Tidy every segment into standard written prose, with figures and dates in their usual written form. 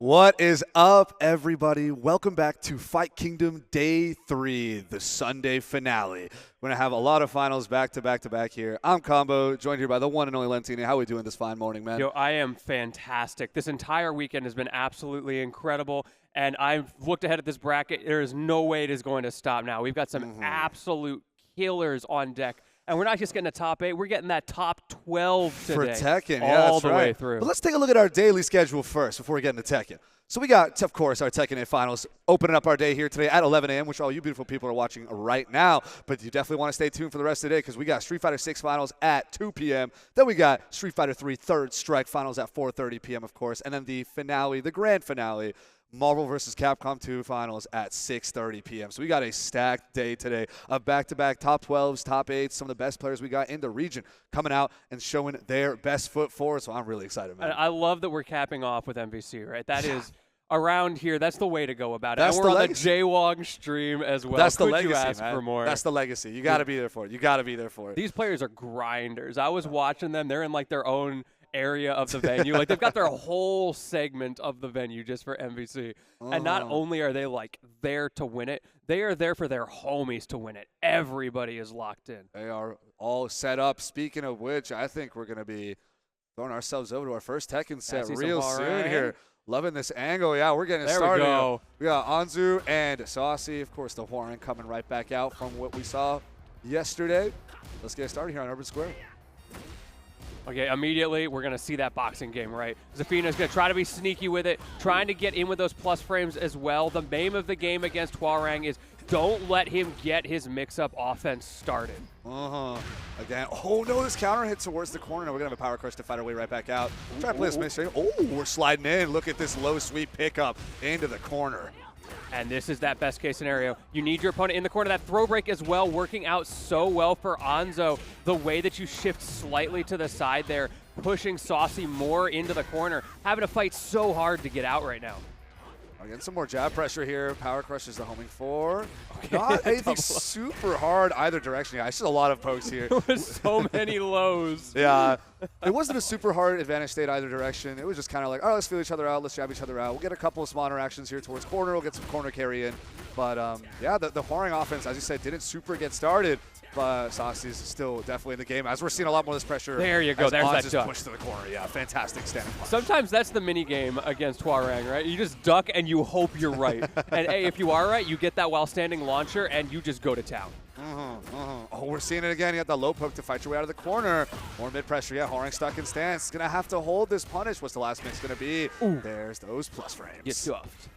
What is up, everybody? Welcome back to Fight Kingdom Day 3, the Sunday finale. We're going to have a lot of finals back to back here. I'm Combo, joined here by the one and only Lentini. How are we doing this fine morning, man? Yo, I am fantastic. This entire weekend has been absolutely incredible, and I've looked ahead at this bracket. There is no way it is going to stop now. We've got some absolute killers on deck. And we're not just getting a top 8, we're getting that top 12 today. For Tekken, all the way through. But let's take a look at our daily schedule first before we get into Tekken. So we got, of course, our Tekken 8 finals opening up our day here today at 11 a.m., which all you beautiful people are watching right now. But you definitely want to stay tuned for the rest of the day because we got Street Fighter 6 finals at 2 p.m. Then we got Street Fighter 3 Third Strike finals at 4:30 p.m., of course. And then the finale, the grand finale, Marvel vs. Capcom 2 finals at 6:30 p.m. So we got a stacked day today of back-to-back top 12s, top 8s, some of the best players we got in the region coming out and showing their best foot forward. So I'm really excited, man. I love that we're capping off with MVC, right? That is around here. That's the way to go about it. That's and we're the on the Jaywog stream as well. That's the Could legacy, you ask man. for more? That's the legacy. You got to be there for it. You got to be there for it. These players are grinders. I was watching them. They're in like their own area of the venue. Like they've got their whole segment of the venue just for MVC. And not only are they like there to win it, they are there for their homies to win it. Everybody is locked in. They are all set up. Speaking of which, I think we're going to be throwing ourselves over to our first Tekken set real soon here. Loving this angle. Yeah, we're getting started. There we go. We got Anzu and Saucy. Of course, the Warren coming right back out from what we saw yesterday. Let's get started here on Urban Square. Okay, immediately we're going to see that boxing game, right? Zafina's going to try to be sneaky with it, trying to get in with those plus frames as well. The name of the game against Hwoarang is don't let him get his mix-up offense started. Again, oh no, this counter hit towards the corner. Now we're going to have a power crush to fight our way right back out. Try to play this mystery. Oh, we're sliding in. Look at this low sweep pickup into the corner. And this is that best case scenario. You need your opponent in the corner. That throw break as well, working out so well for Anzo. The way that you shift slightly to the side there, pushing Saucy more into the corner, having to fight so hard to get out right now. Getting some more jab pressure here. Power crush is the homing for. Not anything super hard either direction. Yeah, I see a lot of pokes here. So many lows. Yeah. It wasn't a super hard advantage state either direction. It was just kind of like, all right, let's feel each other out. Let's jab each other out. We'll get a couple of small interactions here towards corner. We'll get some corner carry in. But, yeah, the Hwoarang offense, as you said, didn't super get started. But Saucy is still definitely in the game. As we're seeing a lot more of this pressure. There you go. There's that duck. Push to the corner. Yeah, fantastic standing punch. Sometimes that's the mini game against Hwoarang, right? You just duck and you hope you're right. And hey, if you are right, you get that while standing launcher and you just go to town. Oh, we're seeing it again. You got the low poke to fight your way out of the corner. More mid pressure. Yeah, Hwoarang stuck in stance. Gonna have to hold this punish. What's the last mix gonna be? Ooh. There's those plus frames. Get stuffed.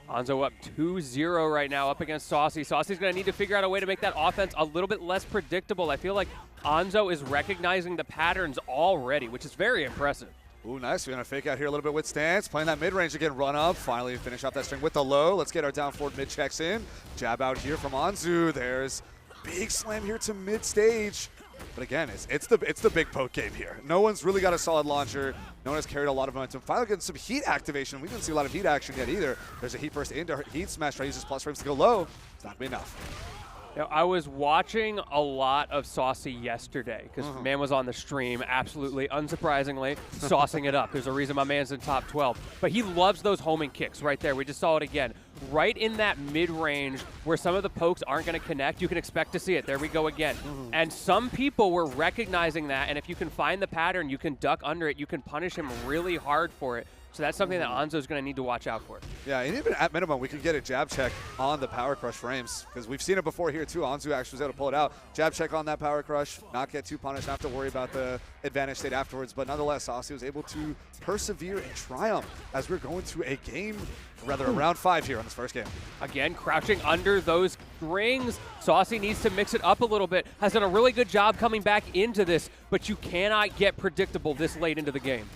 Anzo up 2-0 right now up against Saucy. Saucy's going to need to figure out a way to make that offense a little bit less predictable. I feel like Anzo is recognizing the patterns already, which is very impressive. Ooh, nice. We're going to fake out here a little bit with stance. Playing that mid-range again, run up. Finally finish off that string with the low. Let's get our down forward mid checks in. Jab out here from Anzu. There's big slam here to mid-stage. But again, it's the big poke game here. No one's really got a solid launcher. No one has carried a lot of momentum. Finally getting some heat activation. We didn't see a lot of heat action yet either. There's a heat burst into heat smash. Try to use his plus frames to go low. It's not going to be enough. Now, I was watching a lot of Saucy yesterday because man was on the stream, absolutely unsurprisingly, saucing it up. There's a reason my man's in top 12. But he loves those homing kicks right there. We just saw it again. Right in that mid-range where some of the pokes aren't going to connect, you can expect to see it. There we go again. And some people were recognizing that, and if you can find the pattern, you can duck under it, you can punish him really hard for it. So that's something that Anzo's going to need to watch out for. Yeah, and even at minimum, we could get a jab check on the power crush frames because we've seen it before here too. Anzu actually was able to pull it out. Jab check on that power crush, not get too punished, not have to worry about the advantage state afterwards. But nonetheless, Saucy was able to persevere and triumph as we're going to a game, rather a round 5 here on this first game. Again, crouching under those strings. Saucy needs to mix it up a little bit. Has done a really good job coming back into this, but you cannot get predictable this late into the game.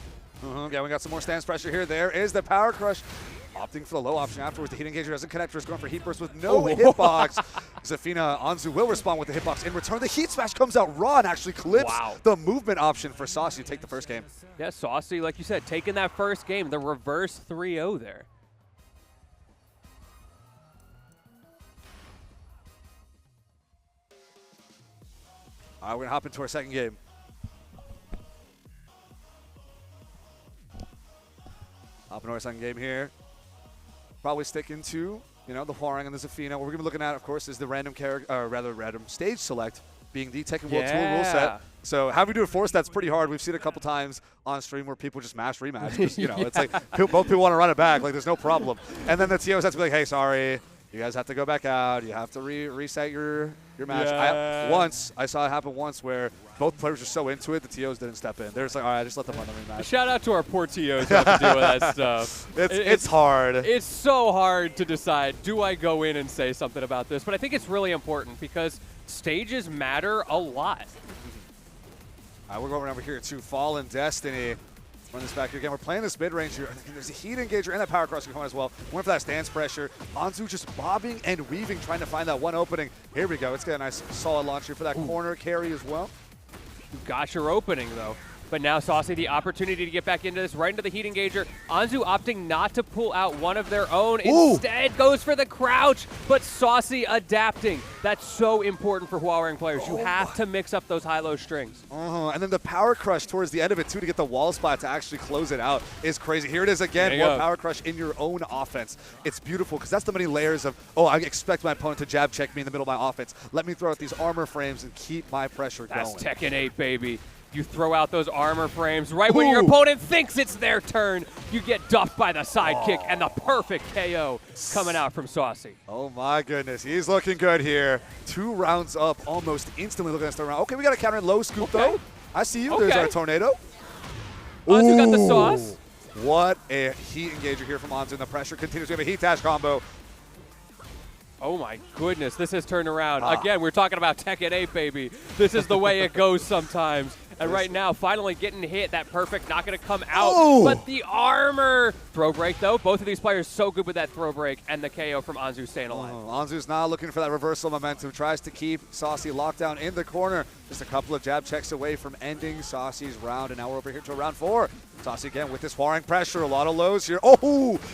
Yeah, we got some more stance pressure here. There is the power crush. Opting for the low option afterwards. The heat engager doesn't connect. Just going for heat burst with no hitbox. Zafina, Anzu will respond with the hitbox. In return, the heat smash comes out raw and actually clips the movement option for Saucy to take the first game. Yeah, Saucy, like you said, taking that first game, the reverse 3-0 there. All right, we're going to hop into our second game. Up in our second game here. Probably sticking to, the Hwoarang and the Zafina. What we're going to be looking at, of course, is the random stage select being the Tekken World Tour rule set. So having to do a force, that's pretty hard. We've seen a couple times on stream where people just mash rematch. It's like both people want to run it back. Like, there's no problem. And then the TOs have to be like, hey, sorry. You guys have to go back out. You have to reset your match. Yeah. I saw it happen once where both players were so into it, the TOs didn't step in. They're just like, all right, just let them run the rematch. Shout out to our poor TOs who have to deal with that stuff. It's hard. It's so hard to decide, do I go in and say something about this? But I think it's really important because stages matter a lot. All right, we're going over here to Fallen Destiny. Run this back here again. We're playing this mid-range here. There's a heat engager and that power cross coming as well. Went for that stance pressure. Anzu just bobbing and weaving, trying to find that one opening. Here we go. It's got a nice solid launch here for that corner carry as well. You got your opening, though. But now Saucy, the opportunity to get back into this, right into the heat engager. Anzu opting not to pull out one of their own. Instead goes for the crouch, but Saucy adapting. That's so important for Hwoarang players. You have to mix up those high-low strings. And then the power crush towards the end of it, too, to get the wall spot to actually close it out is crazy. Here it is again, more power crush in your own offense. It's beautiful because that's the many layers of, I expect my opponent to jab check me in the middle of my offense. Let me throw out these armor frames and keep my pressure going. That's Tekken 8, baby. You throw out those armor frames right when your opponent thinks it's their turn. You get duffed by the sidekick and the perfect KO coming out from Saucy. Oh my goodness, he's looking good here. 2 rounds up almost instantly looking at the round. Okay, we got a counter and low scoop though. I see you. There's our tornado. Anzu got the sauce. What a heat engager here from Anzu, and the pressure continues. We have a heat dash combo. Oh my goodness, this has turned around. Again, we're talking about Tekken 8, baby. This is the way it goes sometimes. And right now, finally getting hit. That perfect not going to come out. But the armor. Throw break, though. Both of these players so good with that throw break. And the KO from Anzu staying alive. Anzu's now looking for that reversal momentum. Tries to keep Saucy locked down in the corner. Just a couple of jab checks away from ending Saucy's round. And now we're over here to round 4. Saucy again with this Hwoarang pressure. A lot of lows here.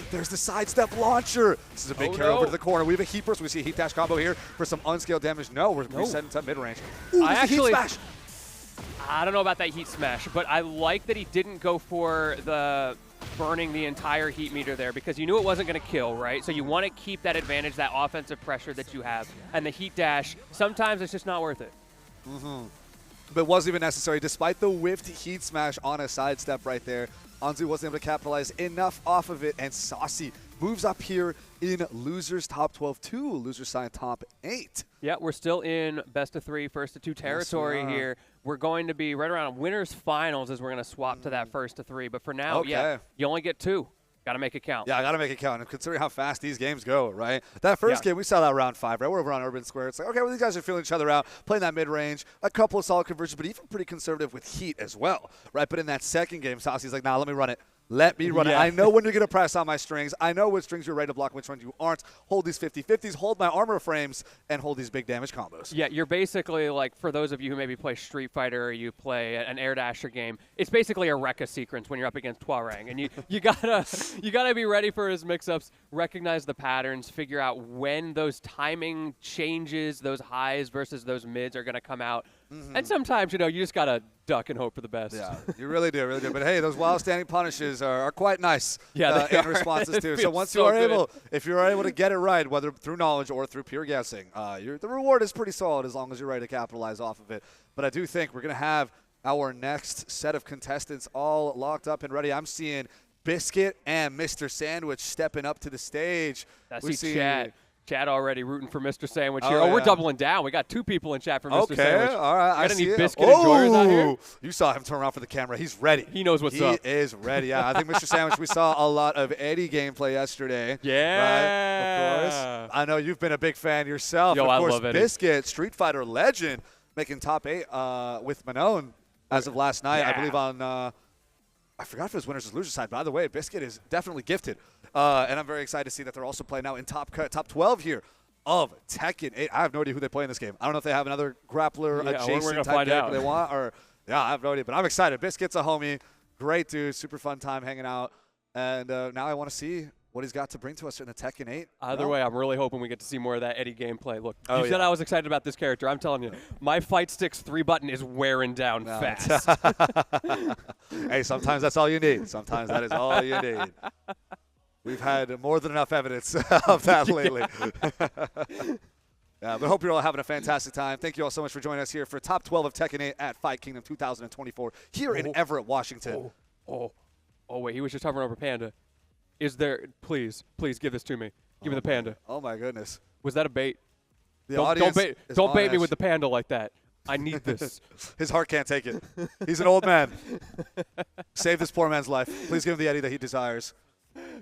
There's the sidestep launcher. This is a big carry over to the corner. We have a heat burst. We see a heat dash combo here for some unscaled damage. No, we're resetting to mid-range. I actually, heat smash. I don't know about that heat smash, but I like that he didn't go for the burning the entire heat meter there because you knew it wasn't going to kill, right? So you want to keep that advantage, that offensive pressure that you have. And the heat dash, sometimes it's just not worth it. But it wasn't even necessary. Despite the whiffed heat smash on a sidestep right there, Anzu wasn't able to capitalize enough off of it, and Saucy moves up here in losers top 12 to losers side top 8. Yeah, we're still in best of 3, first of 2 territory here. We're going to be right around winners finals as we're going to swap to that first of 3. But for now, you only get 2. Got to make it count. Yeah, I got to make it count. And considering how fast these games go, right? That first game, we saw that round 5, right? We're over on Urban Square. It's like, okay, well, these guys are feeling each other out, playing that mid-range, a couple of solid conversions, but even pretty conservative with heat as well, right? But in that second game, Saucy's like, nah, let me run it. Let me run it. I know when you're going to press on my strings. I know which strings you're ready to block, which ones you aren't. Hold these 50-50s, hold my armor frames, and hold these big damage combos. Yeah, you're basically like, for those of you who maybe play Street Fighter or you play an Air Dasher game, it's basically a Rekka sequence when you're up against Hwoarang. And you gotta be ready for his mix-ups, recognize the patterns, figure out when those timing changes, those highs versus those mids are going to come out. And sometimes, you just got to duck and hope for the best. Yeah, you really do, really do. But hey, those wild standing punishes are quite nice in responses too. So once you are able, if you are able to get it right, whether through knowledge or through pure guessing, the reward is pretty solid as long as you're ready to capitalize off of it. But I do think we're going to have our next set of contestants all locked up and ready. I'm seeing Biscuit and Mr. Sandwich stepping up to the stage. I see Chad already rooting for Mr. Sandwich here. We're doubling down. We got 2 people in chat for Mr. Sandwich. All right. Got any Biscuit enjoyers out here? You saw him turn around for the camera. He's ready. He knows what's up. He is ready. Yeah, I think Mr. Sandwich, we saw a lot of Eddie gameplay yesterday. Yeah. Right? Of course. I know you've been a big fan yourself. Yo, of course, I love Eddie. Biscuit, Street Fighter legend, making top 8 with Manon as of last night. I believe on I forgot if it was winners or losers side. By the way, Biscuit is definitely gifted. And I'm very excited to see that they're also playing now in top 12 here of Tekken 8. I have no idea who they play in this game. I don't know if they have another grappler adjacent type game they want. I have no idea. But I'm excited. Biscuit's a homie. Great dude. Super fun time hanging out. And now I want to see what he's got to bring to us in the Tekken 8. Either way, I'm really hoping we get to see more of that Eddie gameplay. Look, Oh, you said yeah. I was excited about this character. I'm telling you, my fight sticks 3 button is wearing down fast. Hey, sometimes that's all you need. Sometimes that is all you need. We've had more than enough evidence of that lately. But hope you're all having a fantastic time. Thank you all so much for joining us here for Top 12 of Tekken 8 at Fight Kingdom 2024 here in Everett, Washington. Oh, wait, he was just hovering over Panda. Is there, please give this to me. Give me the Panda. Oh, my goodness. Was that a bait? The Don't audience bait, is don't on bait me edge. with the Panda like that. I need this. His heart can't take it. He's an old man. Save this poor man's life. Please give him the Eddie that he desires.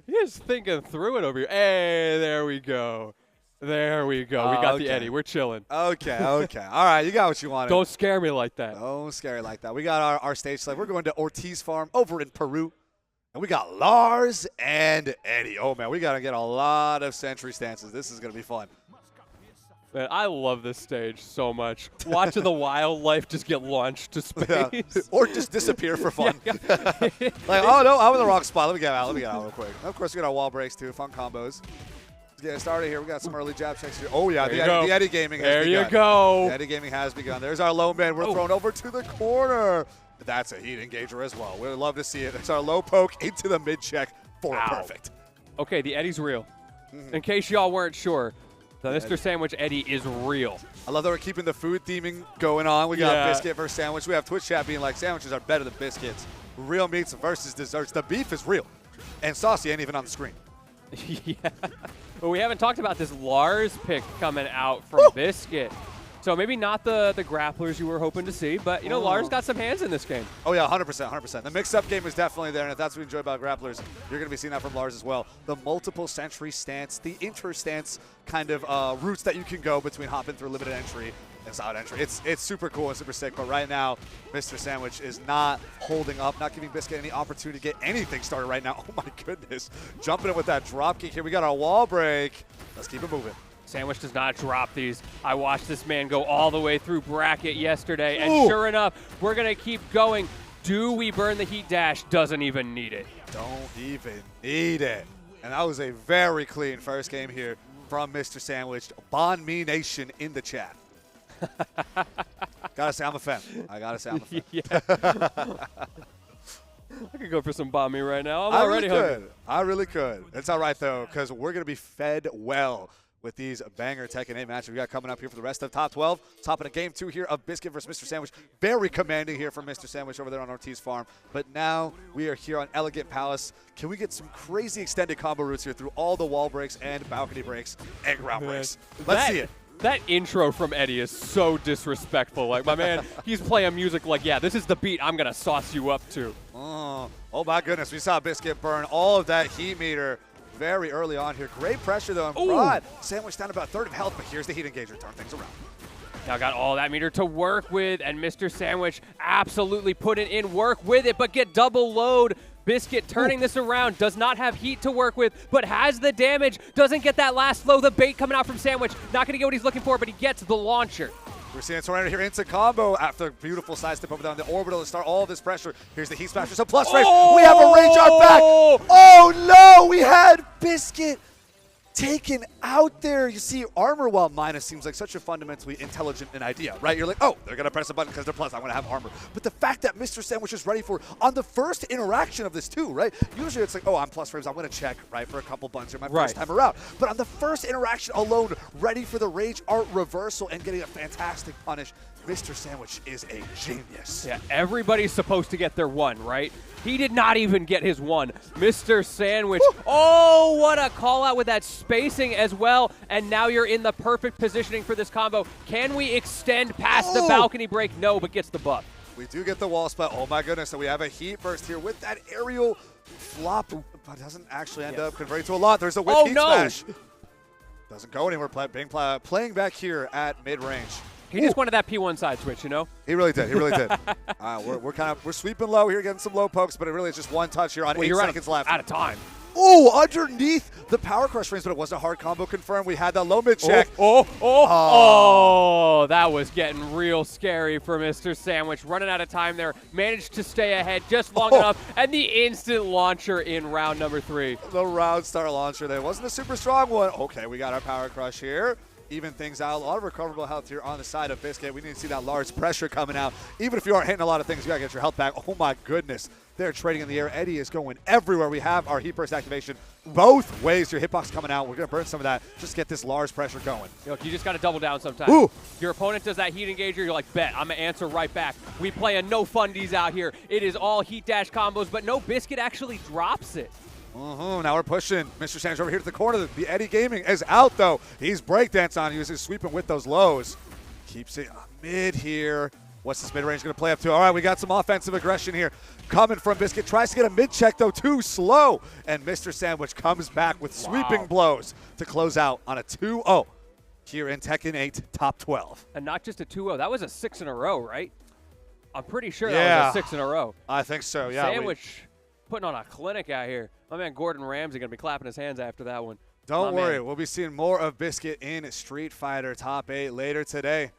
He's thinking through it over here. Hey, there we go. There we go. We got the Eddie. We're chilling. Okay. All right, you got what you wanted. Don't scare me like that. Don't scare you like that. We got our stage select. We're going to Ortiz Farm over in Peru. And we got Lars and Eddie. Oh, man, we got to get a lot of century stances. This is going to be fun. Man, I love this stage so much. Watching the wildlife just get launched to space. Yeah. Or just disappear for fun. Yeah. Like, oh, no, I'm in the wrong spot. Let me get out real quick. And of course, we got our wall breaks, too. Fun combos. Let's get started here. We got some early jab checks here. Oh, yeah, the Eddie Gaming has begun. There you go. The Eddie Gaming has begun. There's our low man. We're thrown over to the corner. That's a heat engager as well. We'd love to see it. It's our low poke into the mid check for a perfect. Okay, the Eddie's real. In case y'all weren't sure, the Mr. Sandwich Eddie is real. I love that we're keeping the food theming going on. We got biscuit versus sandwich. We have Twitch chat being like, sandwiches are better than biscuits. Real meats versus desserts. The beef is real. And saucy ain't even on the screen. Yeah. But we haven't talked about this Lars pick coming out from Biscuit. So maybe not the grapplers you were hoping to see, but, you know, Lars got some hands in this game. Oh, yeah, 100%. The mix-up game is definitely there, and if that's what you enjoy about grapplers, you're going to be seeing that from Lars as well. The multiple century stance, the inter-stance kind of routes that you can go between hopping through limited entry and solid entry. It's super cool and super sick, but right now, Mr. Sandwich is not holding up, not giving Biscuit any opportunity to get anything started right now. Oh, my goodness. Jumping in with that drop kick here. We got our wall break. Let's keep it moving. Sandwich does not drop these. I watched this man go all the way through bracket yesterday, and sure enough, we're going to keep going. Do we burn the heat dash? Doesn't even need it. Don't even need it. And that was a very clean first game here from Mr. Sandwich. Bon Me Nation in the chat. Gotta say, I'm a fan. I gotta say, I'm a fan. Yeah. I could go for some bomb me right now. I'm already hungry. I really could. It's all right, though, because we're going to be fed well with these banger Tekken 8 matches we got coming up here for the rest of Top 12. Topping a Game 2 here of Biscuit versus Mr. Sandwich. Very commanding here from Mr. Sandwich over there on Ortiz Farm. But now we are here on Elegant Palace. Can we get some crazy extended combo routes here through all the wall breaks and balcony breaks and ground breaks? Let's see it. That intro from Eddie is so disrespectful. Like, my man, he's playing music like, yeah, this is the beat I'm going to sauce you up to. Oh, my goodness. We saw Biscuit burn all of that heat meter very early on here. Great pressure, though, in front. Sandwich down about a third of health, but here's the heat engager. Turn things around. Now got all that meter to work with, and Mr. Sandwich absolutely putting in work with it, but get double load. Biscuit turning this around, does not have heat to work with, but has the damage, doesn't get that last flow. The bait coming out from Sandwich, not going to get what he's looking for, but he gets the launcher. We're seeing Tornado here into combo after a beautiful side step over down the orbital to start all of this pressure. Here's the Heat Smasher, so plus range. We have a range on back. Oh no, we had Biscuit taken out there. You see, armor while minus seems like such a fundamentally intelligent an idea, right? You're like, oh, they're going to press a button because they're plus. I want to have armor. But the fact that Mr. Sandwich is ready for on the first interaction of this too, right? Usually it's like, oh, I'm plus frames. I'm going to check, right, for a couple buttons here my first time around. But on the first interaction alone, ready for the rage art reversal and getting a fantastic punish. Mr. Sandwich is a genius. Yeah, everybody's supposed to get their one, right? He did not even get his one. Mr. Sandwich. Woo! Oh, what a call out with that spacing as well. And now you're in the perfect positioning for this combo. Can we extend past the balcony break? No, but gets the buff. We do get the wall spot. Oh my goodness. So we have a heat burst here with that aerial flop, but doesn't actually end up converting to a lot. There's a whip heat smash. Doesn't go anywhere. Playing back here at mid-range. He just wanted that P1 side switch, you know? He really did. He really did. We're sweeping low here, getting some low pokes, but it really is just one touch here on 8 seconds left. Out of time. Oh, underneath the power crush frames, but it wasn't a hard combo confirmed. We had that low mid check. Oh, that was getting real scary for Mr. Sandwich. Running out of time there, managed to stay ahead just long enough, and the instant launcher in round number 3. The round star launcher there. Wasn't a super strong one. Okay, we got our power crush here. Even things out. A lot of recoverable health here on the side of Biscuit. We need to see that large pressure coming out. Even if you aren't hitting a lot of things, you got to get your health back. Oh, my goodness. They're trading in the air. Eddie is going everywhere. We have our heat burst activation both ways. Your hitbox coming out. We're going to burn some of that. Just get this large pressure going. Look, you just got to double down sometimes. Ooh. Your opponent does that heat engager. You're like, bet. I'm going to answer right back. We play a no fundies out here. It is all heat dash combos, but no Biscuit actually drops it. Now we're pushing. Mr. Sanders over here to the corner. The Eddie Gaming is out, though. He's breakdance on. He's sweeping with those lows. Keeps it mid here. What's this mid-range going to play up to? All right, we got some offensive aggression here coming from Biscuit. Tries to get a mid-check, though, too slow. And Mr. Sandwich comes back with sweeping blows to close out on a 2-0 here in Tekken 8 Top 12. And not just a 2-0. That was a 6 in a row, right? I'm pretty sure that was a 6 in a row. I think so, yeah. Sandwich putting on a clinic out here. My man Gordon Ramsay going to be clapping his hands after that one. Don't worry. We'll be seeing more of Biscuit in Street Fighter Top 8 later today.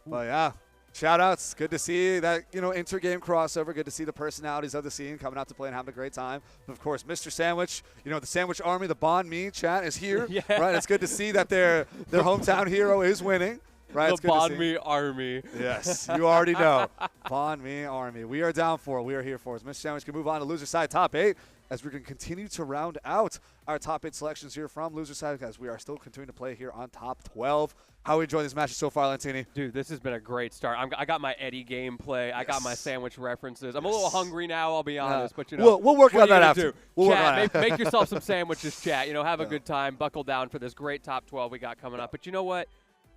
But, yeah. Shout-outs. Good to see that, inter-game crossover. Good to see the personalities of the scene coming out to play and having a great time. But of course, Mr. Sandwich, the Sandwich Army, the Bond Me chat is here. Yeah. Right? It's good to see that their hometown hero is winning. Right? The Bond Me Army. Yes, you already know. Bond Me Army. We are down for it. We are here for it. Mr. Sandwich can move on to loser side top 8 as we're going to continue to round out our top 8 selections here from loser side as we are still continuing to play here on top 12. How are we enjoying these matches so far, Lantini? Dude, this has been a great start. I got my Eddie gameplay. I got my Sandwich references. I'm a little hungry now, I'll be honest. But, we'll work on that after. We'll work on it. Make yourself some sandwiches, chat. Have a good time. Buckle down for this great top 12 we got coming up. But you know what?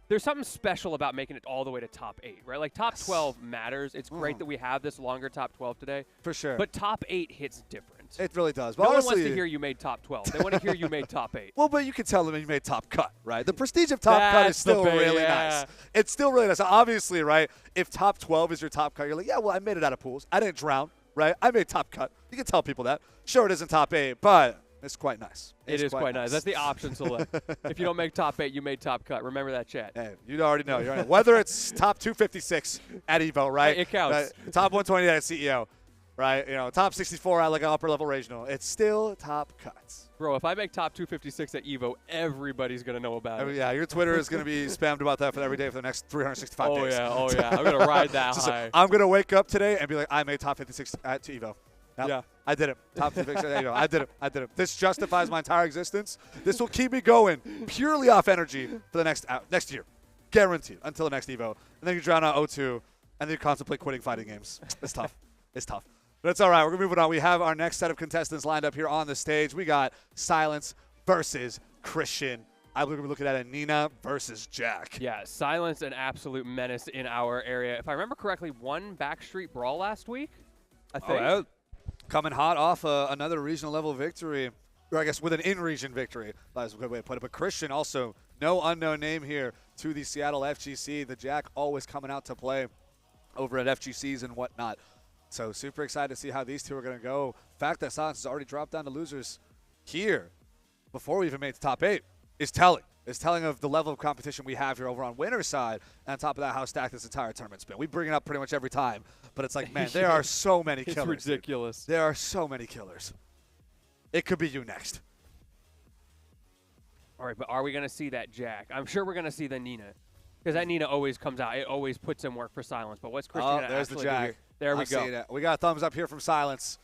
There's something special about making it all the way to top 8, right? Like, top 12 matters. It's great that we have this longer top 12 today. For sure. But top 8 hits different. It really does. But no honestly, one wants to hear you made top 12. They want to hear you made top 8. Well, but you can tell them you made top cut, right? The prestige of top cut is still really nice. It's still really nice. Obviously, right, if top 12 is your top cut, you're like, yeah, well, I made it out of pools. I didn't drown, right? I made top cut. You can tell people that. Sure, it isn't top 8, but it's quite nice. It is quite nice. That's the option select. If you don't make top 8, you made top cut. Remember that, chat. Hey, you already know. You're right. Whether it's top 256 at EVO, right? It counts. Top 120 at CEO, right? Top 64 at like an upper level regional. It's still top cuts. Bro, if I make top 256 at EVO, everybody's going to know about it. Yeah, your Twitter is going to be spammed about that for every day for the next 365 days. Oh, yeah. I'm going to ride that high. I'm going to wake up today and be like, I made top 56 at EVO. Yep. Yeah. I did it. Top 56 at EVO. I did it. This justifies my entire existence. This will keep me going purely off energy for the next year. Guaranteed. Until the next EVO. And then you drown out 0-2, and then you contemplate quitting fighting games. It's tough. It's tough. But it's all right. We're going to move on. We have our next set of contestants lined up here on the stage. We got Silence versus Christian. I believe we're looking at a Nina versus Jack. Yeah, Silence, an absolute menace in our area. If I remember correctly, won Backstreet Brawl last week, I think. Oh, coming hot off another regional level victory, or I guess with an in-region victory. That's a good way to put it. But Christian also, no unknown name here to the Seattle FGC. The Jack always coming out to play over at FGCs and whatnot. So super excited to see how these two are going to go. The fact that Silence has already dropped down to losers here before we even made the top 8 is telling. It's telling of the level of competition we have here over on winner's side. And on top of that, how stacked this entire tournament's been. We bring it up pretty much every time. But it's like, man, there are so many killers. It's ridiculous. There are so many killers. It could be you next. All right, but are we going to see that Jack? I'm sure we're going to see the Nina. Because that Nina always comes out. It always puts in work for Silence. But what's Christian going to there's the Jack. There we go. We got a thumbs up here from Silence.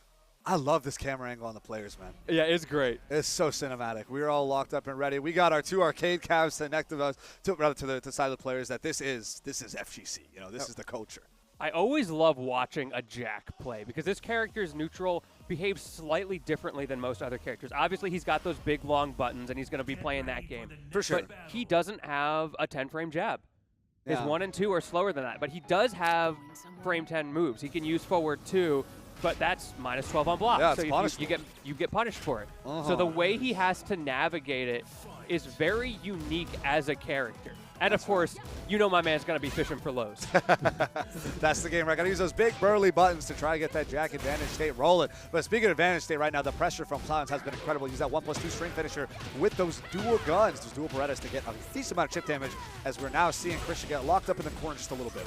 I love this camera angle on the players, man. Yeah, it's great. It's so cinematic. We're all locked up and ready. We got our 2 arcade cabs to connect us to the side of the players that this is FGC. This is the culture. I always love watching a Jack play because this character's neutral behaves slightly differently than most other characters. Obviously, he's got those big, long buttons, and he's going to be playing that game. For sure. But he doesn't have a 10-frame jab. His 1 and 2 are slower than that. But he does have frame 10 moves. He can use forward 2. But that's minus 12 on block. Yeah, so you get punished for it. So the way he has to navigate it is very unique as a character. And, of course, you know my man's going to be fishing for lows. That's the game, right? Got to use those big burly buttons to try and get that Jack advantage state rolling. But speaking of advantage state right now, the pressure from Silence has been incredible. Use that 1+2 string finisher with those dual guns, those dual Berettas to get a decent amount of chip damage, as we're now seeing Christian get locked up in the corner just a little bit.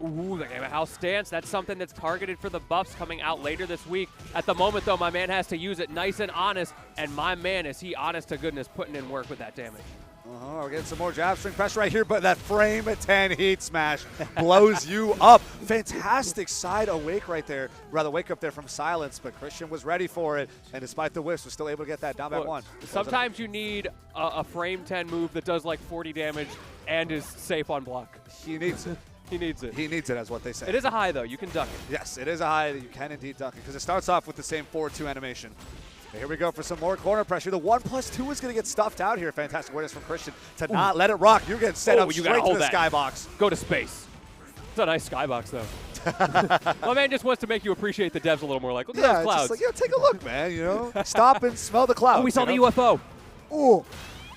Ooh, the Game of House stance. That's something that's targeted for the buffs coming out later this week. At the moment, though, my man has to use it nice and honest. And my man, is he honest to goodness putting in work with that damage. We're getting some more jab string pressure right here, but that frame 10 heat smash blows you up. Fantastic side awake right there, rather wake up there from Silence, but Christian was ready for it, and despite the whiffs, was still able to get that down back one. Sometimes you need a frame 10 move that does like 40 damage and is safe on block. He needs it. He needs it. He needs it, as what they say. It is a high, though. You can duck it. Yes, it is a high that you can indeed duck it, because it starts off with the same forward 2 animation. But here we go for some more corner pressure. The 1+2 is going to get stuffed out here. Fantastic awareness from Christian to not let it rock. You're getting set up straight to the skybox. Go to space. It's a nice skybox, though. My man just wants to make you appreciate the devs a little more. Like, look at those clouds. Just like, take a look, man. Stop and smell the clouds. Oh, we saw the UFO. Ooh.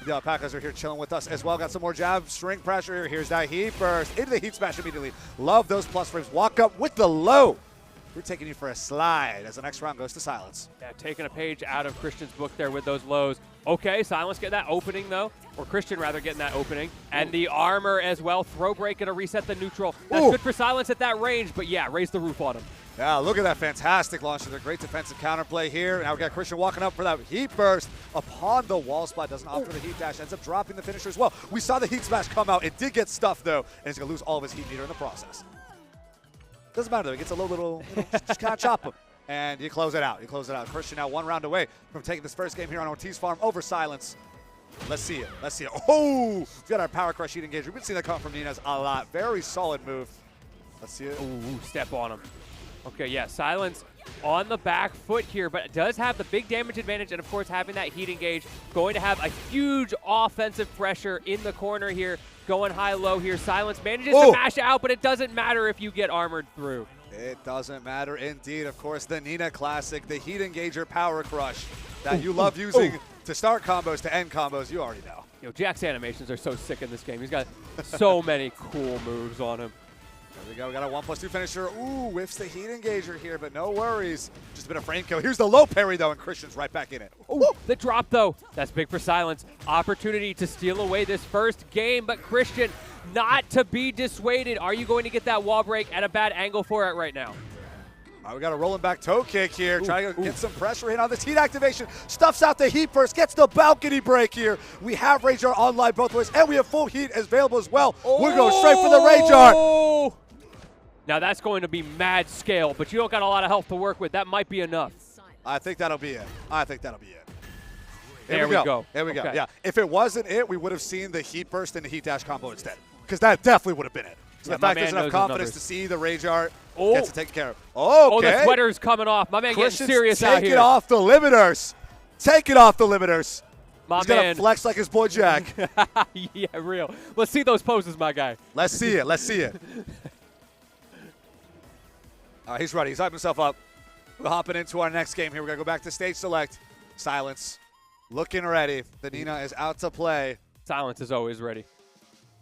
The alpacas are here chilling with us as well. Got some more jab string pressure. Here's that heat burst into the heat smash immediately. Love those plus frames. Walk up with the low. We're taking you for a slide as the next round goes to Silence. Yeah, taking a page out of Christian's book there with those lows. Okay, Silence getting that opening, though. Or Christian, rather, getting that opening. And the armor as well. Throw break and a reset the neutral. That's good for Silence at that range, but yeah, raise the roof on him. Yeah, look at that fantastic launch. A great defensive counterplay here. Now we got Christian walking up for that heat burst upon the wall spot. Doesn't offer the heat dash. Ends up dropping the finisher as well. We saw the heat smash come out. It did get stuffed, though, and he's going to lose all of his heat meter in the process. Doesn't matter, though. He gets a little just kind of chop him. And you close it out. You close it out. Christian now 1 round away from taking this first game here on Ortiz Farm over Silence. Let's see it. Let's see it. Oh! We've got our power crush heat engage. We've been seeing that come from Nina's a lot. Very solid move. Let's see it. Ooh, step on him. Okay, yeah, Silence on the back foot here, but it does have the big damage advantage, and of course having that heat engage, going to have a huge offensive pressure in the corner here, going high-low here. Silence manages to mash out, but it doesn't matter if you get armored through. It doesn't matter indeed. Of course, the Nina classic, the heat engager power crush that you love using to start combos, to end combos, you already know. Jack's animations are so sick in this game. He's got so many cool moves on him. There we go. We got a 1+2 finisher. Ooh, whiffs the heat engager here, but no worries. Just a bit of frame kill. Here's the low parry, though, and Christian's right back in it. Ooh, the drop, though. That's big for Silence. Opportunity to steal away this first game, but Christian not to be dissuaded. Are you going to get that wall break at a bad angle for it right now? All right, we got a rolling back toe kick here. Trying to get some pressure in on this heat activation. Stuffs out the heat burst, gets the balcony break here. We have Rage Art online both ways, and we have full heat available as well. We're going straight for the Rage Art. Now that's going to be mad scale, but you don't got a lot of health to work with. That might be enough. I think that'll be it. I think that'll be it. There we go. There we go. Yeah. If it wasn't it, we would have seen the heat burst and the heat dash combo instead, because that definitely would have been it. So the fact there's enough confidence to see the Rage Art gets it taken care of. Oh, the sweater's coming off. My man getting serious out here. Take it off the limiters. Take it off the limiters. He's man. Gonna flex like his boy Jack. Yeah, real. Let's see those poses, my guy. Let's see it. Let's see it. He's ready. He's hyping himself up. We're hopping into our next game here. We're going to go back to stage select. Silence. Looking ready. The Nina is out to play. Silence is always ready.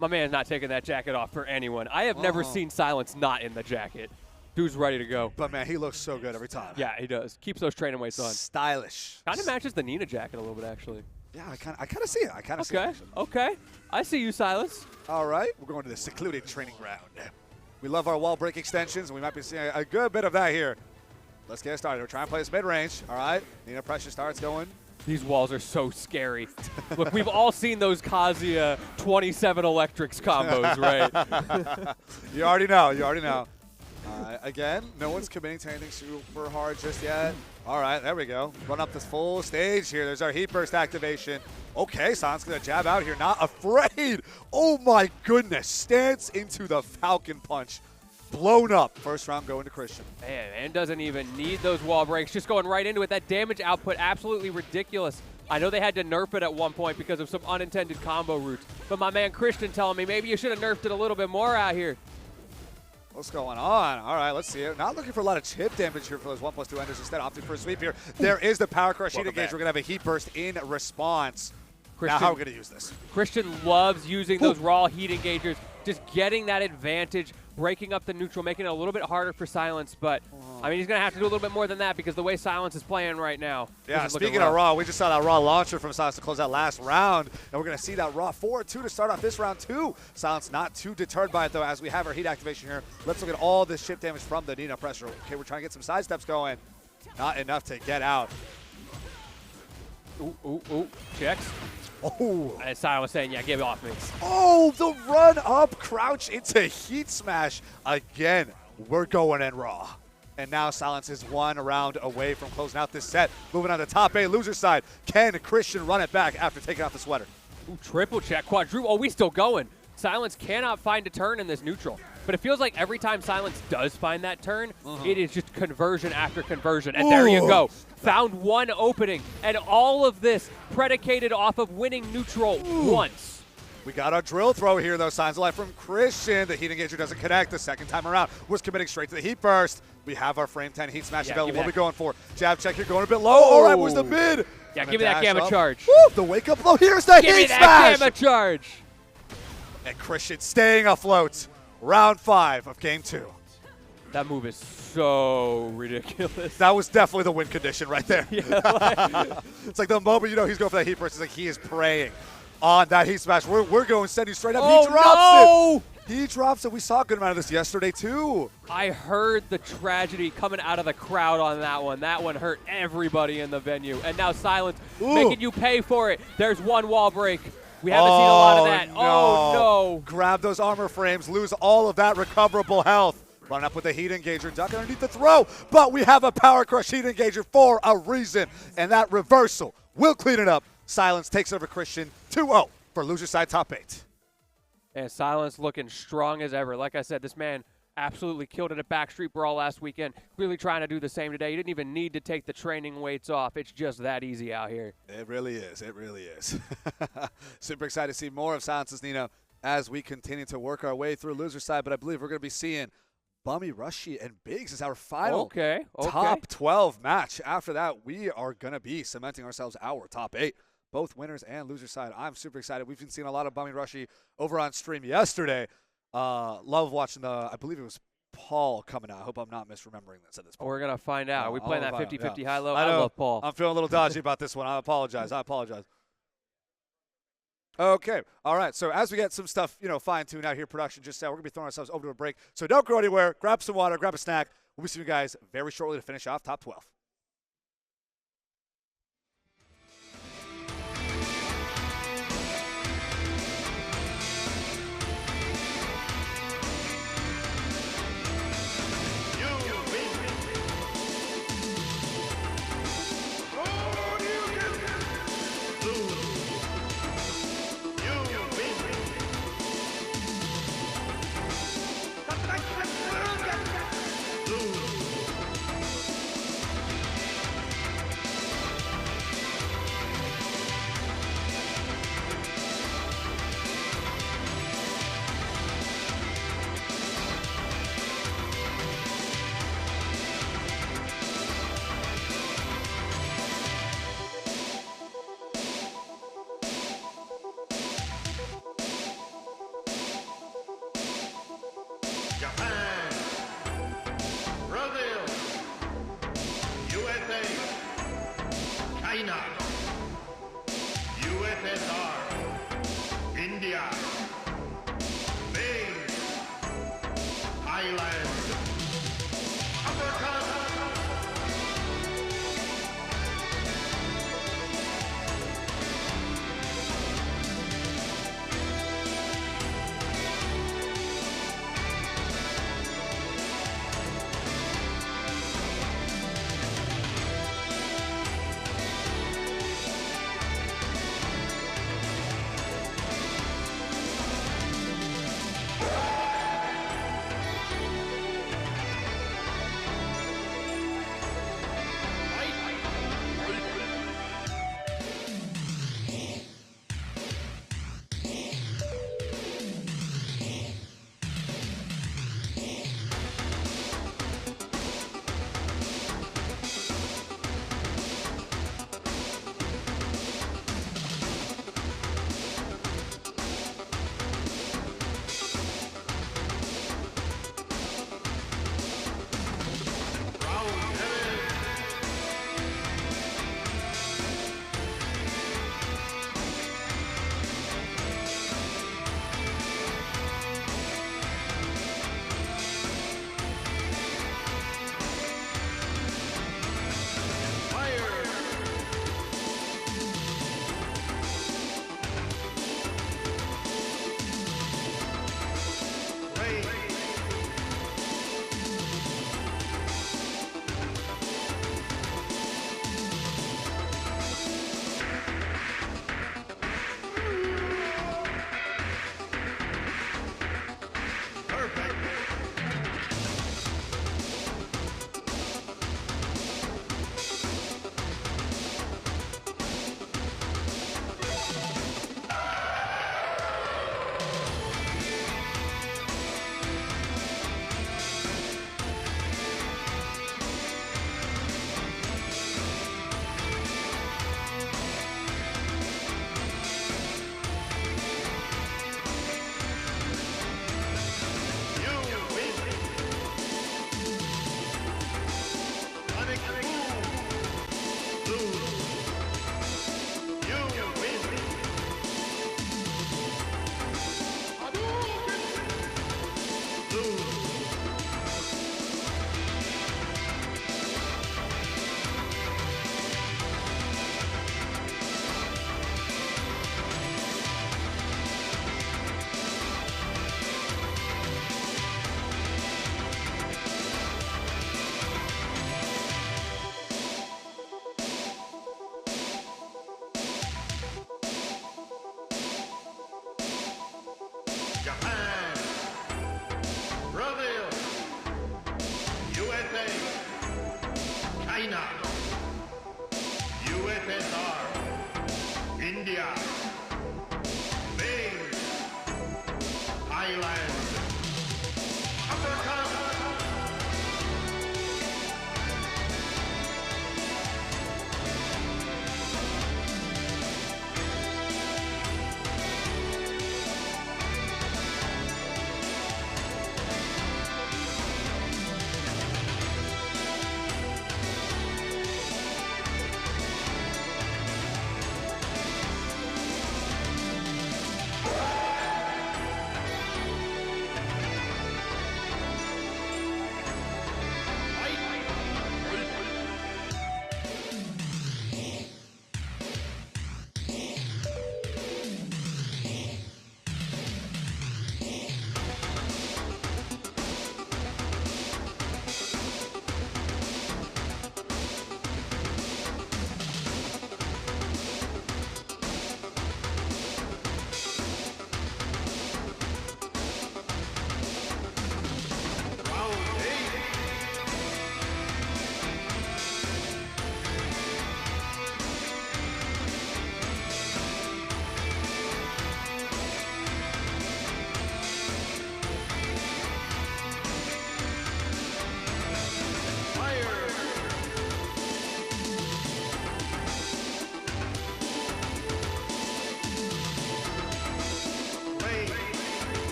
My man's not taking that jacket off for anyone. I have never seen Silence not in the jacket. Dude's ready to go. But, man, he looks so good every time. Yeah, he does. Keeps those training weights on. Stylish. Kind of matches the Nina jacket a little bit, actually. Yeah, I kind of see it. I kind of see it. Okay. I see you, Silence. All right. We're going to the secluded training ground. We love our wall break extensions, and we might be seeing a good bit of that here. Let's get started. We're trying to play this mid-range. All right. Nina pressure starts going. These walls are so scary. Look, we've all seen those Kazuya 27 electrics combos, right? You already know. You already know. Again, no one's committing to anything super hard just yet. All right, there we go. Run up this full stage here. There's our heat burst activation. Okay, San's going to jab out here. Not afraid. Oh, my goodness. Stance into the Falcon Punch. Blown up. First round going to Christian. Man doesn't even need those wall breaks. Just going right into it. That damage output, absolutely ridiculous. I know they had to nerf it at one point because of some unintended combo routes. But my man Christian telling me maybe you should have nerfed it a little bit more out here. What's going on? All right, let's see it. Not looking for a lot of chip damage here for those 1+2 enders. Instead, opting for a sweep here. There is the power crush heat engage. We're going to have a heat burst in response. Now how are we going to use this? Christian loves using those raw heat engagers, just getting that advantage, breaking up the neutral, making it a little bit harder for Silence. But, I mean, he's going to have to do a little bit more than that because the way Silence is playing right now. Yeah, speaking of raw, we just saw that raw launcher from Silence to close that last round. And we're going to see that raw 4-2 to start off this round, too. Silence not too deterred by it, though, as we have our heat activation here. Let's look at all this chip damage from the Nino pressure. Okay, we're trying to get some side steps going. Not enough to get out. Ooh, checks. Oh. And Silence saying, yeah, get off me. Oh, the run up, crouch into heat smash. Again, we're going in raw. And now Silence is 1 round away from closing out this set. Moving on to top 8, loser side. Can Christian run it back after taking off the sweater? Ooh, triple check, quadruple. Oh, we still going. Silence cannot find a turn in this neutral. But it feels like every time Silence does find that turn, it is just conversion after conversion. And there you go. Found one opening. And all of this predicated off of winning neutral once. We got our drill throw here, though. Signs of life from Christian. The heat engager doesn't connect the second time around. Was committing straight to the heat burst. We have our frame 10 heat smash available. What are we going for? Jab check here, going a bit low. All right, where's the mid? Yeah, give me that gamma charge. Woo, the wake up low. Here's the give heat me that smash. Gamma charge. And Christian staying afloat. Round 5 of game 2. That move is so ridiculous. That was definitely the win condition right there. Yeah, it's like the moment you know he's going for that heat burst, it's like he is praying on that heat smash. We're going sending straight up. Oh, he drops no! it. He drops it. We saw a good amount of this yesterday too. I heard the tragedy coming out of the crowd on that one. That one hurt everybody in the venue. And now Silence making you pay for it. There's one wall break. We haven't seen a lot of that. No. Oh, no. Grab those armor frames, lose all of that recoverable health. Run up with the heat engager, duck underneath the throw. But we have a power crush heat engager for a reason. And that reversal will clean it up. Silence takes over Christian 2-0 for loser side top 8. And Silence looking strong as ever. Like I said, this man absolutely killed it at Backstreet Brawl last weekend. Clearly trying to do the same today. You didn't even need to take the training weights off. It's just that easy out here. It really is. It really is. Super excited to see more of Silence's Nino as we continue to work our way through loser side. But I believe we're going to be seeing Bummy, Rushy, and Biggs as our final top 12 match. After that, we are going to be cementing ourselves our top 8. Both winners and loser side. I'm super excited. We've been seeing a lot of Bummy Rushy over on stream yesterday. Love watching I believe it was Paul coming out. I hope I'm not misremembering this at this point. We're going to find out. Are we playing that 50-50 high-low? I love Paul. I'm feeling a little dodgy about this one. I apologize. Okay. All right. So as we get some stuff, fine-tuned out here, production just said, we're going to be throwing ourselves over to a break. So don't go anywhere. Grab some water. Grab a snack. We'll be seeing you guys very shortly to finish off top 12. China, USSR, India, Spain, Thailand, Africa.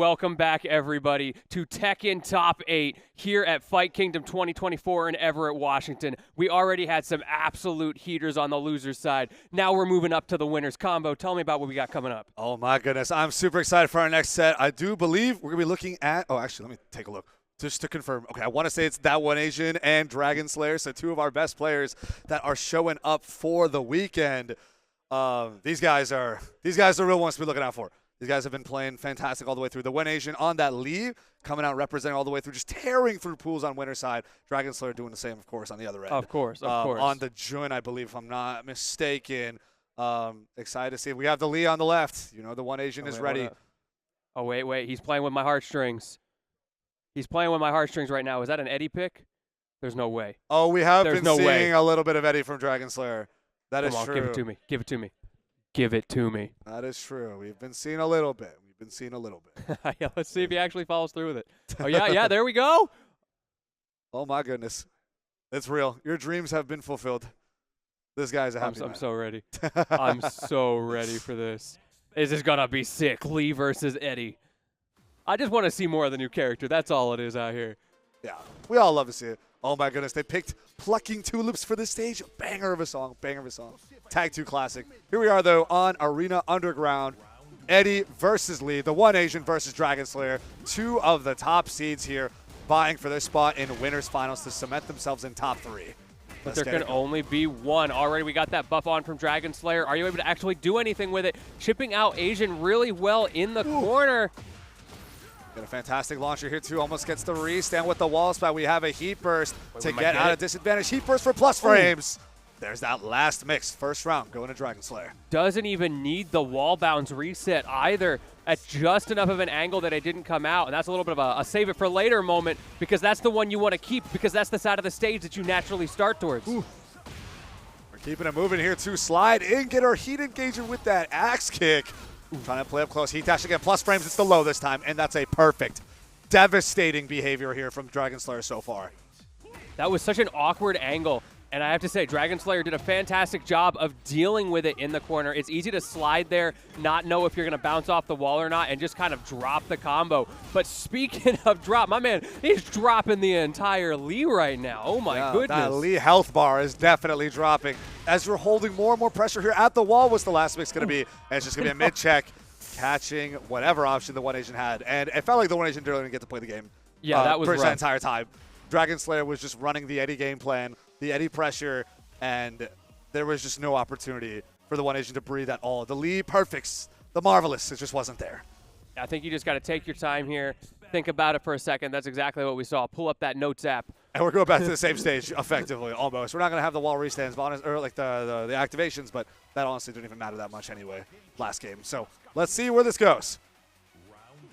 welcome back, everybody, to Tekken Top 8 here at Fight Kingdom 2024 in Everett, Washington. We already had some absolute heaters on the loser's side. Now we're moving up to the winner's combo. Tell me about what we got coming up. Oh, my goodness. I'm super excited for our next set. I do believe we're going to be looking at – oh, actually, let me take a look just to confirm. Okay, I want to say it's That One Asian and Dragon Slayer, so two of our best players that are showing up for the weekend. These guys are real ones to be looking out for. These guys have been playing fantastic all the way through. The One Asian on that lead, coming out representing all the way through, just tearing through pools on winner's side. Dragon Slayer doing the same, of course, on the other end. Of course. On the Jun, I believe, if I'm not mistaken. Excited to see. We have the Lee on the left. You know, the One Asian is ready. Oh, wait. He's playing with my heartstrings. He's playing with my heartstrings right now. Is that an Eddie pick? There's no way. Oh, we have been seeing a little bit of Eddie from Dragon Slayer. That is true. Give it to me. Give it to me. That is true. We've been seeing a little bit. Yeah, let's see if he actually follows through with it. Oh, yeah, there we go. Oh, my goodness. It's real. Your dreams have been fulfilled. This guy's a happy man. I'm so ready. I'm so ready for this. This is going to be sick. Lee versus Eddie. I just want to see more of the new character. That's all it is out here. Yeah, we all love to see it. Oh, my goodness. They picked Plucking Tulips for this stage. Banger of a song. Tag 2 classic. Here we are, though, on Arena Underground. Eddie versus Lee. The One Asian versus Dragon Slayer. Two of the top seeds here vying for their spot in winners finals to cement themselves in top 3. But there can only be one. Already we got that buff on from Dragon Slayer. Are you able to actually do anything with it? Chipping out Asian really well in the corner. Got a fantastic launcher here, too. Almost gets the restand with the wall spot. We have a heat burst to get out of disadvantage. Heat burst for plus frames. There's that last mix. First round going to Dragon Slayer. Doesn't even need the wall bounce reset either at just enough of an angle that it didn't come out. And that's a little bit of a save it for later moment because that's the one you want to keep because that's the side of the stage that you naturally start towards. Ooh. We're keeping it moving here, too. Slide in, get our heat engager with that axe kick. Trying to play up close. Heat dash again. Plus frames. It's the low this time. And that's a perfect, devastating behavior here from Dragon Slayer so far. That was such an awkward angle. And I have to say, Dragon Slayer did a fantastic job of dealing with it in the corner. It's easy to slide there, not know if you're going to bounce off the wall or not, and just kind of drop the combo. But speaking of drop, my man, he's dropping the entire Lee right now. Oh, my goodness. That Lee health bar is definitely dropping. As we're holding more and more pressure here at the wall, what's the last mix going to be? And it's just going to be a mid-check, catching whatever option the One Asian had. And it felt like the One Asian didn't get to play the game. Yeah, that was for rough. that entire time. Dragon Slayer was just running the Eddie game plan, the Eddie pressure, and there was just no opportunity for the One Asian to breathe at all. The Lee perfects, the marvelous, it just wasn't there. I think you just got to take your time here, think about it for a second. That's exactly what we saw. Pull up that notes app. And we're going back to the same stage, effectively, almost. We're not going to have the wall restands, or like the activations, but that honestly didn't even matter that much anyway last game. So let's see where this goes.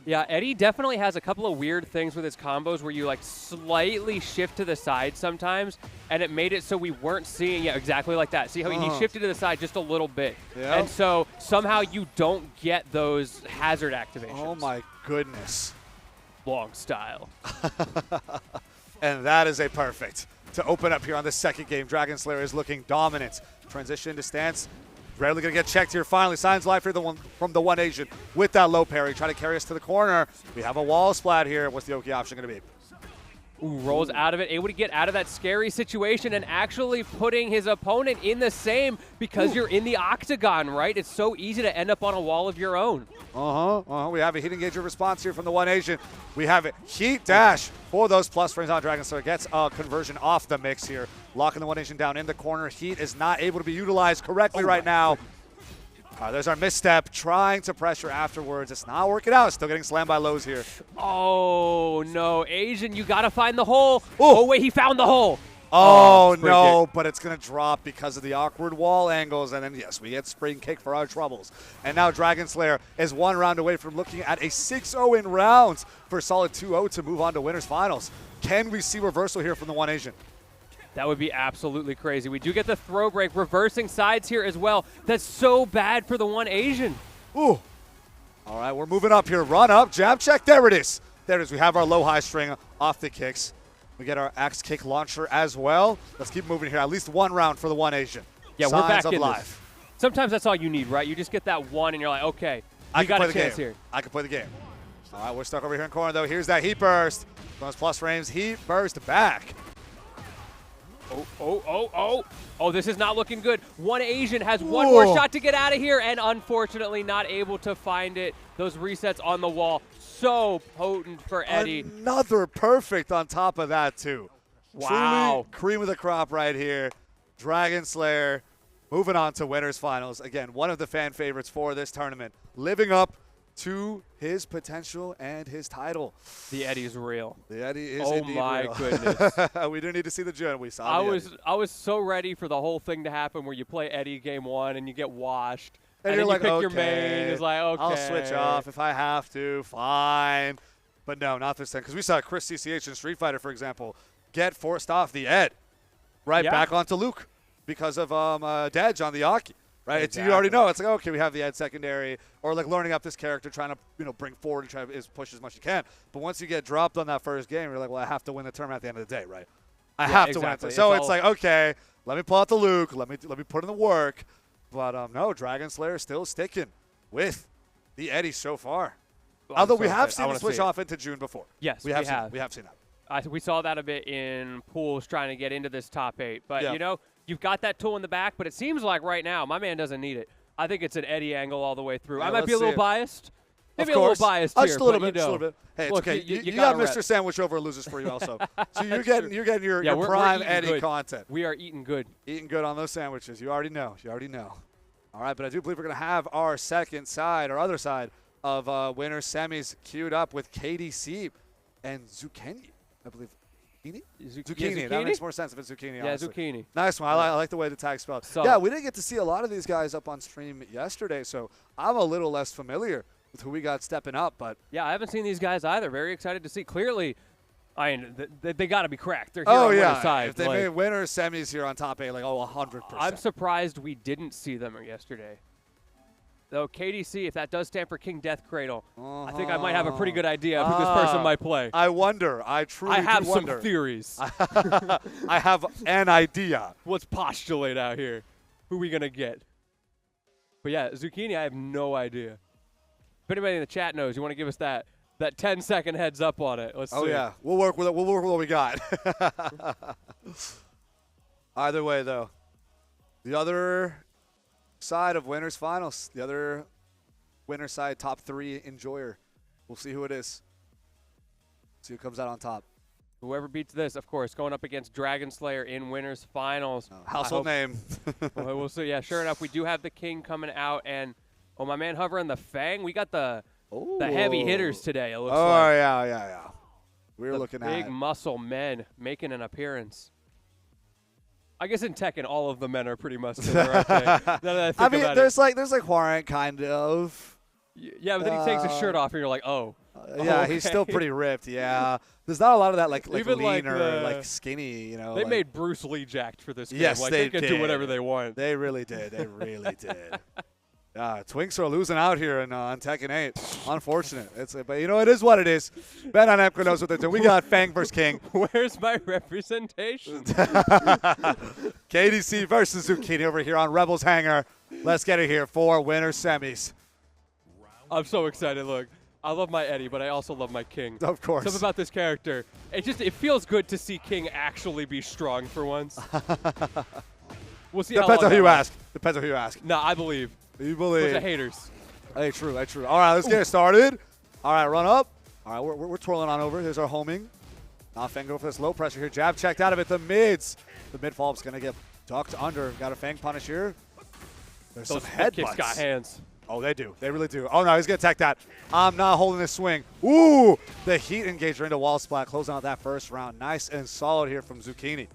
Yeah, Eddie definitely has a couple of weird things with his combos where you like slightly shift to the side sometimes, and it made it so we weren't seeing, exactly like that. See how he shifted to the side just a little bit. Yeah. And so somehow you don't get those hazard activations. Oh my goodness. Long style. And that is a perfect to open up here on the second game. Dragon Slayer is looking dominant. Transition to stance. Rarely going to get checked here. Finally, Signs Life here from the One Asian with that low parry. Trying to carry us to the corner. We have a wall splat here. What's the Oki option going to be? Ooh, rolls out of it, able to get out of that scary situation and actually putting his opponent in the same because you're in the octagon, right? It's so easy to end up on a wall of your own. We have a heat engager response here from the One Asian. We have it. Heat dash for those plus frames on Dragon Slayer. Gets a conversion off the mix here. Locking the One Asian down in the corner. Heat is not able to be utilized correctly right now. There's our misstep, trying to pressure afterwards. It's not working out. Still getting slammed by lows here. Oh, no. Asian, you got to find the hole. Oh, wait, he found the hole. Oh no, but it's going to drop because of the awkward wall angles. And then, yes, we get spring kick for our troubles. And now Dragon Slayer is one round away from looking at a 6-0 in rounds for a solid 2-0 to move on to winners finals. Can we see reversal here from the One Asian? That would be absolutely crazy. We do get the throw break, reversing sides here as well. That's so bad for the One Asian. Ooh. All right, we're moving up here. Run up, jab check. There it is. There it is. We have our low high string off the kicks. We get our axe kick launcher as well. Let's keep moving here. At least one round for the One Asian. Yeah, Signs we're back of in life. this. Sometimes that's all you need, right? You just get that one and you're like, okay, I got can a play the chance game here. I can play the game. All right, we're stuck over here in corner, though. Here's that heat burst. Those plus frames, heat burst back. Oh, this is not looking good. One Asian has one more shot to get out of here, and unfortunately not able to find it. Those resets on the wall, so potent for Eddie. Another perfect on top of that, too. Wow. Truly cream of the crop right here. Dragon Slayer moving on to winners finals. Again, one of the fan favorites for this tournament. Living up to his potential and his title. The Eddie's real. The Eddie is oh indeed my real. goodness. We didn't need to see the Jun. We saw I was so ready for the whole thing to happen where you play Eddie game 1 and you get washed. And then you're like, you pick okay, your main. It's like, okay. I'll switch off if I have to. Fine. But no, not this time. Because we saw Chris CCH in Street Fighter, for example, get forced off the Ed right back onto Luke because of Dedge on the Aki. Right, Exactly. You already know. It's like, okay, we have the Ed secondary, or like learning up this character, trying to bring forward and try to push as much as you can. But once you get dropped on that first game, you're like, well, I have to win the tournament at the end of the day, right? I have to win it. So it's like, okay, let me pull out the Luke, let me put in the work. But no, Dragon Slayer still sticking with the Eddie so far. Although we have seen him switch off into June before. Yes, we have. We have seen that. We saw that a bit in pools trying to get into this top 8. But, you've got that tool in the back, but it seems like right now my man doesn't need it. I think it's an Eddie angle all the way through. I might be a little biased. Maybe a little biased here. Just a little bit. Just a little bit. Hey, it's okay. You got Mr. Sandwich over loses for you also. So you're getting your prime Eddie content. We are eating good. Eating good on those sandwiches. You already know. All right, but I do believe we're going to have our other side of winner semis queued up with KDC and Zucchini, I believe. Zucchini. That makes more sense if it's zucchini. Yeah, honestly. zucchini. Nice one. I like the way the tag spelled. Yeah, we didn't get to see a lot of these guys up on stream yesterday, so I'm a little less familiar with who we got stepping up. But yeah, I haven't seen these guys either. Very excited to see. Clearly, they got to be cracked. They're here on winner's side. If they made winner semis here on top 8, 100%. I'm surprised we didn't see them yesterday. Though KDC, if that does stand for King Death Cradle, I think I might have a pretty good idea of who this person might play. I wonder. I truly have do wonder. some theories. I have an idea. Let's postulate out here. Who we going to get? But yeah, Zucchini, I have no idea. If anybody in the chat knows, you want to give us that 10-second heads up on it. Let's see. Oh, yeah. We'll work with it. We'll work with what we got. Either way, though, the other side of winners finals, the other winner side top 3 enjoyer. We'll see who it is. See who comes out on top. Whoever beats this, of course, going up against Dragon Slayer in winners finals. Household name. Well, we'll see. Yeah, sure enough, we do have the King coming out, and my man hovering the Fang. We got the heavy hitters today. It looks like. Oh yeah. We're looking at big muscle men making an appearance. I guess in Tekken, all of the men are pretty muscular, aren't they? I mean, there's like Hwarang kind of. Yeah, but then he takes his shirt off, and you're like, oh. Yeah, okay. He's still pretty ripped. Yeah, there's not a lot of that like even lean or like skinny. They made Bruce Lee jacked for this game. Yes, they can do whatever they want. They really did. Twinks are losing out here on Tekken 8. Unfortunate. But it is what it is. Ben on Emperor knows what they're doing. We got Fang versus King. Where's my representation? KDC versus Zucchini over here on Rebels Hangar. Let's get it here for winner semis. I'm so excited. Look, I love my Eddie, but I also love my King. Of course. Something about this character. It feels good to see King actually be strong for once. We'll see. Depends on who you ask. No, I believe. You believe. With the haters. Hey, true. All right, let's get it started. All right, run up. All right, we're twirling on over. Here's our homing. Now Fang go for this low pressure here. Jab checked out of it. The mids. The mid follow-up's going to get ducked under. Got a Fang punish here. There's Those some headbutts. kicks got hands. Oh, they do. They really do. Oh, no, he's going to attack that. I'm not holding this swing. Ooh, the heat engager into wall splat. Closing out that first round. Nice and solid here from Zucchini.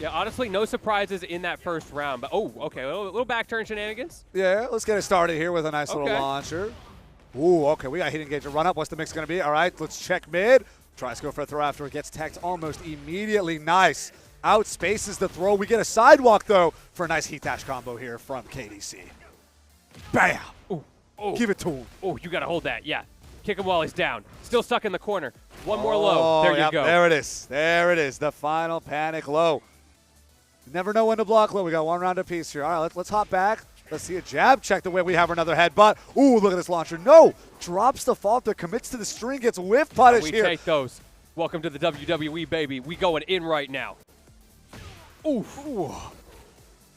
Yeah, honestly, no surprises in that first round. But, okay, a little back turn shenanigans. Yeah, let's get it started here with a nice little launcher. Ooh, okay, we got heat engager run up. What's the mix going to be? All right, let's check mid. Tries to go for a throw after it gets teched almost immediately. Nice. Outspaces the throw. We get a sidewalk, though, for a nice heat dash combo here from KDC. Bam! Ooh. Give it to him. Oh, you got to hold that. Yeah. Kick him while he's down. Still stuck in the corner. One more low. There you go. There it is. There it is. The final panic low. You never know when to block low. We got one round apiece here. All right, let's hop back. Let's see a jab check the way we have another headbutt. Ooh, look at this launcher. No, drops the fault there, commits to the string, gets whiff punish we here. take those. Welcome to the WWE, baby. We going in right now. Oof. Ooh.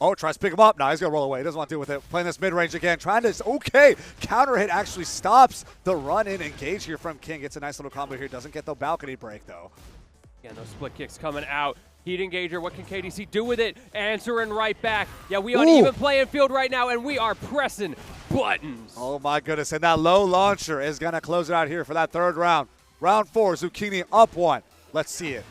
Oh, tries to pick him up. Now he's going to roll away. He doesn't want to deal with it. Playing this mid-range again. Trying to, okay. Counter hit actually stops the run-in engage here from King. Gets a nice little combo here. Doesn't get the balcony break, though. Yeah, those split kicks coming out. Heat engager, what can KDC do with it? Answering right back. Yeah, we on even playing field right now, and we are pressing buttons. Oh, my goodness. And that low launcher is going to close it out here for that third round. Round 4, Zucchini up 1. Let's see it.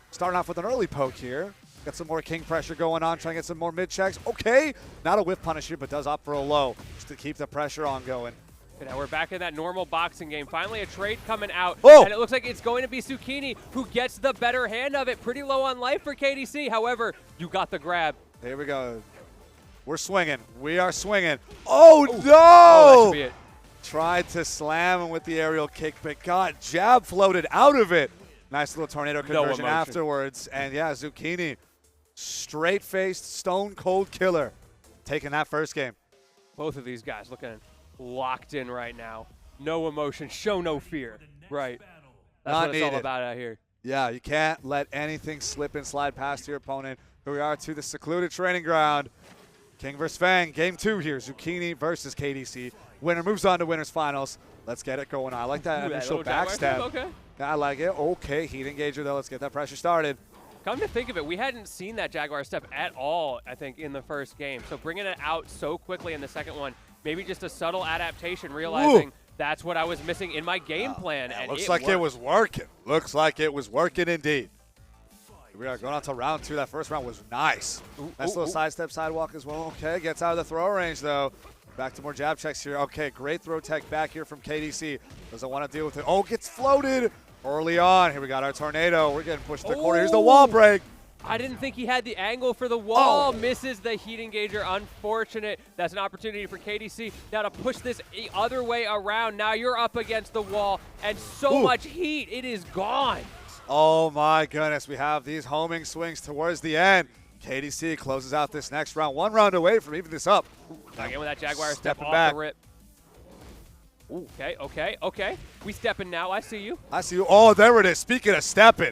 Starting off with an early poke here. Got some more King pressure going on, trying to get some more mid checks. Okay, not a whip punish here, but does opt for a low just to keep the pressure on going. Now we're back in that normal boxing game. Finally a trade coming out, and it looks like it's going to be Zucchini who gets the better hand of it. Pretty low on life for KDC. However, you got the grab. Here we go. We're swinging. We are swinging. Oh, no! Oh, that should be it. Tried to slam him with the aerial kick, but got jab floated out of it. Nice little tornado conversion afterwards. And yeah, Zucchini, straight-faced, stone-cold killer, taking that first game. Both of these guys looking locked in right now. No emotion, show no fear. Right. That's what it's all about out here. Yeah, you can't let anything slip and slide past your opponent. Here we are to the secluded training ground. King versus Fang, game 2 here. Zucchini versus KDC. Winner moves on to winners finals. Let's get it going on. I like that initial backstab. Okay. I like it. Okay, heat engager though. Let's get that pressure started. Come to think of it, we hadn't seen that Jaguar step at all, I think, in the first game. So bringing it out so quickly in the second one, maybe just a subtle adaptation, realizing that's what I was missing in my game plan. And looks like it was working. Looks like it was working indeed. We are going on to round 2. That first round was nice. Nice little sidestep sidewalk as well. Okay, gets out of the throw range though. Back to more jab checks here. Okay, great throw tech back here from KDC. Doesn't want to deal with it. Oh, gets floated early on. Here we got our tornado. We're getting pushed to the corner. Here's the wall break. I didn't think he had the angle for the wall. Misses the heat engager. Unfortunate. That's an opportunity for KDC now to push this other way around. Now you're up against the wall and so much heat. It is gone. Oh my goodness. We have these homing swings towards the end. KDC closes out this next round. 1 round away from even this up. Again with that Jaguar step off back. the rip. Ooh, okay. We stepping now. I see you. I see you. Oh, there it is. Speaking of stepping.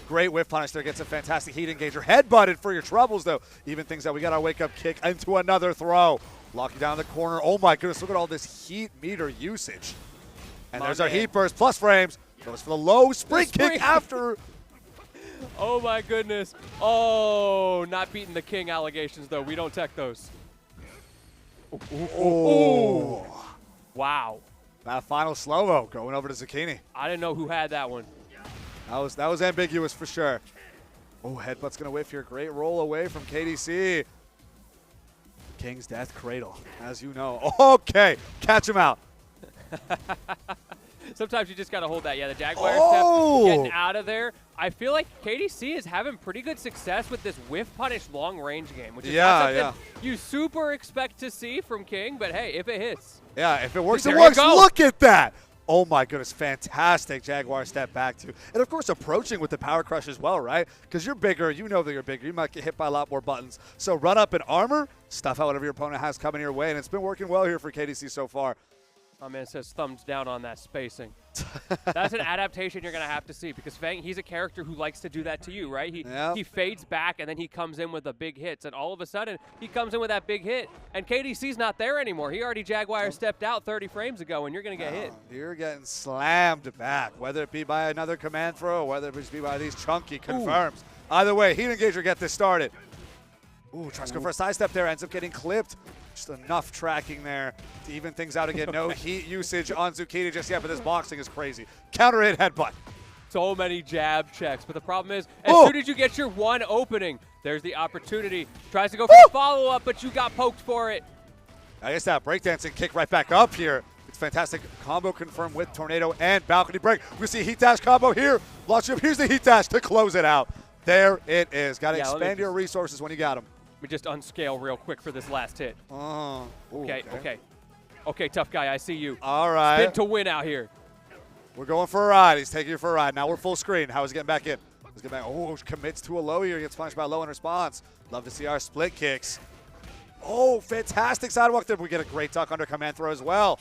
Great whiff punish there. Gets a fantastic heat engager. Headbutted for your troubles, though. Even things that we got our wake-up kick into another throw. Locking down the corner. Oh, my goodness. Look at all this heat meter usage. And there's our heat burst plus frames. Goes for the low spring kick after. Oh, my goodness. Oh, not beating the King allegations, though. We don't tech those. Oh. Wow. That final slow-mo going over to Zucchini. I didn't know who had that one. That was ambiguous for sure. Oh, headbutt's going to whiff here. Great roll away from KDC. King's Death Cradle, as you know. Okay, catch him out. Sometimes you just got to hold that. Yeah, the Jaguar step getting out of there. I feel like KDC is having pretty good success with this whiff punish long range game, which is not something you super expect to see from King, but hey, if it hits. Yeah, if it works, it works. Look at that. Oh my goodness, fantastic Jaguar step back to. And of course approaching with the power crush as well, right? Because you're bigger, you know that you're bigger. You might get hit by a lot more buttons. So run up in armor, stuff out whatever your opponent has coming your way, and it's been working well here for KDC so far. My man says thumbs down on that spacing. That's an adaptation you're going to have to see because Fang, he's a character who likes to do that to you, right? He fades back and then he comes in with the big hits, and all of a sudden he comes in with that big hit, and KDC's not there anymore. He already Jaguar stepped out 30 frames ago, and you're going to get hit. You're getting slammed back, whether it be by another command throw or whether it be by these chunky confirms. Either way, heat engager get this started. Ooh, tries to go for a side step there, ends up getting clipped. Just enough tracking there to even things out again. No heat usage on Zucchini just yet, but this boxing is crazy. Counter hit headbutt. So many jab checks, but the problem is, as soon as you get your one opening, there's the opportunity. Tries to go for a follow-up, but you got poked for it. I guess that breakdancing kick right back up here. It's fantastic combo confirmed with tornado and balcony break. We see a heat dash combo here. Launch up. Here's the heat dash to close it out. There it is. Got to expand your resources when you got them. Let me just unscale real quick for this last hit. Okay, tough guy, I see you. All right. Spin to win out here. We're going for a ride. He's taking you for a ride. Now we're full screen. How is he getting back in? Let's get back. Oh, commits to a low here. Gets punished by low in response. Love to see our split kicks. Oh, fantastic sidewalk there. We get a great duck under command throw as well.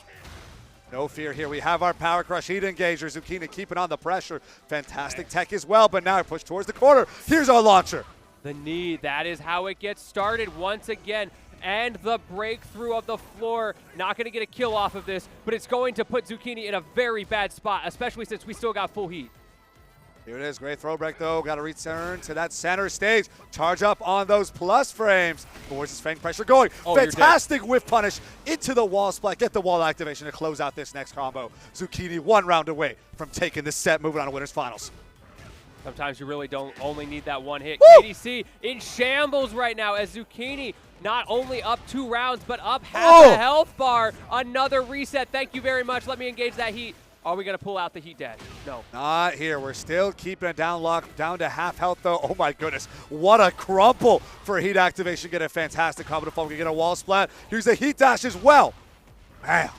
No fear here. We have our Power Crush Heat Engager. Zucchini keeping on the pressure. Fantastic tech as well, but now push towards the corner. Here's our launcher. The knee, that is how it gets started once again. And the breakthrough of the floor. Not going to get a kill off of this, but it's going to put Zucchini in a very bad spot, especially since we still got full heat. Here it is. Great throw break, though. Got to return to that center stage. Charge up on those plus frames. But where's his Fang pressure going? Oh, fantastic whiff punish into the wall splat. Get the wall activation to close out this next combo. Zucchini 1 round away from taking this set, moving on to winners finals. Sometimes you really don't only need that one hit. Woo! KDC in shambles right now as Zucchini not only up 2 rounds, but up half a health bar. Another reset. Thank you very much. Let me engage that heat. Are we going to pull out the heat dash? No. Not here. We're still keeping it down locked, down to half health, though. Oh, my goodness. What a crumple for heat activation. Get a fantastic combo to fall. We can get a wall splat. Here's a heat dash as well. Bam.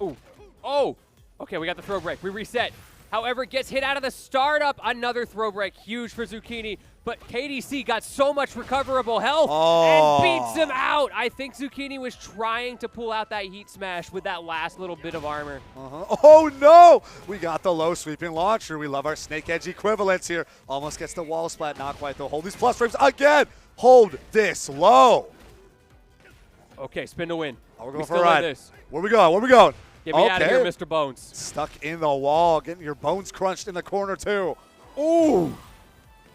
Ooh. Oh. Okay, we got the throw break. We reset. However, gets hit out of the startup. Another throw break. Huge for Zucchini. But KDC got so much recoverable health and beats him out. I think Zucchini was trying to pull out that heat smash with that last little bit of armor. Oh, no. We got the low sweeping launcher. We love our snake edge equivalents here. Almost gets the wall splat. Not quite, though. Hold these plus frames again. Hold this low. Okay, spin to win. Oh, we're going for a ride. Where we going? Where we going? Get me out of here, Mr. Bones. Stuck in the wall. Getting your bones crunched in the corner, too. Ooh.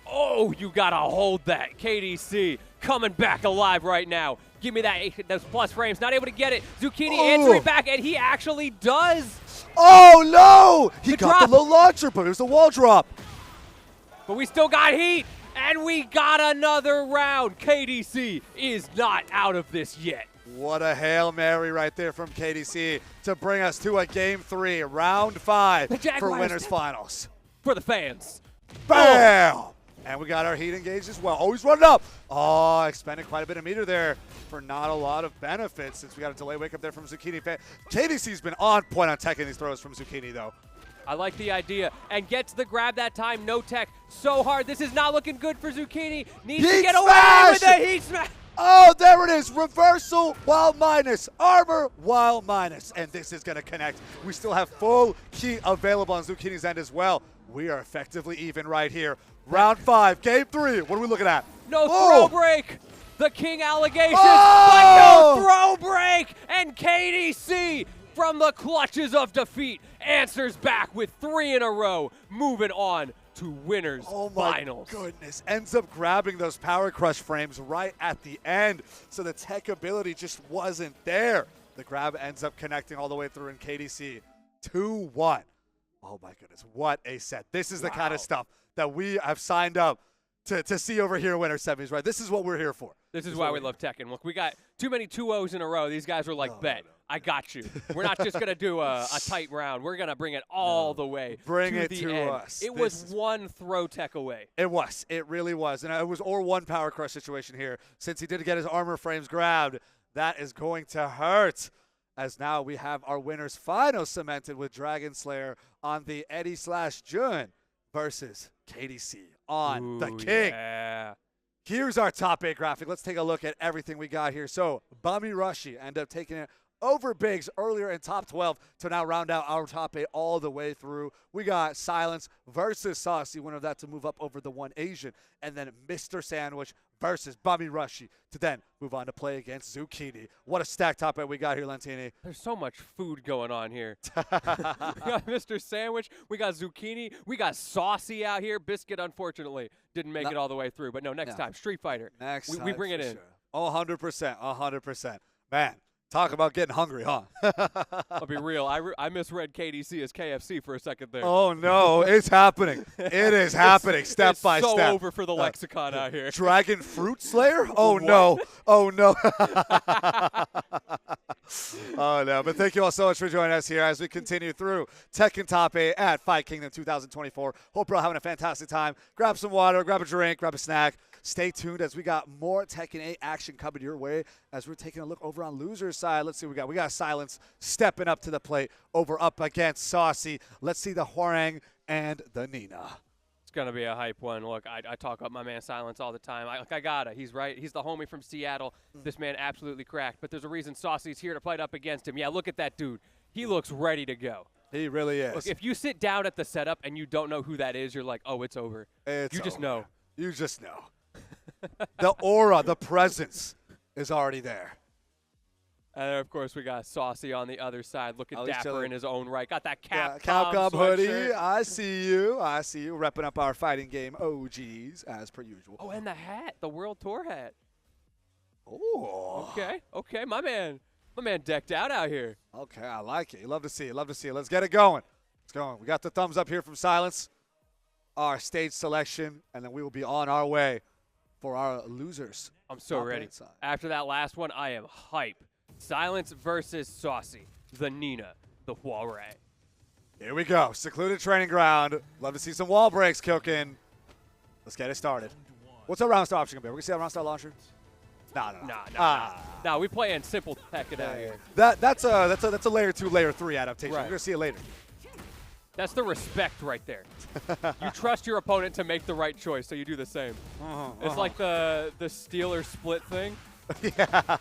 Oh, you got to hold that. KDC coming back alive right now. Give me those plus frames. Not able to get it. Zucchini answering back, and he actually does. Oh, no. He got the low launcher, but it was the wall drop. But we still got heat, and we got another round. KDC is not out of this yet. What a Hail Mary right there from KDC to bring us to a Game 3, Round 5 for winners finals. For the fans. Bam! Oh. And we got our heat engaged as well. Oh, he's running up. Oh, expended quite a bit of meter there for not a lot of benefits since we got a delay wake up there from Zucchini. KDC's been on point on teching these throws from Zucchini, though. I like the idea. And gets the grab that time. No tech. So hard. This is not looking good for Zucchini. Needs to get away with the heat smash. Oh, there it is. Reversal while minus. Armor while minus. And this is going to connect. We still have full heat available on Zucchini's end as well. We are effectively even right here. Round 5, Game 3. What are we looking at? No throw break. The King Allegations, but no throw break. And KDC from the clutches of defeat answers back with 3 in a row. Moving on to winners finals. Oh my goodness. Ends up grabbing those Power Crush frames right at the end. So the tech ability just wasn't there. The grab ends up connecting all the way through in KDC. 2-1. Oh my goodness. What a set. This is the kind of stuff that we have signed up to see over here in winter semis, right? This is what we're here for. This is why we love Tekken. Look, we got too many 2-0s in a row. These guys were like, bet. I got you. We're not just going to do a tight round. We're going to bring it all the way to the end. Us. It was one throw tech away. It was. It really was. And it was one Power Crush situation here. Since he did get his armor frames grabbed, that is going to hurt. As now we have our winners final cemented with Dragon Slayer on the Eddie/Jun versus KDC on the King. Yeah. Here's our top 8 graphic. Let's take a look at everything we got here. So Bummy Rushy end up taking it over Biggs earlier in top 12 to now round out our top 8 all the way through. We got Silence versus Saucy, winner of that to move up over the one Asian. And then Mr. Sandwich versus Bummy Rushy to then move on to play against Zucchini. What a stacked top 8 we got here, Lentini. There's so much food going on here. We got Mr. Sandwich. We got Zucchini. We got Saucy out here. Biscuit, unfortunately, didn't make it all the way through. But no, next time, Street Fighter. We bring it in. Sure. Oh, 100%. 100%. Man. Talk about getting hungry, huh? I'll be real. I misread KDC as KFC for a second there. Oh, no. It's happening. It is happening step by step. It's so over for the lexicon out here. Dragon Fruit Slayer? Oh, no. Oh, no. Oh, no. But thank you all so much for joining us here as we continue through Tekken Top 8 at Fight Kingdom 2024. Hope you're all having a fantastic time. Grab some water, grab a drink, grab a snack. Stay tuned as we got more Tekken 8 action coming your way as we're taking a look over on loser's side. Let's see what we got. We got Silence stepping up to the plate over up against Saucy. Let's see the Hwarang and the Nina. going to be a hype one. Look, I talk up my man Silence all the time. I gotta. He's right. He's the homie from Seattle. This man absolutely cracked. But there's a reason Saucy's here to fight up against him. Yeah, look at that dude. He looks ready to go. He really is. Look, if you sit down at the setup and you don't know who that is, you're like, oh, it's over. You just know. You just know. The aura, the presence is already there. And then, of course, we got Saucy on the other side, looking dapper in his own right. Got that Capcom hoodie. I see you. I see you. Repping up our fighting game OGs, as per usual. Oh, and the hat, the World Tour hat. Oh. Okay. My man decked out here. Okay, I like it. You love to see it. Let's get it going. Let's go. We got the thumbs up here from Silence, our stage selection, and then we will be on our way for our losers. I'm so ready. After that last one, I am hype. Silence versus Saucy, the Nina, the Huarang. Here we go. Secluded training ground. Love to see some wall breaks, Kyokin. Let's get it started. What's our round star option going to be? We're going to see our round star launcher? Nah, we playing simple Tekken out here. That's a layer 2, layer 3 adaptation. Right. We're going to see it later. That's the respect right there. You trust your opponent to make the right choice, so you do the same. It's like the Steeler split thing. Yeah.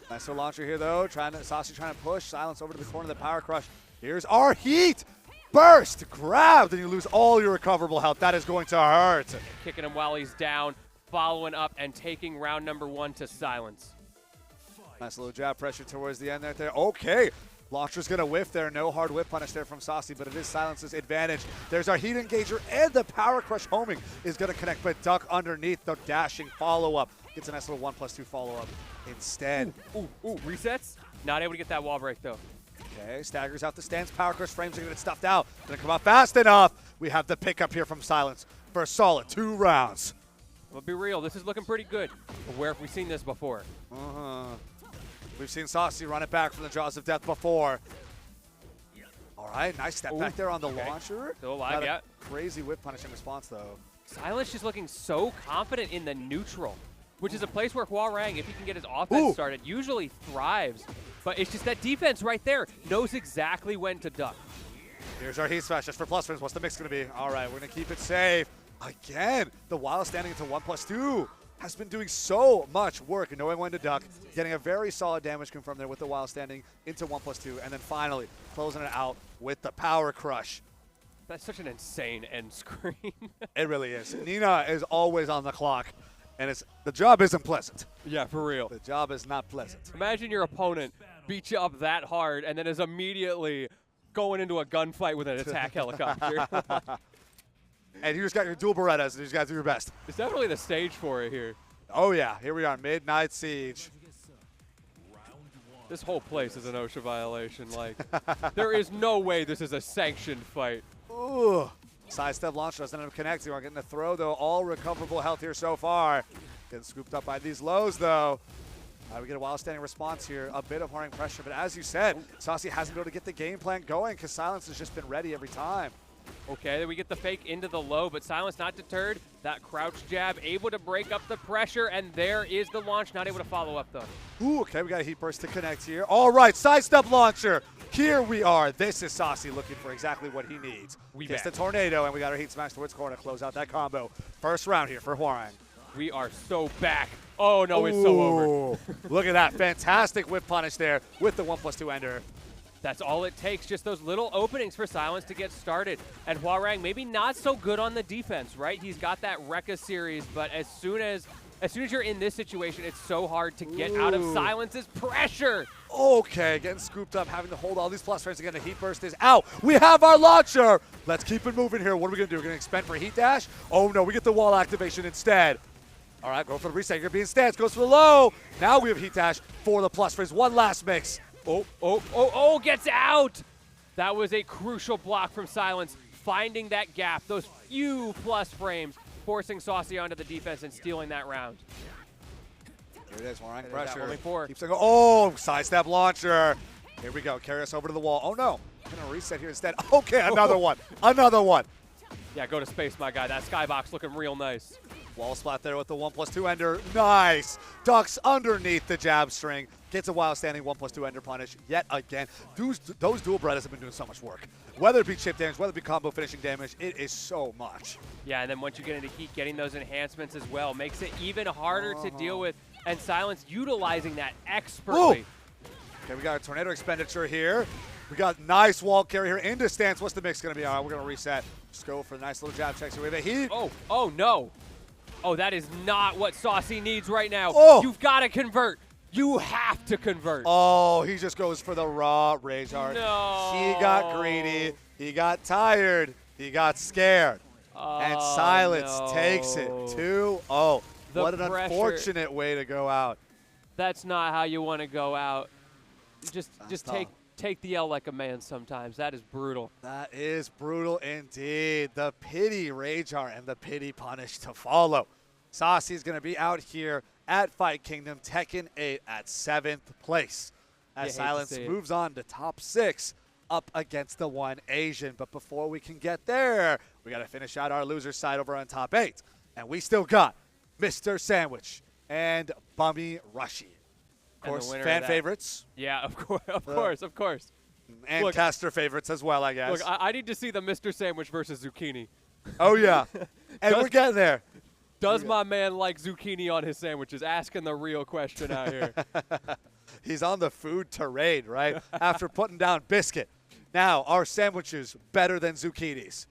Nice little launcher here, though. Saucy trying to push. Silence over to the corner of the Power Crush. Here's our heat. Burst. Grabbed, and you lose all your recoverable health. That is going to hurt. Kicking him while he's down, following up, and taking round number 1 to Silence. Nice little jab pressure towards the end there. Okay. Launcher's going to whiff there. No hard whip punish there from Saucy, but it is Silence's advantage. There's our heat engager, and the Power Crush homing is going to connect, but duck underneath the dashing follow-up. Gets a nice little 1+2 follow-up instead. Ooh, resets. Not able to get that wall break, though. Okay, staggers out the stance. Power Crush frames are going to get stuffed out. Going to come out fast enough. We have the pickup here from Silence for a solid 2 rounds. Well, be real. This is looking pretty good. Where have we seen this before? We've seen Saucy run it back from the jaws of death before. All right, nice step back there on the launcher. Still alive, yeah. Crazy whip punish in response, though. Silence just looking so confident in the neutral, which is a place where Huarang, if he can get his offense started, usually thrives. But it's just that defense right there knows exactly when to duck. Here's our heat smash just for plus frames. What's the mix going to be? All right, we're going to keep it safe. Again, the while standing into 1+2 has been doing so much work knowing when to duck, getting a very solid damage confirmed there with the while standing into 1+2, and then finally closing it out with the Power Crush. That's such an insane end screen. It really is. Nina is always on the clock, and the job isn't pleasant. Yeah, for real. The job is not pleasant. Imagine your opponent beat you up that hard and then is immediately going into a gunfight with an attack helicopter. And you just got your dual Berettas, and you just got to do your best. It's definitely the stage for it here. Oh, yeah. Here we are, Midnight Siege. This whole place is an OSHA violation. Like, there is no way this is a sanctioned fight. Ooh. Sidestep launch doesn't end up connecting. We're getting a throw, though. All recoverable health here so far. Getting scooped up by these lows, though. We get a while standing response here. A bit of Huarang pressure, but as you said, Saucy hasn't been able to get the game plan going because Silence has just been ready every time. Okay, then we get the fake into the low, but Silence not deterred. That crouch jab able to break up the pressure, and there is the launch. Not able to follow up, though. Ooh, okay, we got a heat burst to connect here. All right, sidestep launcher. Here we are. This is Saucy looking for exactly what he needs. Gets the tornado, and we got our heat smash towards corner. Close out that combo. First round here for Huarang. We are so back. Oh, no, it's so over. Look at that. Fantastic whip punish there with the 1+2 ender. That's all it takes, just those little openings for Silence to get started. And Huarang maybe not so good on the defense, right? He's got that Rekka series, but as soon as you're in this situation, it's so hard to get out of Silence's pressure. Okay, getting scooped up, having to hold all these plus frames again. The heat burst is out. We have our launcher. Let's keep it moving here. What are we going to do? We're going to expend for heat dash? Oh, no, we get the wall activation instead. All right, go for the reset. You're being stance. Goes for the low. Now we have heat dash for the plus frames. One last mix. Oh, gets out! That was a crucial block from Silence, finding that gap, those few plus frames, forcing Saucy onto the defense and stealing that round. Here it is, Huarang pressure. Only 4. Keeps going. Oh, sidestep launcher. Here we go. Carry us over to the wall. Oh, no. Going to reset here instead. Okay, another one. Another one. Yeah, go to space, my guy. That skybox looking real nice. Wall splat there with the 1+2 ender. Nice. Ducks underneath the jab string. Gets a wild standing 1+2 ender punish yet again. Those dual bretters have been doing so much work. Whether it be chip damage, whether it be combo finishing damage, it is so much. Yeah, and then once you get into heat, getting those enhancements as well makes it even harder to deal with. And Silence utilizing that expertly. Ooh. Okay, we got a tornado expenditure here. We got nice wall carry here into stance. What's the mix going to be? All right, we're going to reset. Just go for a nice little jab checks. We have a heat. Oh no. Oh, that is not what Saucy needs right now. Oh. You've got to convert. You have to convert. Oh, he just goes for the raw rage art. No. He got greedy. He got tired. He got scared. And Silence takes it 2-0. What an unfortunate way to go out. That's not how you want to go out. Just take the L like a man sometimes. That is brutal. That is brutal indeed. The pity rage art and the pity punish to follow. Saucy's going to be out here at Fight Kingdom, Tekken 8 at 7th place. As Silence moves on to top 6 up against the one Asian. But before we can get there, we got to finish out our loser side over on top 8. And we still got Mr. Sandwich and Bummy Rushy. Of course, fan favorites. Yeah, of course. And look, caster favorites as well, I guess. Look, I need to see the Mr. Sandwich versus Zucchini. Oh, yeah. And we're getting there. Does my man like zucchini on his sandwiches? Asking the real question out here. He's on the food terrain, right? After putting down biscuit. Now, are sandwiches better than zucchinis?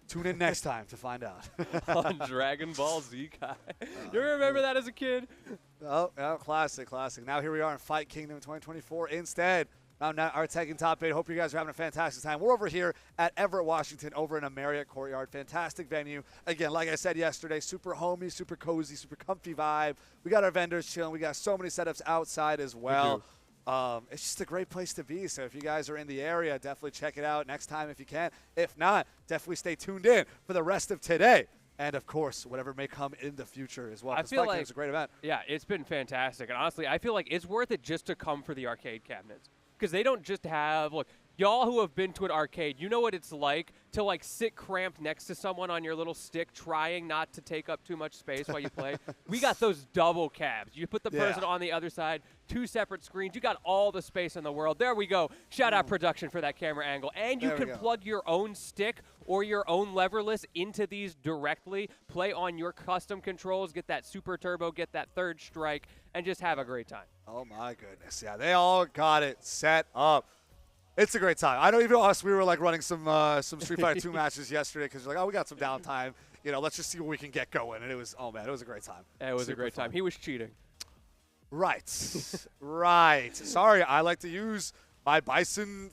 Tune in next time to find out. On Dragon Ball Z, Kai. You remember that as a kid? Oh, classic. Now here we are in Fight Kingdom 2024 instead. Now our Tekken top 8. Hope you guys are having a fantastic time. We're over here at Everett, Washington, over in a Marriott Courtyard. Fantastic venue. Again, like I said yesterday, super homey, super cozy, super comfy vibe. We got our vendors chilling. We got so many setups outside as well. It's just a great place to be. So if you guys are in the area, definitely check it out next time if you can. If not, definitely stay tuned in for the rest of today. And, of course, whatever may come in the future as well. I feel like it's a great event. Yeah, it's been fantastic. And honestly, I feel like it's worth it just to come for the arcade cabinets. Because they don't just have, look, y'all who have been to an arcade, you know what it's like to, like, sit cramped next to someone on your little stick trying not to take up too much space while you play. We got those double cabs. You put the person on the other side, 2 separate screens. You got all the space in the world. There we go. Shout out production for that camera angle. And you can plug your own stick or your own leverless into these directly, play on your custom controls, get that super turbo, get that third strike, and just have a great time. Oh, my goodness. Yeah, they all got it set up. It's a great time. I know even us, we were like running some Street Fighter 2 matches yesterday because we're like, oh, we got some downtime. You know, let's just see what we can get going. And it was, oh, man, it was a great time. It was a great time. He was cheating. Right. Right. Sorry, I like to use my Bison,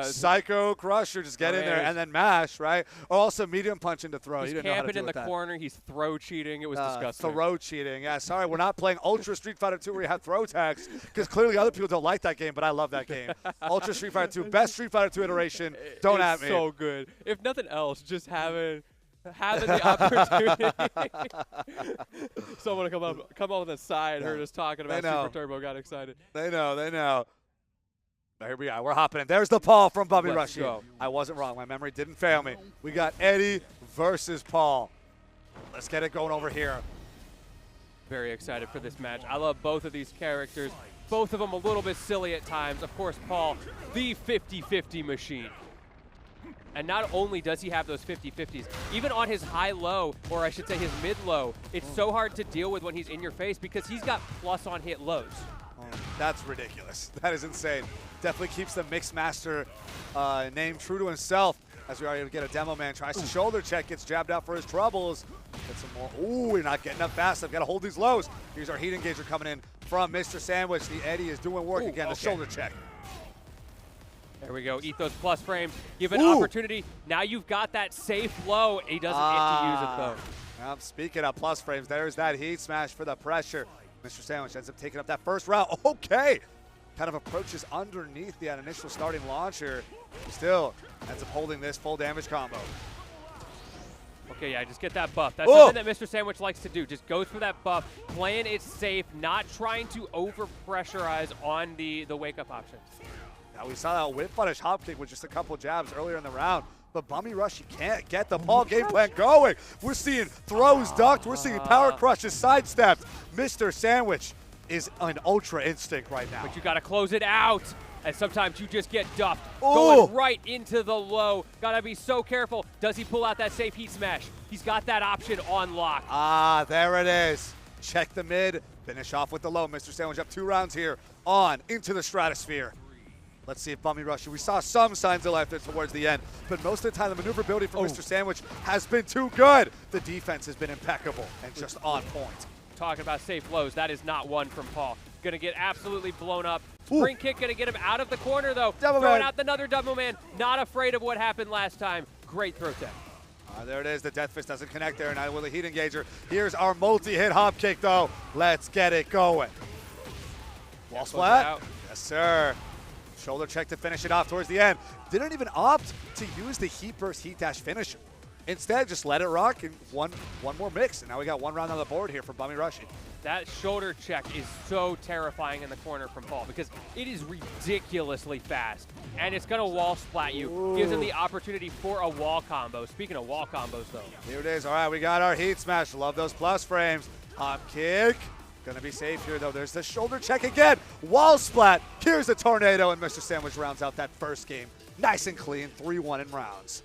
Psycho Crusher, just get in there and then mash, right? Or also medium punch into throw. He's you didn't know how to camping do in the corner. He's throw cheating. It was disgusting. Throw cheating. Yeah, sorry, we're not playing Ultra Street Fighter 2 where you have throw tags because clearly other people don't like that game, but I love that game. Ultra Street Fighter 2, best Street Fighter 2 iteration. Don't at me. It's so good. If nothing else, just having the opportunity. Someone come up on the side, heard us talking about Super Turbo, got excited. They know. Here we are. We're hopping in. There's the Paul from Bummy Rushy. I wasn't wrong. My memory didn't fail me. We got Eddie versus Paul. Let's get it going over here. Very excited for this match. I love both of these characters. Both of them a little bit silly at times. Of course, Paul, the 50-50 machine. And not only does he have those 50-50s, even on his high-low, or I should say his mid-low, it's so hard to deal with when he's in your face because he's got plus on hit lows. That's ridiculous. That is insane. Definitely keeps the Mixmaster name true to himself. As we are able to get a demo man, tries to shoulder check, gets jabbed out for his troubles. Get some more. Ooh, we're not getting up fast. I've got to hold these lows. Here's our heat engager coming in from Mr. Sandwich. The Eddie is doing work again. The shoulder check. There we go. Eat those plus frames. Give an opportunity. Now you've got that safe low. He doesn't get to use it, though. Well, speaking of plus frames, there's that heat smash for the pressure. Mr. Sandwich ends up taking up that first round. Okay. Kind of approaches underneath the initial starting launcher. Still ends up holding this full damage combo. Okay, yeah, just get that buff. That's something that Mr. Sandwich likes to do. Just goes for that buff, playing it safe, not trying to over-pressurize on the wake-up options. Now we saw that whip punish hop kick with just a couple jabs earlier in the round. but Bummy Rushy can't get the ball game plan going. We're seeing throws ducked. We're seeing power crushes sidestepped. Mr. Sandwich is an ultra instinct right now. But you got to close it out. And sometimes you just get duffed. Ooh. Going right into the low. Got to be so careful. Does he pull out that safe heat smash? He's got that option on lock. Ah, there it is. Check the mid. Finish off with the low. Mr. Sandwich up 2 rounds here. On into the stratosphere. Let's see if Bummy Rushy. We saw some signs of life there towards the end, but most of the time the maneuverability from Mr. Sandwich has been too good. The defense has been impeccable and just on point. Talking about safe lows, that is not one from Paul. Gonna get absolutely blown up. Spring kick gonna get him out of the corner though. Double Throwing man. out another double man. Not afraid of what happened last time. Great throw tech. There it is. The Death Fist doesn't connect there, and with a heat engager. Here's our multi-hit hop kick though. Let's get it going. Wall splat. Yes, sir. Shoulder check to finish it off towards the end. Didn't even opt to use the heat burst heat dash finisher. Instead, just let it rock and one more mix. And now we got 1 round on the board here for Bummy Rushy. That shoulder check is so terrifying in the corner from Paul because it is ridiculously fast. And it's going to wall splat you. Ooh. Gives him the opportunity for a wall combo. Speaking of wall combos, though. Here it is. All right, we got our heat smash. Love those plus frames. Hop kick. Gonna be safe here, though. There's the shoulder check again. Wall splat. Here's a tornado, and Mr. Sandwich rounds out that first game. Nice and clean. 3-1 in rounds.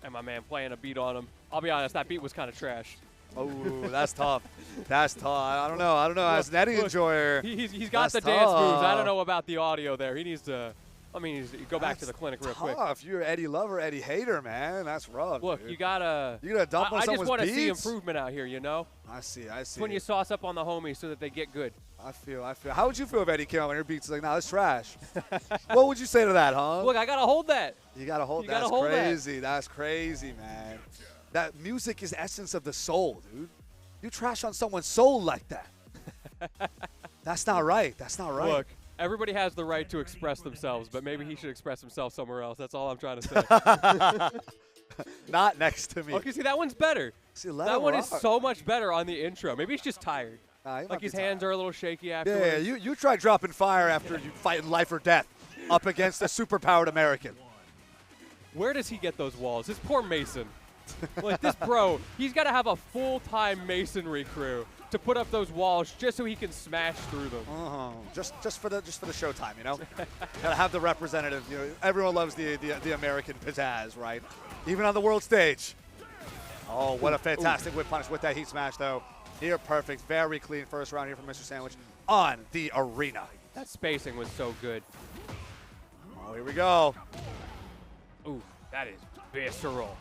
And my man playing a beat on him. I'll be honest, that beat was kind of trash. Oh, that's tough. That's tough. I don't know. As an Eddie enjoyer, He's got that's the dance moves. I tough. don't know about the audio there. He needs to, go back to the clinic real quick. If you're Eddie lover, Eddie hater, man, that's rough. Look, dude. you gotta dump on I just someone's want to see beats? improvement out here, you know? I see. It's when you sauce up on the homies so that they get good. I feel. How would you feel if Eddie came out on your beats like, nah, that's trash? What would you say to that, huh? Look, I gotta hold that. You gotta hold. You gotta That's hold that. crazy. That's crazy, man. That music is the essence of the soul, dude. You trash on someone's soul like that. That's not right. That's not right. Look, everybody has the right to express themselves, but maybe he should express himself somewhere else. That's all I'm trying to say. Not next to me. Okay, see, that one's better. See, let That him one is rock. so much better on the intro. Maybe he's just tired. Nah, he might Like be his tired. hands are a little shaky Yeah, afterwards. you try dropping fire after you fight life or death up against a superpowered American. Where does he get those walls? This poor Mason. Like this bro, he's got to have a full-time masonry crew to put up those walls just so he can smash through them. Just for the showtime, you know. Gotta have the representative. You know, everyone loves the American pizzazz, right? Even on the world stage. Oh, what a fantastic whip punish with that heat smash, though. Here, perfect, very clean first round here from Mr. Sandwich on the arena. That spacing was so good. Oh, here we go. Ooh, that is visceral.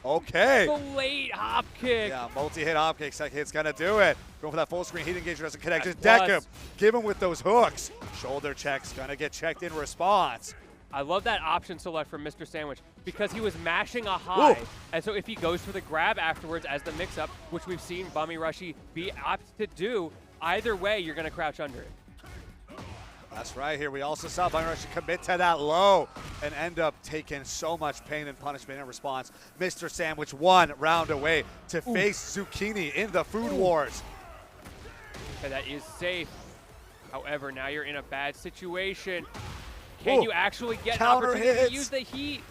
Okay. The late hop kick. Yeah, multi-hit hop kick. Second hit's gonna do it. Going for that full screen heat engager doesn't connect. That's Just deck plus. him. Give him with those hooks. Shoulder check's gonna get checked in response. I love that option select from Mr. Sandwich because he was mashing a high. Ooh. And so if he goes for the grab afterwards as the mix-up, which we've seen Bummy Rushy be apt to do, either way, you're going to crouch under it. That's right. Here we also saw Bummy Rushy commit to that low and end up taking so much pain and punishment in response. Mr. Sandwich 1 round away to face Zucchini in the Food Wars. Okay, that is safe. However, now you're in a bad situation. Can you actually get an Counter opportunity hits. to use the heat?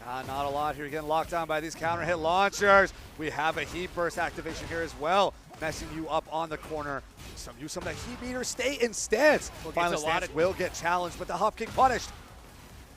Not a lot here. Getting locked down by these counter hit launchers. We have a heat burst activation here as well, messing you up on the corner. Use some of that heat meter. Stay in stance. Well, Final it's a lot stance of- will get challenged, but the hop kick punished.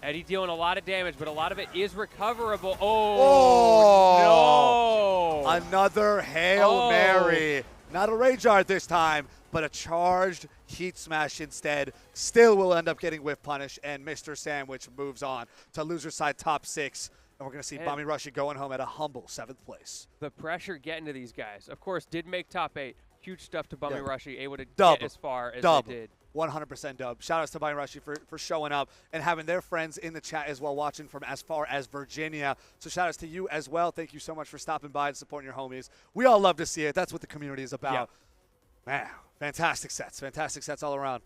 Eddie dealing a lot of damage, but a lot of it is recoverable. Oh, Oh, no. Another Hail Oh. Mary. Not a Rage Art this time, but a charged heat smash instead. Still will end up getting whiff punish, and Mr. Sandwich moves on to loser side top 6. And we're going to see And- Bummy Rushy going home at a humble 7th place. The pressure getting to these guys. Of course, did make top 8. Huge stuff to Bummy Yeah. Rushy, able to Dub. get as far as Dub. they did. 100% dub. Shout outs to Bummy Rushy for showing up and having their friends in the chat as well, watching from as far as Virginia. So shout outs to you as well. Thank you so much for stopping by and supporting your homies. We all love to see it. That's what the community is about. Yep. Man, fantastic sets all around.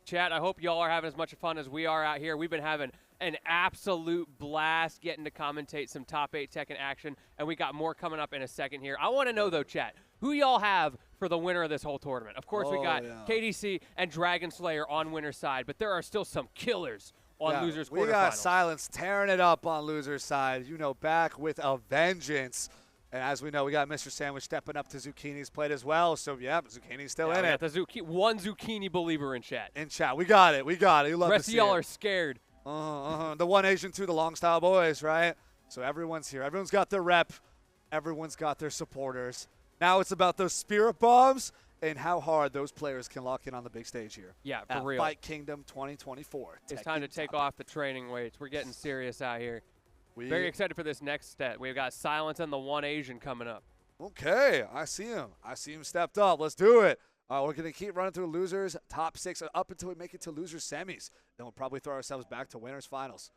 Chat, I hope y'all are having as much fun as we are out here. We've been having an absolute blast getting to commentate some top 8 Tekken action, and we got more coming up in a second here. I want to know, though, chat, who y'all have for the winner of this whole tournament? Of course, we got yeah. KDC and Dragon Slayer on winner's side, but there are still some killers on losers quarterfinals. We got Silence tearing it up on loser's side. Back with a vengeance. And as we know, we got Mr. Sandwich stepping up to Zucchini's plate as well. So, yeah, Zucchini's still in it. One Zucchini believer in chat. We got it. You love the rest to of see y'all it. are scared. The one Asian, too, the long style boys, right? So everyone's here. Everyone's got their rep. Everyone's got their supporters. Now it's about those spirit bombs and how hard those players can lock in on the big stage here. Yeah, for real. Fight Kingdom 2024. It's time to take off the training weights. We're getting serious out here. Very excited for this next step. We've got Silence and the one Asian coming up. Okay, I see him. Stepped up. Let's do it. We're going to keep running through losers, top 6, up until we make it to losers semis. Then we'll probably throw ourselves back to winners finals.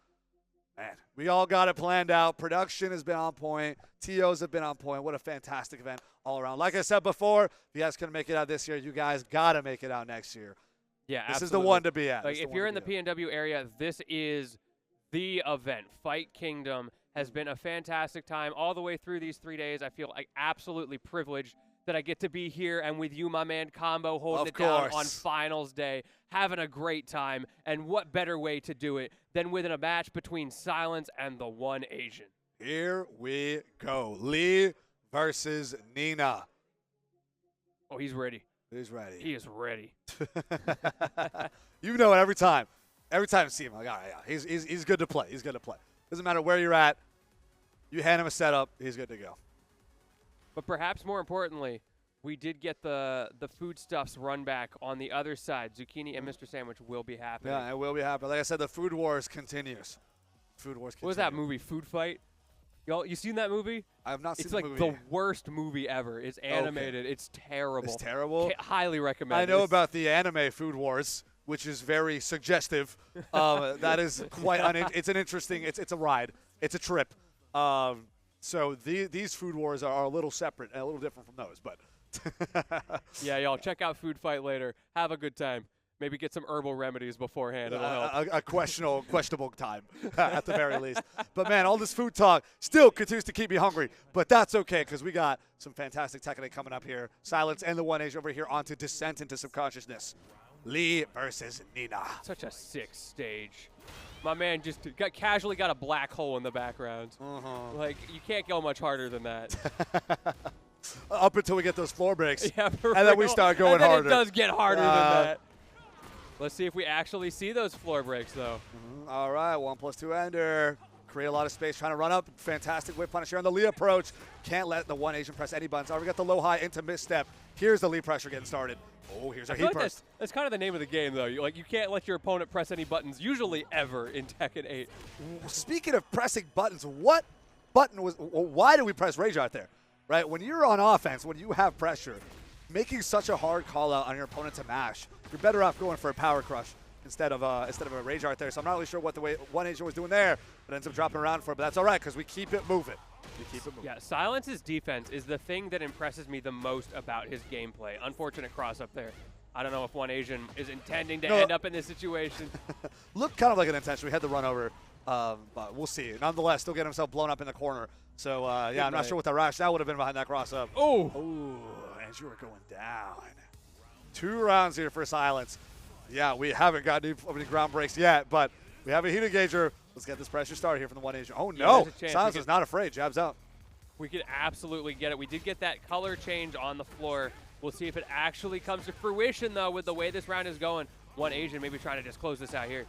Man, we all got it planned out. Production has been on point. TOs have been on point. What a fantastic event all around. Like I said before, if you guys couldn't make it out this year, you guys got to make it out next year. Yeah, This absolutely. is the one to be at. Like, if you're in the PNW area, this is the event. Fight Kingdom has been a fantastic time all the way through these 3 days. I feel like absolutely privileged that I get to be here and with you, my man Combo, holding it down on finals day, having a great time. And what better way to do it than with a match between Silence and the one Asian. Here we go. Lee versus Nina. Oh, he's ready. He's ready. He is ready. You know it every time. Every time I see him, like, all right, yeah, he's good to play. He's good to play. Doesn't matter where you're at. You hand him a setup, he's good to go. But perhaps more importantly, we did get the foodstuffs run back on the other side. Zucchini and Mr. Sandwich will be happening. Yeah, it will be happening. Like I said, the Food Wars continues. Food Wars continues. What was that movie, Food Fight? Y'all, you seen that movie? I have not seen the the movie. movie. It's like the worst movie ever. It's animated. Okay. It's terrible. It's terrible? Highly recommend. I know about the anime Food Wars, which is very suggestive. That is quite it's an interesting, it's a ride. It's a trip. So these Food Wars are a little separate and a little different from those. But yeah, y'all, check out Food Fight later. Have a good time. Maybe get some herbal remedies beforehand. It'll help. A questionable time, at the very least. But, man, all this food talk still continues to keep me hungry. But that's okay because we got some fantastic Tekken coming up here. Silence and the one Age over here on to Descent into Subconsciousness. Lee versus Nina. Such a sick stage. My man just casually got a black hole in the background. Like, you can't go much harder than that. Up until we get those floor breaks. Yeah, and then we start going and then harder. It does get harder than that. Let's see if we actually see those floor breaks, though. All right, 1+2 ender. Create a lot of space, trying to run up. Fantastic whip punish here on the Lee approach. Can't let the one Asian press any buttons. We got the low high into misstep. Here's the Lee pressure getting started. Oh, here's a heat burst. That's kind of the name of the game, though. You can't let your opponent press any buttons, usually ever in Tekken 8. Speaking of pressing buttons, what button was? Why did we press Rage out there? Right, when you're on offense, when you have pressure, making such a hard call out on your opponent to mash, you're better off going for a power crush instead of a Rage Art there. So I'm not really sure what the way one Asian was doing there, but ends up dropping around for it. But that's all right because we keep it moving. Yeah, Silence's defense is the thing that impresses me the most about his gameplay. Unfortunate cross up there. I don't know if one Asian is intending to end up in this situation. Looked kind of like an intention. We had the run over, but we'll see. Nonetheless, still getting himself blown up in the corner. So, yeah, I'm not sure what the rash that would have been behind that cross up. Oh, as you were going down. 2 rounds here for Silence. Yeah, we haven't got any ground breaks yet, but we have a heat engager. Let's get this pressure started here from the one Asian. Oh, no. Silence is not afraid. Jabs out. We could absolutely get it. We did get that color change on the floor. We'll see if it actually comes to fruition, though, with the way this round is going. One Asian maybe trying to just close this out here.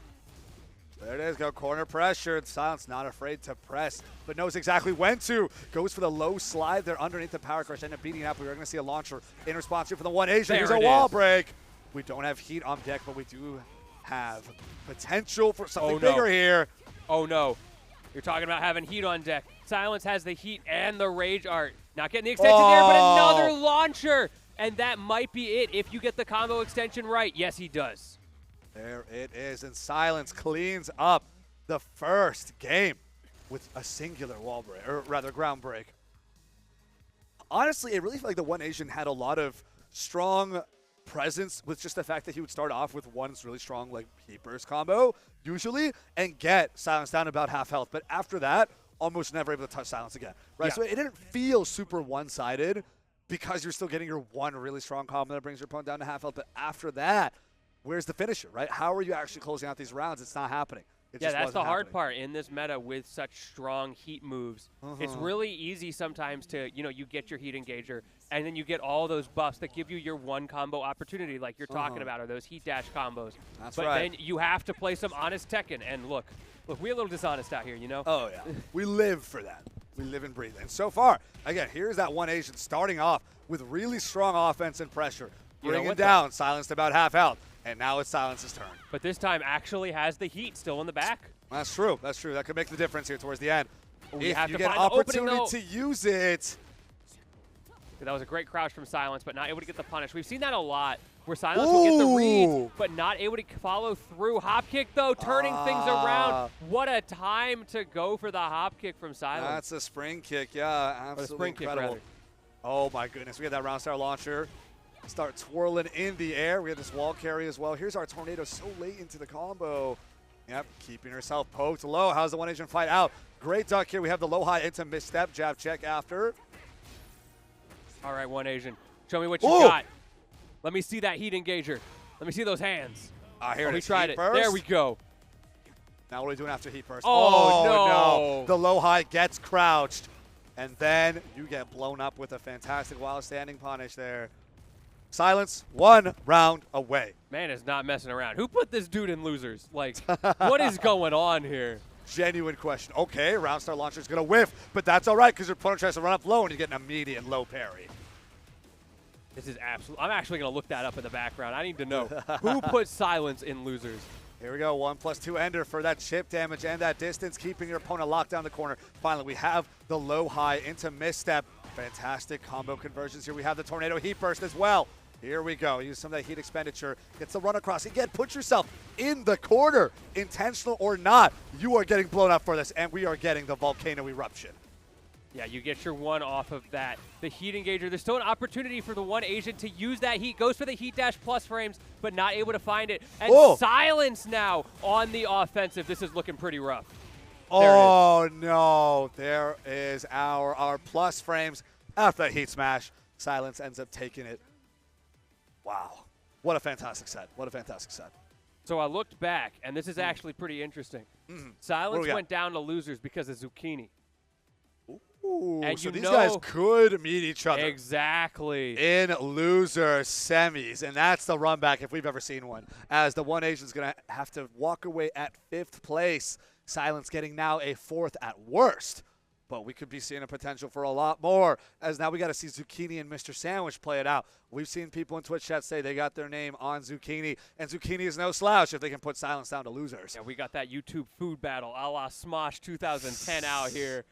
There it is, go corner pressure. Silence not afraid to press, but knows exactly when to. Goes for the low slide there underneath the power crush. End up beating up. We're going to see a launcher in response here for the one Asian. Here's a wall break. We don't have heat on deck, but we do have potential for something bigger here. Oh, no. You're talking about having heat on deck. Silence has the heat and the Rage Art. Not getting the extension there, but another launcher. And that might be it if you get the combo extension right. Yes, he does. There it is, and Silence cleans up the first game with a singular wall break, or rather ground break. Honestly, it really felt like the one Asian had a lot of strong presence with just the fact that he would start off with one really strong like heat burst combo, usually, and get Silence down about half health. But after that, almost never able to touch Silence again, right? Yeah. So it didn't feel super one-sided because you're still getting your one really strong combo that brings your opponent down to half health. But after that, where's the finisher, right? How are you actually closing out these rounds? It's not happening. Yeah, just that's wasn't the hard happening. part in this meta with such strong heat moves. It's really easy sometimes to, you get your heat engager, and then you get all those buffs that give you your one combo opportunity like you're talking about, or those heat dash combos. That's but right. then you have to play some honest Tekken, and look, we're a little dishonest out here, Oh, yeah. We live for that. We live and breathe. And so far, again, here's that one Asian starting off with really strong offense and pressure. Bringing down, silenced about half health. And now it's Silence's turn. But this time actually has the heat still in the back. That's true. That's true. That could make the difference here towards the end. You have If you to get an find the opening, opportunity to use it. That was a great crouch from Silence, but not able to get the punish. We've seen that a lot, where Silence will get the reads, but not able to follow through. Hop kick, though, turning things around. What a time to go for the hop kick from Silence. That's a spring kick. Yeah, absolutely incredible. Oh, my goodness. We got that round star launcher. Start twirling in the air. We have this wall carry as well. Here's our tornado so late into the combo. Yep, keeping herself poked low. How's the one Asian fight out? Great duck here. We have the low high into misstep. Jab check after. All right, one Asian. Show me what you got. Let me see that heat engager. Let me see those hands. Here he tried it. Burst. There we go. Now what are we doing after heat burst? Oh, no. The low high gets crouched. And then you get blown up with a fantastic wild standing punish there. Silence, 1 round away. Man is not messing around. Who put this dude in losers? Like, what is going on here? Genuine question. Okay, round star launcher's going to whiff, but that's all right because your opponent tries to run up low and you get an immediate low parry. This is absolute. I'm actually going to look that up in the background. I need to know who put Silence in losers. Here we go, 1+2 ender for that chip damage and that distance, keeping your opponent locked down the corner. Finally, we have the low high into misstep. Fantastic combo conversions here. We have the tornado heat burst as well. Here we go. Use some of that heat expenditure. Gets the run across. Again, put yourself in the corner. Intentional or not, you are getting blown up for this, and we are getting the volcano eruption. Yeah, you get your one off of that. The heat engager, there's still an opportunity for the one Asian to use that heat. Goes for the heat dash plus frames, but not able to find it. And Silence now on the offensive. This is looking pretty rough. Oh, no. There is our plus frames after that heat smash. Silence ends up taking it. Wow. What a fantastic set. What a fantastic set. So I looked back, and this is actually pretty interesting. Silence went down to losers because of Zucchini. Ooh, and so these guys could meet each other. Exactly. In loser semis, and that's the run back if we've ever seen one, as the one Asian's going to have to walk away at 5th place. Silence getting now a 4th at worst. But we could be seeing a potential for a lot more, as now we got to see Zucchini and Mr. Sandwich play it out. We've seen people in Twitch chat say they got their name on Zucchini, and Zucchini is no slouch if they can put Silence down to losers. Yeah, we got that YouTube food battle a la Smosh 2010 out here.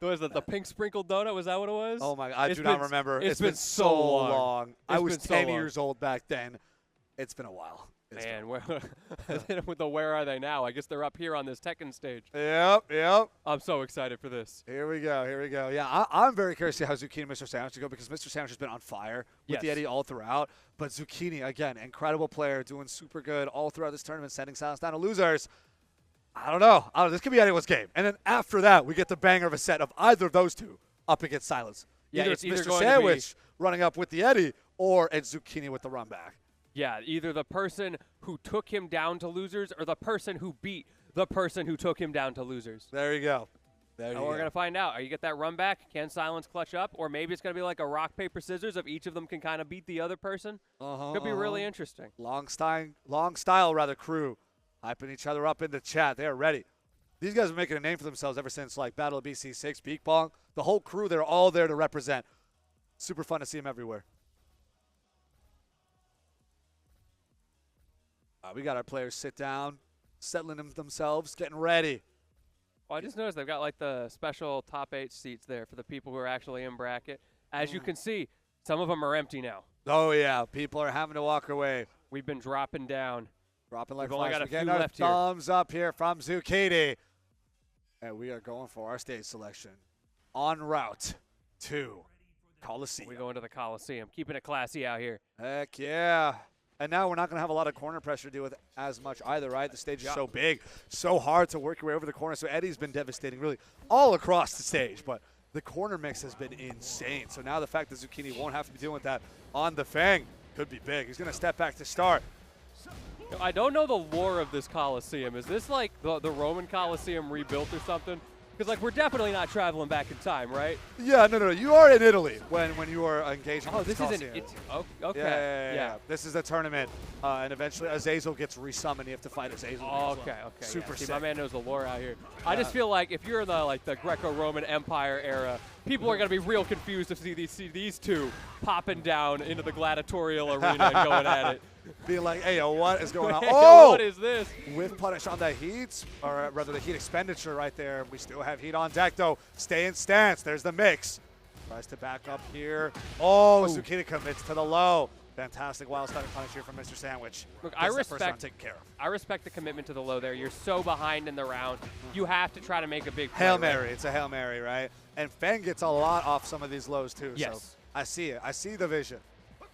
Was it the pink sprinkled donut? Was that what it was? Oh, my God. I do not remember. It's been so long. I was 10 years old back then. It's been a while. Man, with the where are they now? I guess they're up here on this Tekken stage. Yep. I'm so excited for this. Here we go. Yeah, I'm very curious to see how Zucchini and Mr. Sandwich go, because Mr. Sandwich has been on fire with the Eddie all throughout. But Zucchini, again, incredible player, doing super good all throughout this tournament, sending Silence down to losers. I don't know. This could be anyone's game. And then after that, we get the banger of a set of either of those two up against Silence. Yeah, it's Mr. Sandwich running up with the Eddie, or it's Zucchini with the run back. Yeah, either the person who took him down to losers or the person who beat the person who took him down to losers. There you go. We're going to find out. Are you get that run back? Can Silence clutch up? Or maybe it's going to be like a rock, paper, scissors of each of them can kind of beat the other person. Could be really interesting. Long style crew. Hyping each other up in the chat. They're ready. These guys are making a name for themselves ever since like Battle of BC6, Beak Pong. The whole crew, they're all there to represent. Super fun to see them everywhere. We got our players sit down, settling themselves, getting ready. Well, I just noticed they've got like the special top 8 seats there for the people who are actually in bracket. As you can see, some of them are empty now. Oh, yeah. People are having to walk away. We've been dropping down. Dropping like We've only got a few our left here. Thumbs up here from Zucchini. And we are going for our stage selection. En route to Coliseum. We go into the Coliseum. Keeping it classy out here. Heck yeah. And now we're not going to have a lot of corner pressure to deal with as much either, right? The stage is so big, so hard to work your way over the corner. So Eddie's been devastating really all across the stage. But the corner mix has been insane. So now the fact that Zucchini won't have to be dealing with that on the Fang could be big. He's going to step back to start. I don't know the lore of this Coliseum. Is this like the Roman Coliseum rebuilt or something? Because like we're definitely not traveling back in time, right? Yeah, no. You are in Italy when you are engaging Oh, with this this isn't. Coliseum. Okay. Yeah. This is a tournament, and eventually Azazel gets resummoned. You have to fight Azazel. Okay. Super See, sick. my man knows the lore out here. I just feel like if you're in the Greco-Roman Empire era, people are gonna be real confused to see these two popping down into the gladiatorial arena and going at it. Being like, hey, yo, what is going on? Hey, Oh! what is this? With punish on the heat, or rather the heat expenditure right there. We still have heat on deck, though. Stay in stance. There's the mix. Tries to back up here. Oh, Zucchini commits to the low. Fantastic wild starting punish here from Mr. Sandwich. Look, Gets the first round taken care of. I respect the commitment to the low there. You're so behind in the round. You have to try to make a big play. Hail Mary. Right? It's a Hail Mary, right? And Feng gets a lot off some of these lows, too. Yes. So I see it. I see the vision.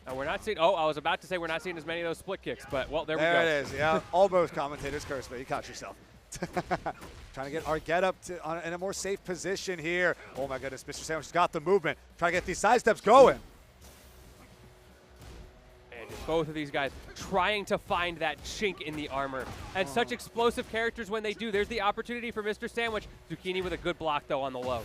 And we're not seeing. Oh, I was about to say we're not seeing as many of those split kicks, but well, there we go. There it is. Yeah, almost commentator's curse, but you caught yourself. Trying to get our get up in a more safe position here. Oh my goodness, Mr. Sandwich has got the movement. Trying to get these side steps going. And just both of these guys trying to find that chink in the armor. And such explosive characters when they do. There's the opportunity for Mr. Sandwich. Zucchini with a good block though on the low.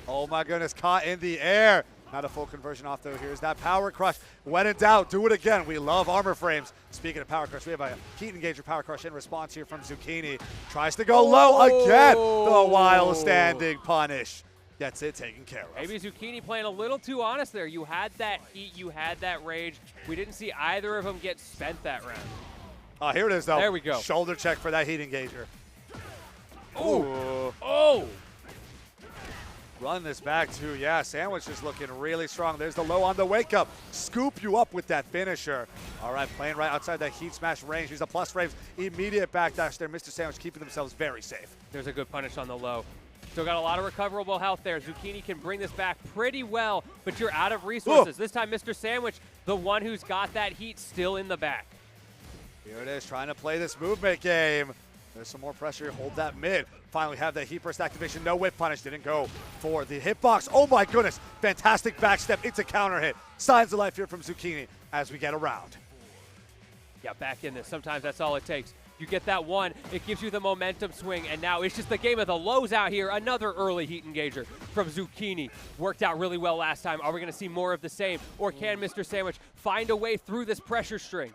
Oh my goodness, caught in the air. Not a full conversion off though. Here's that power crush. When in doubt, do it again. We love armor frames. Speaking of power crush, we have a heat engager power crush in response here from Zucchini. Tries to go low again. The wild standing punish. Gets it taken care of. Maybe Zucchini playing a little too honest there. You had that heat, you had that rage. We didn't see either of them get spent that round. Oh, here it is though. There we go. Shoulder check for that heat engager. Oh. Oh. Run this back too. Yeah, Sandwich is looking really strong. There's the low on the wake up. Scoop you up with that finisher. All right, playing right outside that heat smash range. He's a plus frames. Immediate backdash there. Mr. Sandwich keeping themselves very safe. There's a good punish on the low. Still got a lot of recoverable health there. Zucchini can bring this back pretty well, but you're out of resources. This time, Mr. Sandwich, the one who's got that heat still in the back. Here it is, trying to play this movement game. There's some more pressure. Hold that mid. Finally have that heat burst activation. No whip punish. Didn't go for the hitbox. Oh my goodness. Fantastic backstep into counter hit. Signs of life here from Zucchini as we get around. Yeah, back in this. Sometimes that's all it takes. You get that one, it gives you the momentum swing, and now it's just the game of the lows out here. Another early heat engager from Zucchini. Worked out really well last time. Are we going to see more of the same? Or can Mr. Sandwich find a way through this pressure string?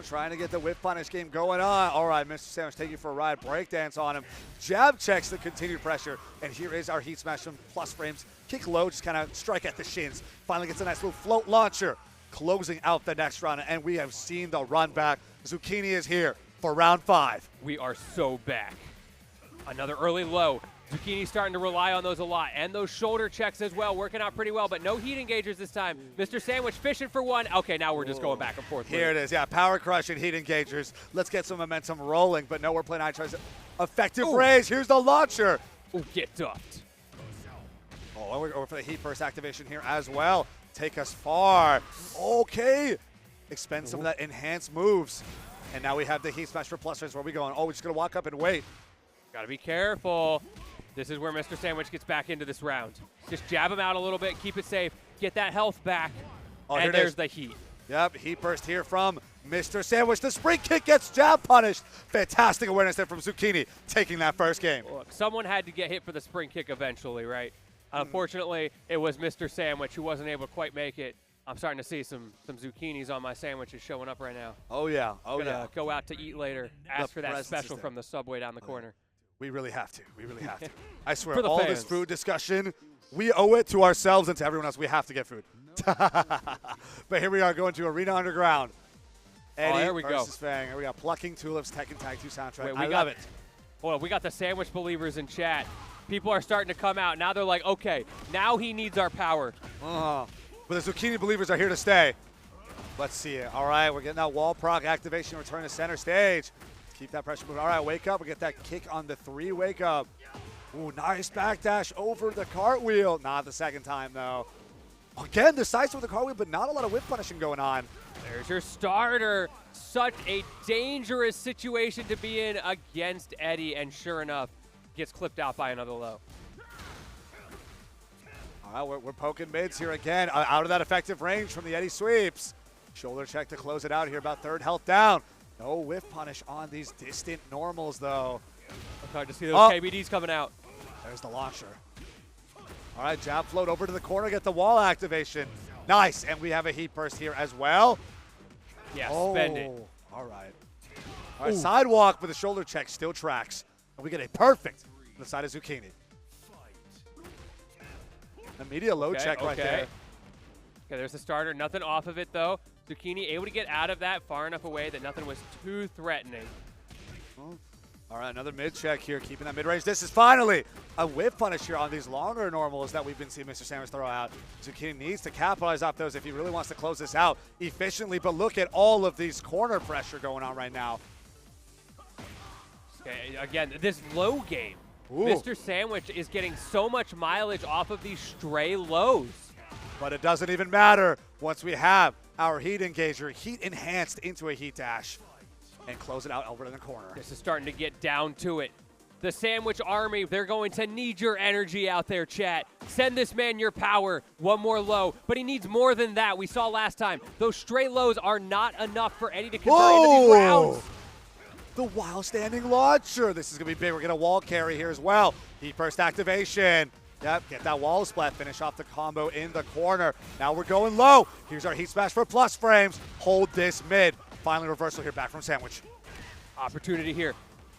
Trying to get the whip punish game going on. All right, Mr. Sandwich taking for a ride. Breakdance on him. Jab checks the continued pressure. And here is our heat smash from plus frames. Kick low, just kind of strike at the shins. Finally gets a nice little float launcher. Closing out the next round. And we have seen the run back. Zucchini is here for round 5. We are so back. Another early low. Zucchini starting to rely on those a lot, and those shoulder checks as well, working out pretty well, but no heat engagers this time. Mr. Sandwich fishing for one. Okay, now we're just going back and forth. Here it is, yeah, power crush and heat engagers. Let's get some momentum rolling, but no, we're playing high tries. Effective raise, here's the launcher. Oh, get ducked. Oh, we're going for the heat burst activation here as well. Take us far. Okay, expend some of that enhanced moves. And now we have the heat smash for plus frames. Where are we going? Oh, we're just gonna walk up and wait. Gotta be careful. This is where Mr. Sandwich gets back into this round. Just jab him out a little bit, keep it safe, get that health back, and there's the heat. Yep, heat burst here from Mr. Sandwich. The spring kick gets jab punished. Fantastic awareness there from Zucchini, taking that first game. Look, someone had to get hit for the spring kick eventually, right? Unfortunately, it was Mr. Sandwich who wasn't able to quite make it. I'm starting to see some zucchinis on my sandwiches showing up right now. Oh, yeah. Oh, Gonna go out to eat later. Ask for that special from the Subway down the corner. We really have to. We really have to. I swear, For the all fans. this food discussion, we owe it to ourselves and to everyone else. We have to get food. But here we are going to Arena Underground. Eddie there we versus Fang. Here we got Plucking Tulips, Tekken Tag 2 soundtrack. Wait, I love it. Hold on, we got the sandwich believers in chat. People are starting to come out. Now they're like, okay, now he needs our power. But the Zucchini believers are here to stay. Let's see it. All right, we're getting that wall proc activation, return to center stage. Keep that pressure moving. All right, wake up. We get that kick on the 3 wake up. Ooh, nice backdash over the cartwheel. Not the second time, though. Again, decisive with the cartwheel, but not a lot of whip punishing going on. There's your starter. Such a dangerous situation to be in against Eddie, and sure enough, gets clipped out by another low. All right, we're poking mids here again. Out of that effective range from the Eddie sweeps. Shoulder check to close it out here, about 3rd health down. No whiff punish on these distant normals, though. It's hard to see those KBDs coming out. There's the launcher. All right, jab float over to the corner, get the wall activation. Nice, and we have a heat burst here as well. Yeah, spend it. All right. All right, sidewalk with a shoulder check still tracks. And we get a perfect on the side of Zucchini. Immediate low check right there. Okay, there's the starter. Nothing off of it, though. Zucchini able to get out of that far enough away that nothing was too threatening. All right, another mid check here, keeping that mid-range. This is finally a whip punish here on these longer normals that we've been seeing Mr. Sandwich throw out. Zucchini needs to capitalize off those if he really wants to close this out efficiently, but look at all of these corner pressure going on right now. Okay, again, this low game. Ooh. Mr. Sandwich is getting so much mileage off of these stray lows. But it doesn't even matter once we have our heat engager, heat enhanced into a heat dash, and close it out over in the corner. This is starting to get down to it. The Sandwich Army, they're going to need your energy out there, chat. Send this man your power. One more low, but he needs more than that. We saw last time. Those stray lows are not enough for Eddie to convert into these rounds. The wild standing launcher. This is going to be big. We're going to wall carry here as well. Heat burst activation. Yep, get that wall splat, finish off the combo in the corner. Now we're going low. Here's our heat smash for plus frames. Hold this mid. Finally reversal here back from Sandwich. Opportunity here.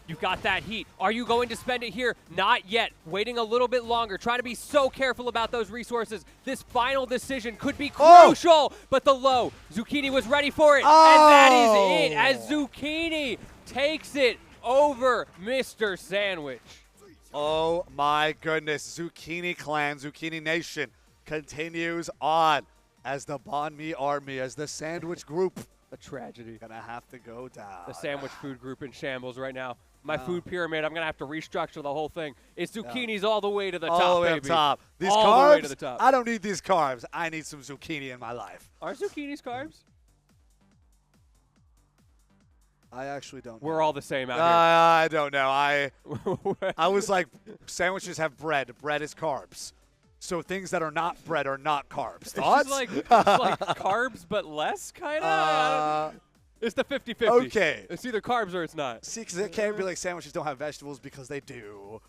You got that heat. Are you going to spend it here? Not yet. Waiting a little bit longer. Trying to be so careful about those resources. This final decision could be crucial, but the low. Zucchini was ready for it, and that is it as Zucchini takes it over Mr. Sandwich. Oh my goodness. Zucchini Clan, Zucchini Nation continues on as the Banh Mi Army, as the Sandwich Group. A tragedy. Gonna have to go down. The Sandwich Food Group in shambles right now. My food pyramid, I'm going to have to restructure the whole thing. It's zucchinis all the way to the top, all the way baby. up top. These all carbs, the way to the top. I don't need these carbs. I need some zucchini in my life. Are zucchinis carbs? I actually don't know. We're all the same out I don't know. here. I was like, sandwiches have bread. Bread is carbs. So things that are not bread are not carbs. Thoughts? It's like carbs, but less, kind of? It's the 50-50. Okay. It's either carbs or it's not. See, because it can't be like sandwiches don't have vegetables because they do.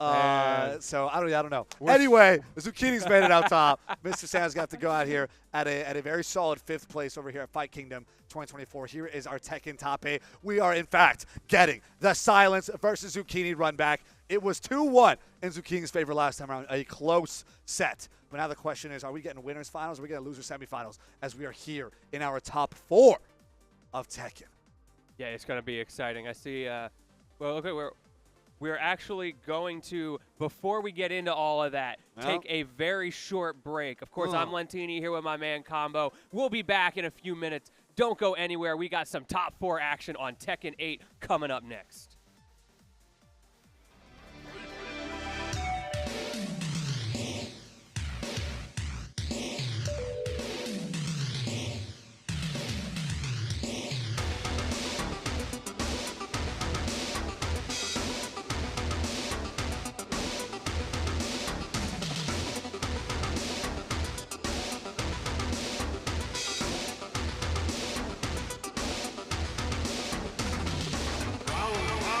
Man. So I don't know. Anyway, the zucchini's made it out top. Mr. Sam's got to go out here at a very solid 5th place over here at Fight Kingdom 2024. Here is our Tekken top 8. We are, in fact, getting the Silence versus Zucchini run back. It was 2-1 in Zucchini's favor last time around, a close set. But now the question is, are we getting winners finals or are we getting loser semifinals as we are here in our top 4 of Tekken? Yeah, it's going to be exciting. I see, well, okay, we're actually going to, before we get into all of that, take a very short break. Of course, I'm Lentini here with my man Combo. We'll be back in a few minutes. Don't go anywhere. We got some top 4 action on Tekken 8 coming up next. Round 1.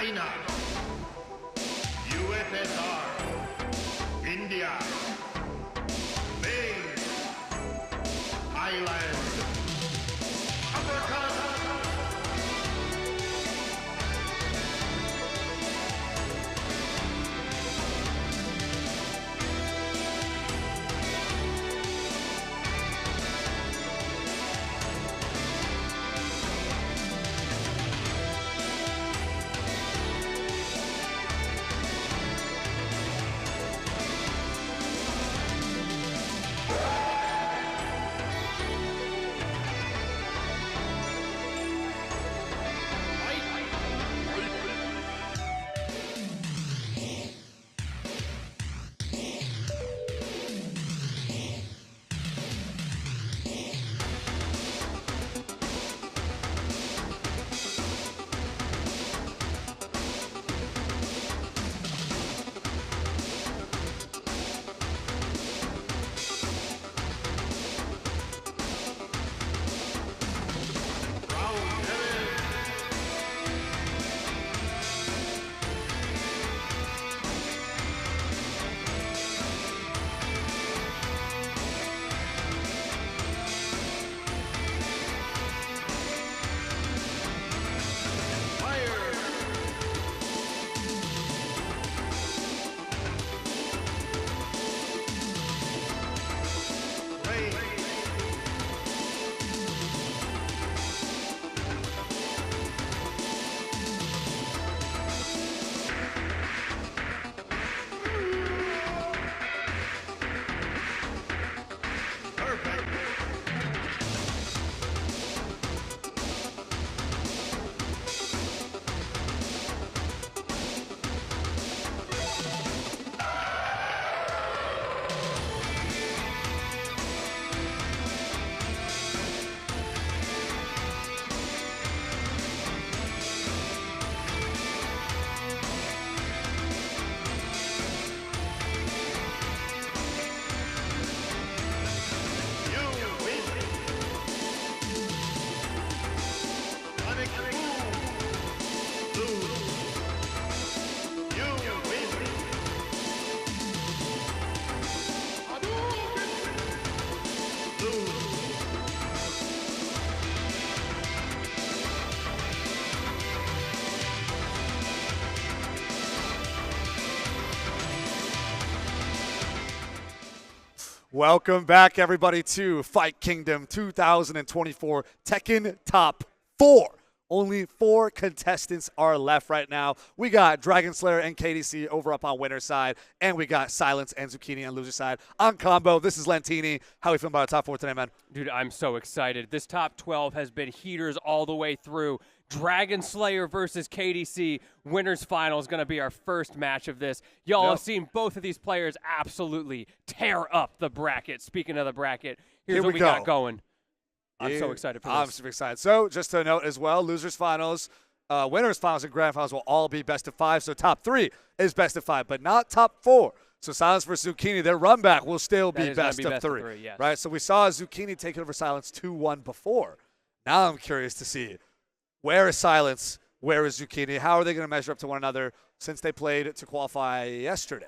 China, USSR, India, Spain, Thailand. Uppercut. Welcome back, everybody, to Fight Kingdom 2024 Tekken Top 4. Only 4 contestants are left right now. We got Dragon Slayer and KDC over up on winner's side, and we got Silence and Zucchini on loser's side. On combo, this is Lentini. How are we feeling about our top 4 today, man? Dude, I'm so excited. This top 12 has been heaters all the way through. Dragon Slayer versus KDC. Winners final is going to be our first match of this. Y'all have seen both of these players absolutely tear up the bracket. Speaking of the bracket, here's what we got going. I'm so excited for this. I'm super excited. So just to note as well, losers finals, winners finals, and grand finals will all be best of 5. So top 3 is best of 5, but not top 4. So Silence versus Zucchini, their run back will still be best of 3. Yes. Right? So we saw Zucchini take over Silence 2-1 before. Now I'm curious to see, where is Silence? Where is Zucchini? How are they going to measure up to one another since they played to qualify yesterday?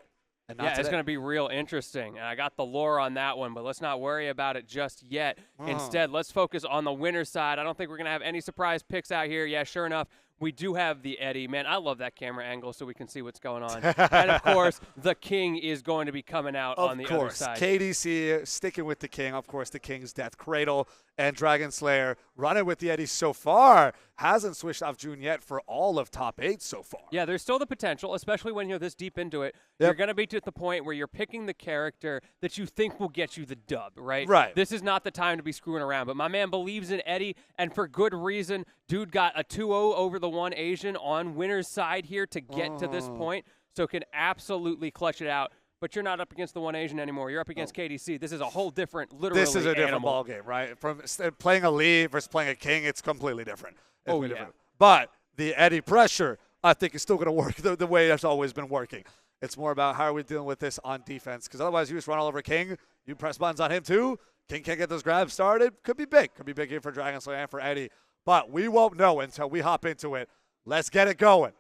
And not yeah, today? It's going to be real interesting. And I got the lore on that one, but let's not worry about it just yet. Instead, let's focus on the winner's side. I don't think we're going to have any surprise picks out here. Yeah, sure enough, we do have the Eddie. Man, I love that camera angle so we can see what's going on. And, of course, the King is going to be coming out on the other side. KDC sticking with the King. Of course, the King's Death Cradle. And Dragon Slayer running with the Eddie so far. Hasn't switched off June yet for all of top 8 so far. Yeah, there's still the potential, especially when you're this deep into it. You're going to be to the point where you're picking the character that you think will get you the dub, right? Right. This is not the time to be screwing around. But my man believes in Eddie, and for good reason. Dude got a 2-0 over the one Asian on winner's side here to get to this point, so can absolutely clutch it out. But you're not up against the one Asian anymore. You're up against KDC. This is a whole different, literally, This is a different animal. ball game, right? From playing a Lee versus playing a King, it's completely different. Yeah. But the Eddie pressure, I think, is still going to work the way it's always been working. It's more about how are we dealing with this on defense, because otherwise you just run all over King. You press buttons on him too. King can't get those grabs started. Could be big. Could be big here for Dragon Slayer and for Eddie. But we won't know until we hop into it. Let's get it going.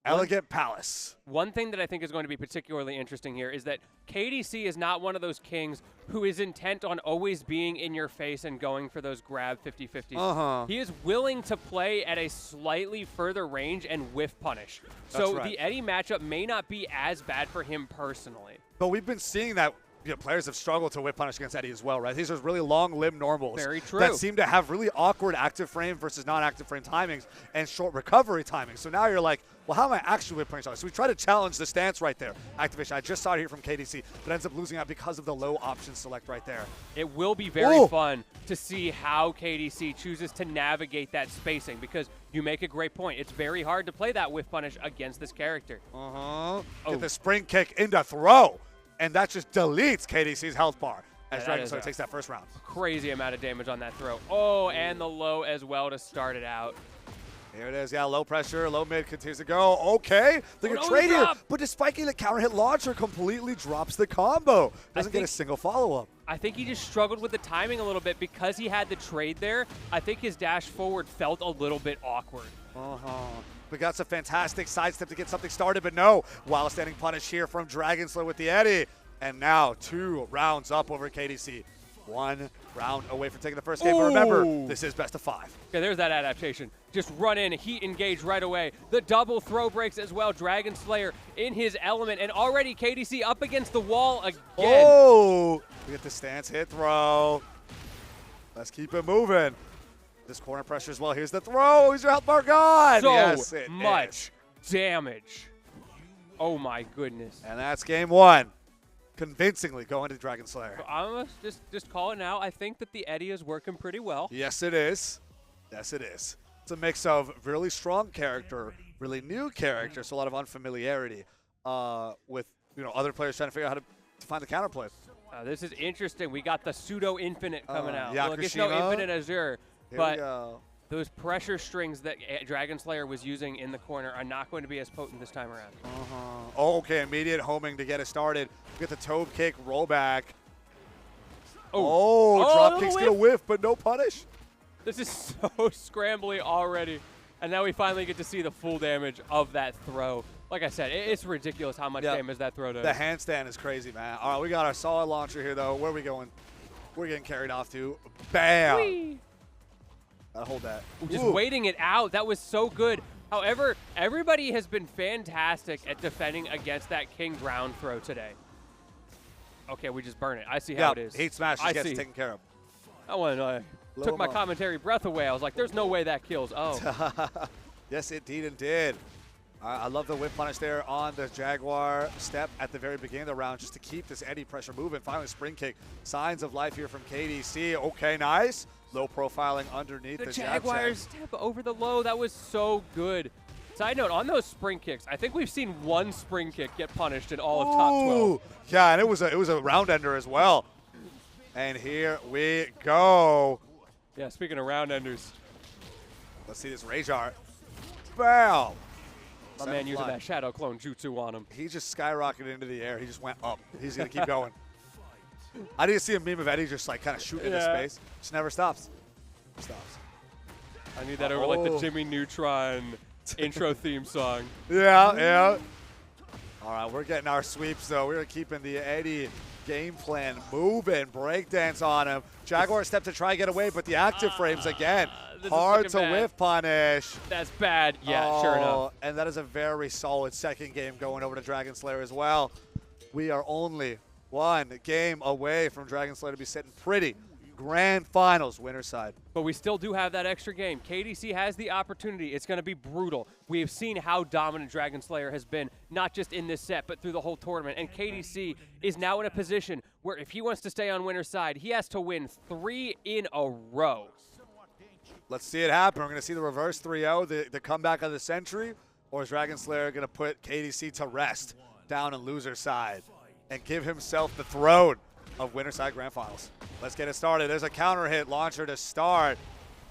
Elegant Palace. One thing that I think is going to be particularly interesting here is that KDC is not one of those kings who is intent on always being in your face and going for those grab 50-50s. He is willing to play at a slightly further range and whiff punish. So the Eddie matchup may not be as bad for him personally. But we've been seeing that players have struggled to whip punish against Eddie as well, right? These are really long limb normals that seem to have really awkward active frame versus non-active frame timings and short recovery timings. So now you're like, well, how am I actually whip punishing? So we try to challenge the stance right there. Activation, I just saw it here from KDC, but ends up losing out because of the low option select right there. It will be very fun to see how KDC chooses to navigate that spacing, because you make a great point. It's very hard to play that whiff punish against this character. Get the spring kick into throw. And that just deletes KDC's health bar as Dragon Slayer takes that first round. Crazy amount of damage on that throw. Oh, and the low as well to start it out. Here it is. Yeah, low pressure, low mid continues to go. Okay, they're going to trade here. But despite getting the counter hit, launcher completely drops the combo. Doesn't get a single follow-up. I think he just struggled with the timing a little bit because he had the trade there. I think his dash forward felt a little bit awkward. We got some fantastic sidestep to get something started, but no. While standing punish here from Dragon Slayer with the Eddie. And now 2 rounds up over KDC. 1 round away from taking the first game. But remember, this is best of 5. Okay, there's that adaptation. Just run in, heat engage right away. The double throw breaks as well. Dragon Slayer in his element. And already KDC up against the wall again. Oh, we get the stance hit throw. Let's keep it moving. This corner pressure as well. Here's the throw. Is your health bar gone? So yes, it much is. damage. Oh my goodness. And that's game 1. Convincingly going to Dragon Slayer. I'm going to just call it now. I think that the Eddie is working pretty well. Yes, it is. Yes, it is. It's a mix of really strong character, really new character, so a lot of unfamiliarity with other players trying to figure out how to find the counterplay. This is interesting. We got the pseudo infinite coming out. Yeah, well, it's no infinite Azure, but those pressure strings that Dragon Slayer was using in the corner are not going to be as potent this time around. Oh, okay, immediate homing to get it started. Get the toe kick, roll back. Drop kick's gonna whiff, but no punish. This is so scrambly already. And now we finally get to see the full damage of that throw. Like I said, it's ridiculous how much damage that throw does. The handstand is crazy, man. All right, we got our solid launcher here, though. Where are we going? We're getting carried off to. Bam! Whee! Hold that. Just waiting it out. That was so good. However, everybody has been fantastic at defending against that king ground throw today. Okay, we just burn it. I see how it is. Heat smash just gets taken care of. That one took my commentary breath away. I was like, there's no way that kills. Oh. Yes, it did. I love the whip punish there on the Jaguar step at the very beginning of the round just to keep this Eddie pressure moving. Finally, spring kick. Signs of life here from KDC. Okay, nice. Low profiling underneath the Jaguar step over the low. That was so good. Side note, on those spring kicks, I think we've seen 1 spring kick get punished in all of top 12. Yeah, and it was a round ender as well. And here we go. Yeah, speaking of round enders. Let's see this Rage Art. Bam! My man using that shadow clone jutsu on him. He just skyrocketed into the air. He just went up. He's going to keep going. I didn't see a meme of Eddie just like kind of shooting into space. Just never stops. I need that over like the Jimmy Neutron intro theme song. Yeah. All right, we're getting our sweeps though. We're keeping the Eddie game plan moving. Breakdance on him. Jaguar step to try and get away, but the active frames again. Hard to whiff punish. That's bad. Yeah, sure enough. And that is a very solid second game going over to Dragon Slayer as well. We are only 1 game away from Dragon Slayer to be sitting pretty. Grand Finals winner side. But we still do have that extra game. KDC has the opportunity. It's going to be brutal. We have seen how dominant Dragon Slayer has been, not just in this set, but through the whole tournament. And KDC is now in a position where if he wants to stay on winner's side, he has to win 3 in a row. Let's see it happen. We're going to see the reverse 3-0, the comeback of the century, or is Dragon Slayer going to put KDC to rest down on loser side and give himself the throne of winner side grand finals? Let's get it started. There's a counter hit launcher to start.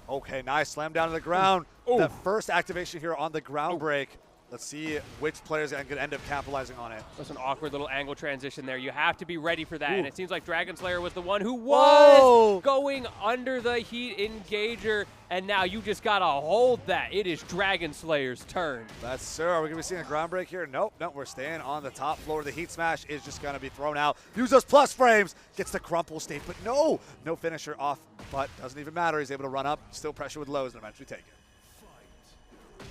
Okay, nice slam down to the ground. The first activation here on the ground break. Let's see which players are going to end up capitalizing on it. That's an awkward little angle transition there. You have to be ready for that. Ooh. And it seems like Dragon Slayer was the one who Whoa. was going under the heat engager. And now you just got to hold that. It is Dragon Slayer's turn. That's sir. Are we going to be seeing a ground break here? Nope. Nope. We're staying on the top floor. The heat smash is just going to be thrown out. Use those plus frames. Gets the crumple state, but no finisher off. But doesn't even matter. He's able to run up. Still pressure with lows and eventually take it.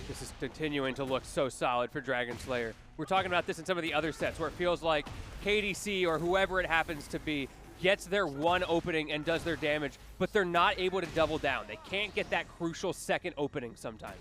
This is continuing to look so solid for Dragon Slayer. We're talking about this in some of the other sets where it feels like KDC or whoever it happens to be gets their one opening and does their damage, but they're not able to double down. They can't get that crucial second opening sometimes.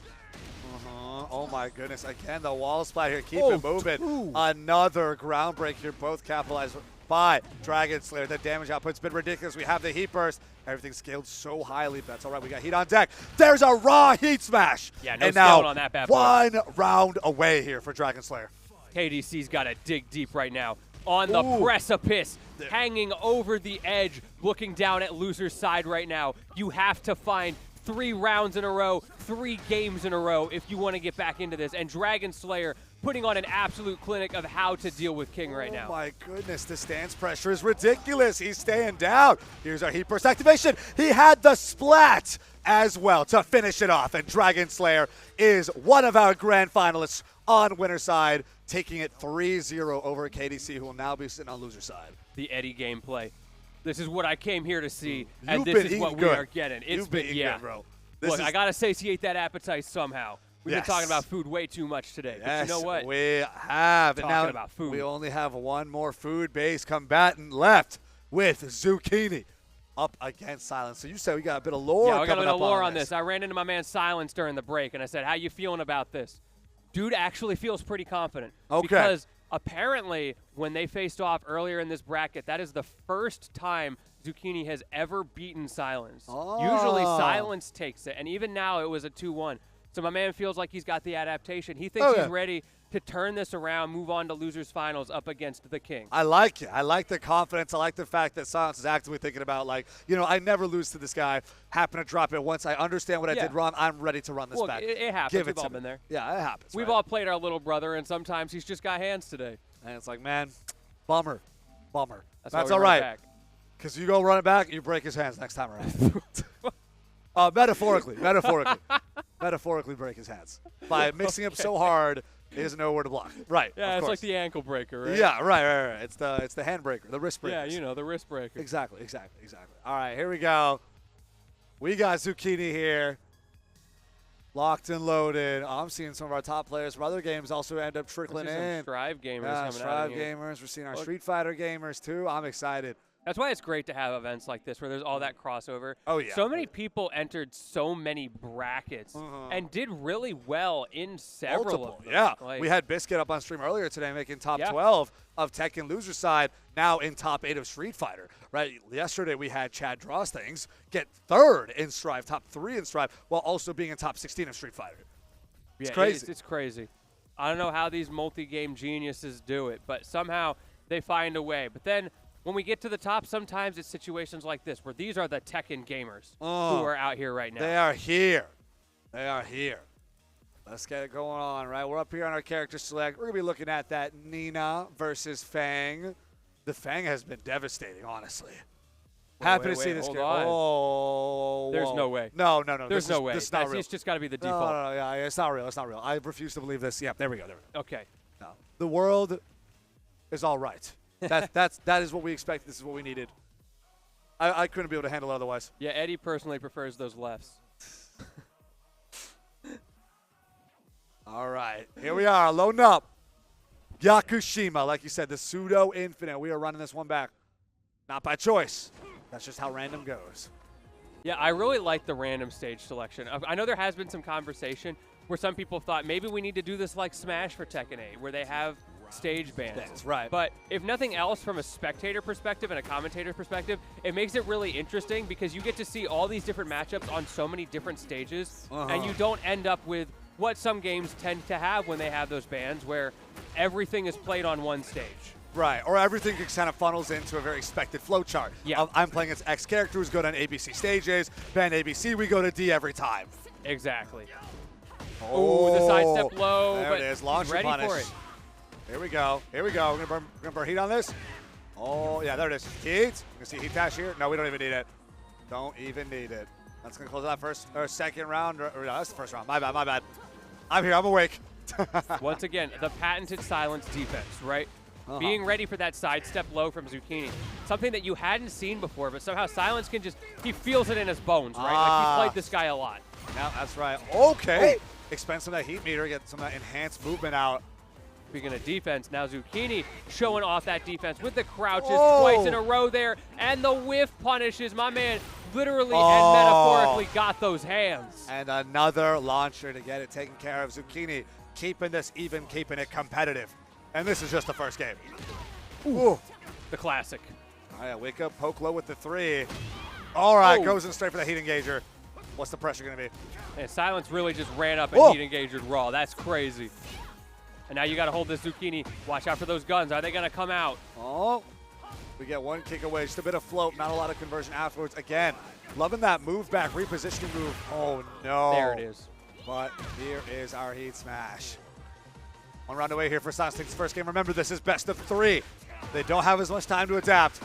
Oh my goodness. Again, the wall splat here. Keep it moving. Another ground break here. Both capitalized by Dragon Slayer. The damage output's been ridiculous. We have the heat burst. Everything's scaled so highly, but that's all right. We got heat on deck. There's a raw heat smash. Yeah, no and scaling now on that bad boy. One round away here for Dragon Slayer. KDC's got to dig deep right now. On the precipice, hanging over the edge, looking down at loser's side right now. You have to find 3 rounds in a row, 3 games in a row if you want to get back into this. And Dragon Slayer putting on an absolute clinic of how to deal with King right now. Oh my goodness, the stance pressure is ridiculous. He's staying down. Here's our heat burst activation. He had the splat as well to finish it off. And Dragon Slayer is one of our grand finalists on winner side, taking it 3-0 over KDC, who will now be sitting on loser side. The Eddie gameplay. This is what I came here to see, You've and been this is eating what good. we are getting. You've been eating good, bro. Look, I got to satiate that appetite somehow. We've been talking about food way too much today. Yes, but you know what? we have. Talking And now about food. we only have one more food-based combatant left with Zucchini up against Silence. So you said we got a bit of lore Yeah, I got a coming bit of up lore on on this. I ran into my man Silence during the break, and I said, how you feeling about this? Dude actually feels pretty confident. Okay. Because apparently when they faced off earlier in this bracket, that is the first time Zucchini has ever beaten Silence. Usually Silence takes it, and even now it was a 2-1. So my man feels like he's got the adaptation. He thinks he's ready to turn this around, move on to losers finals up against the King. I like it. I like the confidence. I like the fact that Silence is actively thinking about, like, you know, I never lose to this guy. Happen to drop it once. I understand what I did wrong. I'm ready to run this back. It happens. Give We've it all to been me. there. Yeah, it happens. We've right? all played our little brother, and sometimes he's just got hands today. And it's like, man, bummer. That's all why we run it right. back. Because you go run it back, you break his hands next time around. Metaphorically break his hands. By mixing him so hard, he doesn't know where to block. Right. Yeah, it's like the ankle breaker, right? Yeah, right. It's the hand breaker, the wrist breaker. Yeah, you know, the wrist breaker. Exactly. All right, here we go. We got Zucchini here. Locked and loaded. I'm seeing some of our top players from other games also end up trickling in. Strive gamers coming Strive out here. gamers. We're seeing our Street Fighter gamers too. I'm excited. That's why it's great to have events like this where there's all that crossover. Oh, yeah. So many people entered so many brackets and did really well in several of them. Yeah. Like, We had Biscuit up on stream earlier today making top 12 of Tekken loser side, now in top 8 of Street Fighter. Right. Yesterday we had Chad Draws Things get 3rd in Strive, top 3 in Strive, while also being in top 16 of Street Fighter. It's crazy. It's crazy. I don't know how these multi-game geniuses do it, but somehow they find a way. But then when we get to the top, sometimes it's situations like this where these are the Tekken gamers who are out here right now. They are here. Let's get it going on, right? We're up here on our character select. We're going to be looking at that Nina versus Fang. The Fang has been devastating, honestly. Happy to see this game. Oh, there's no way. No. There's no way. This is not real. It's just got to be the default. No, yeah, it's not real. It's not real. I refuse to believe this. Yeah, there we go. Okay. No. The world is all right. That is what we expect. This is what we needed. I couldn't be able to handle it otherwise. Yeah, Eddie personally prefers those lefts. All right, here we are, loading up. Yakushima, like you said, the pseudo infinite. We are running this one back. Not by choice. That's just how random goes. Yeah, I really like the random stage selection. I know there has been some conversation where some people thought maybe we need to do this like Smash for Tekken 8, where they have stage bands. That's right. But if nothing else, from a spectator perspective and a commentator perspective, it makes it really interesting because you get to see all these different matchups on so many different stages, and you don't end up with what some games tend to have when they have those bands, where everything is played on one stage. Right, or everything kind of funnels into a very expected flow chart. Yeah. I'm playing as X characters, go down ABC stages, band ABC, we go to D every time. Exactly. Oh, the sidestep low. There but it is. he's Launch ready punish. for it. Here we go. Here we go. We're gonna burn heat on this. Oh, yeah, there it is. Heat. You can see heat dash here. No, we don't even need it. Don't even need it. That's going to close that first or second round. Or, no, that's the first round. My bad, my bad. I'm here. I'm awake. Once again, the patented silence defense, right? Being ready for that sidestep low from Zucchini. Something that you hadn't seen before, but somehow Silence can just, he feels it in his bones, right? Like he's played this guy a lot. Yeah, that's right. Okay. Expend some of that heat meter, get some of that enhanced movement out. Speaking of defense, now Zucchini showing off that defense with the crouches twice in a row there, and the whiff punishes. My man literally and metaphorically got those hands. And another launcher to get it taken care of. Zucchini keeping this even, keeping it competitive. And this is just the first game. Ooh. The classic. All right, wake up, poke low with the 3. All right, goes in straight for the heat engager. What's the pressure going to be? And Silence really just ran up and heat engaged raw. That's crazy. And now you got to hold this Zucchini. Watch out for those guns. Are they going to come out? Oh, we get one kick away. Just a bit of float, not a lot of conversion afterwards. Again, loving that move back, repositioning move. Oh, no. There it is. But here is our heat smash. One round away here for Silence takes the first game. Remember, this is best of 3. They don't have as much time to adapt.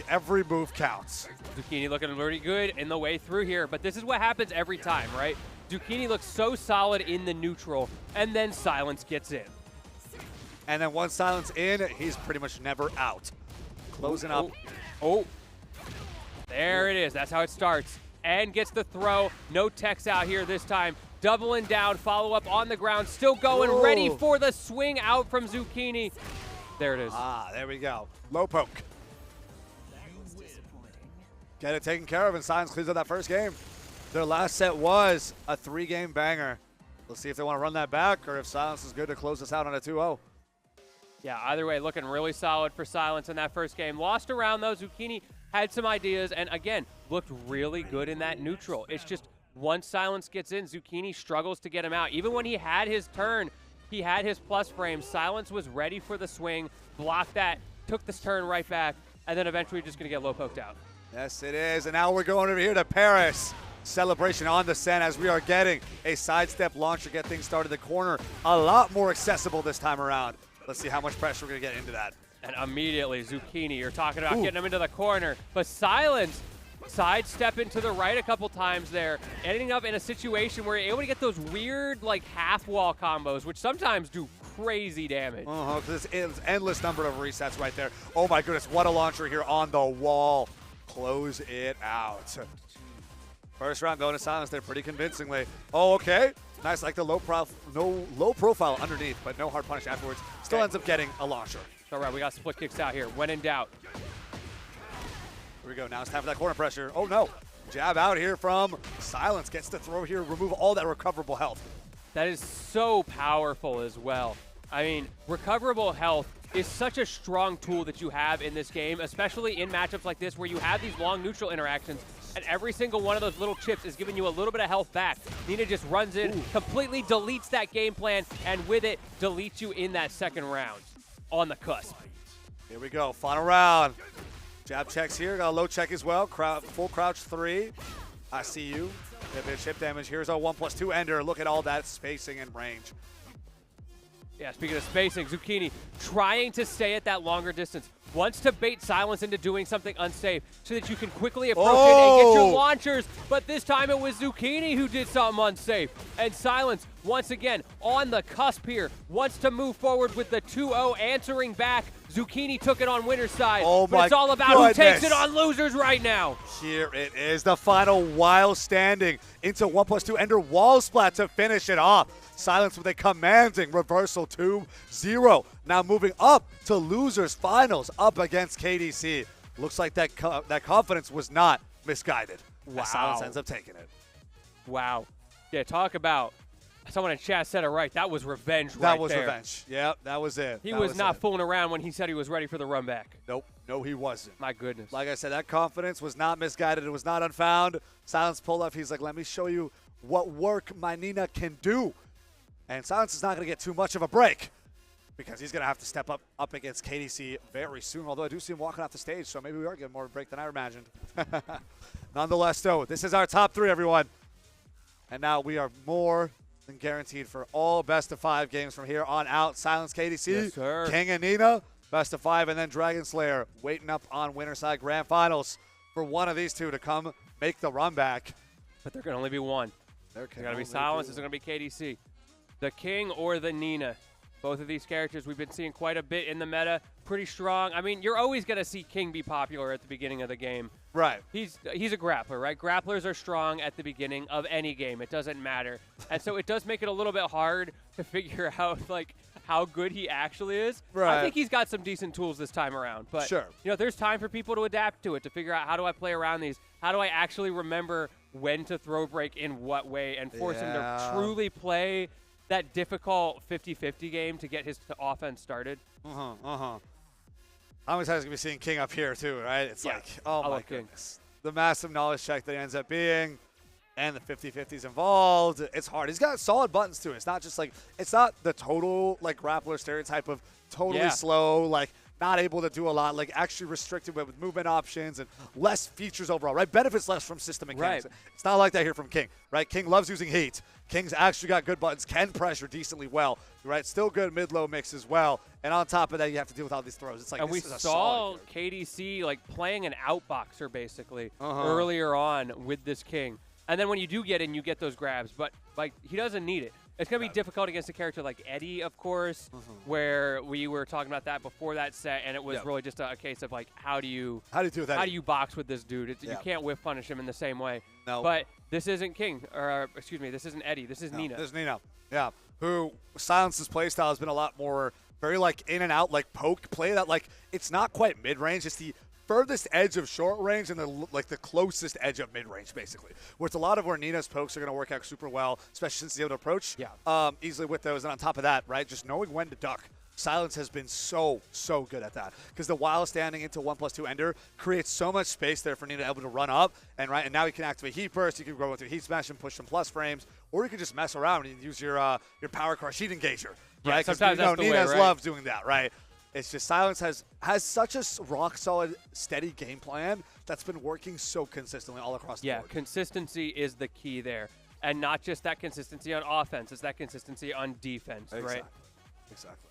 Every move counts. Zucchini looking pretty good in the way through here, but this is what happens every time, right? Zucchini looks so solid in the neutral, and then Silence gets in. And then once Silence in, he's pretty much never out. Closing up. Oh, there it is. That's how it starts. And gets the throw. No techs out here this time. Doubling down, follow up on the ground, still going, ready for the swing out from Zucchini. There it is. There we go. Low poke. Get it taken care of, and Silence cleans up that first game. Their last set was a 3-game banger. Let's see if they want to run that back or if Silence is good to close us out on a 2-0. Yeah, either way, looking really solid for Silence in that first game. Lost around, though. Zucchini had some ideas and, again, looked really good in that neutral. It's just once Silence gets in, Zucchini struggles to get him out. Even when he had his turn, he had his plus frame. Silence was ready for the swing, blocked that, took this turn right back, and then eventually just going to get low poked out. Yes, it is. And now we're going over here to Paris. Celebration on the Sen as we are getting a sidestep launcher, get things started. The corner a lot more accessible this time around. Let's see how much pressure we're going to get into that. And immediately, Zucchini, you're talking about getting him into the corner. But Silence sidestep into the right a couple times there, ending up in a situation where you're able to get those weird, like, half wall combos, which sometimes do crazy damage. Because it's endless number of resets right there. Oh my goodness, what a launcher here on the wall. Close it out. First round going to Silence there pretty convincingly. Oh, okay. Nice, like the low profile underneath, but no hard punish afterwards. Still ends up getting a launcher. All right, we got split kicks out here. When in doubt. Here we go. Now it's time for that corner pressure. Oh, no. Jab out here from Silence. Gets to throw here, remove all that recoverable health. That is so powerful as well. I mean, recoverable health is such a strong tool that you have in this game, especially in matchups like this where you have these long neutral interactions, and every single one of those little chips is giving you a little bit of health back. Nina just runs in, completely deletes that game plan, and with it, deletes you in that second round on the cusp. Here we go, final round. Jab checks here, got a low check as well. Full crouch 3. I see you. A bit of chip damage. Here's our 1+2 ender. Look at all that spacing and range. Yeah, speaking of spacing, Zucchini trying to stay at that longer distance. Wants to bait Silence into doing something unsafe so that you can quickly approach it and get your launchers. But this time it was Zucchini who did something unsafe. And Silence, once again, on the cusp here, wants to move forward with the 2-0 answering back. Zucchini took it on winner's side. But it's all about who takes it on losers right now. Here it is, the final while standing into 1+2 ender wall splat to finish it off. Silence with a commanding reversal 2-0. Now moving up to losers finals up against KDC. Looks like that confidence was not misguided. Wow. Silence ends up taking it. Wow. Yeah, talk about, someone in chat said it right. That was revenge right there. That was revenge. Yep, that was it. He was not fooling around when he said he was ready for the run back. Nope. No, he wasn't. My goodness. Like I said, that confidence was not misguided. It was not unfound. Silence pulled up. He's like, let me show you what work my Nina can do. And Silence is not going to get too much of a break because he's going to have to step up against KDC very soon, although I do see him walking off the stage, so maybe we are getting more of a break than I imagined. Nonetheless, though, this is our top 3, everyone. And now we are more and guaranteed for all best of 5 games from here on out. Silence KDC, Yes, sir. King and Nina, best of 5, and then Dragon Slayer waiting up on Winterside Grand Finals for one of these two to come make the run back. But there can only be one. There It's going to be Silence. It's going to be KDC. The King or the Nina. Both of these characters we've been seeing quite a bit in the meta. Pretty strong. I mean, you're always going to see King be popular at the beginning of the game. Right. He's a grappler, right? Grapplers are strong at the beginning of any game. It doesn't matter. And so it does make it a little bit hard to figure out, like, how good he actually is. Right. I think he's got some decent tools this time around. But, Sure. there's time for people to adapt to it, to figure out how do I play around these? How do I actually remember when to throw break in what way and force him to truly play that difficult 50-50 game to get his offense started? I'm excited to be seeing King up here too, right? It's Yeah, like, oh I my love King. goodness. The massive knowledge check that he ends up being, and the 50-50s involved. It's hard. He's got solid buttons too. It's not just like, it's not the total like grappler stereotype of totally slow, like not able to do a lot, like actually restricted with movement options and less features overall, right? Benefits less from system mechanics. Right. It's not like that here from King, right? King loves using heat. King's actually got good buttons, can pressure decently well, right? Still good mid-low mix as well. And on top of that, you have to deal with all these throws. It's like, And we this is a saw solid KDC like playing an outboxer basically earlier on with this King. And then when you do get in, you get those grabs. But like he doesn't need it. It's going to be difficult against a character like Eddie, of course, where we were talking about that before that set, and it was really just a case of like, how do you do that? How do you box with this dude? You can't whiff punish him in the same way. No. But this isn't King, or excuse me, this isn't Eddie. This is Nina. This is Nina, who Silence's playstyle has been a lot more very like in and out, like poke play that like it's not quite mid-range. It's the furthest edge of short range and the closest edge of mid-range, basically. Where it's a lot of where Nina's pokes are going to work out super well, especially since he's able to approach easily with those. And on top of that, right, just knowing when to duck. Silence has been so good at that because the while standing into 1+2 Ender creates so much space there for Nina able to run up and now you can activate Heat Burst, you can go with your Heat Smash and push some plus frames, or you can just mess around and use your Power Crush Heat Engager, right? Because sometimes that's the way, Nina's right? love doing that, right? It's just Silence has such a rock solid, steady game plan that's been working so consistently all across the board. Yeah, consistency is the key there, and not just that consistency on offense; it's that consistency on defense, right? Exactly.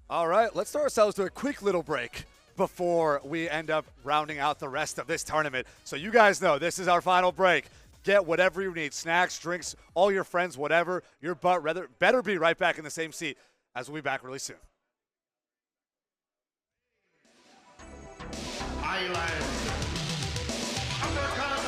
All right, let's throw ourselves to a quick little break before we end up rounding out the rest of this tournament. So you guys know this is our final break. Get whatever you need, snacks, drinks, all your friends, whatever. Your butt better be right back in the same seat, as we'll be back really soon. Island. Uppercut.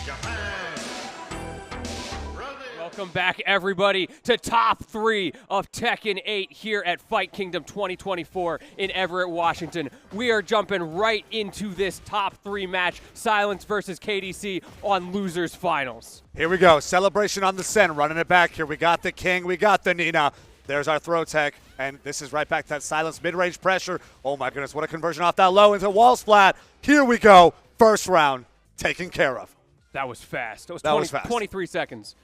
Japan. Brothers. Welcome back, everybody, to Top 3 of Tekken 8 here at Fight Kingdom 2024 in Everett, Washington. We are jumping right into this Top 3 match, Silence versus KDC on Losers Finals. Here we go. Celebration on the Sen. Running it back here. We got the King. We got the Nina. There's our throw tech. And this is right back to that Silence mid-range pressure. Oh, my goodness. What a conversion off that low into wall splat. Here we go. First round taken care of. That was fast. That was fast. 23 seconds.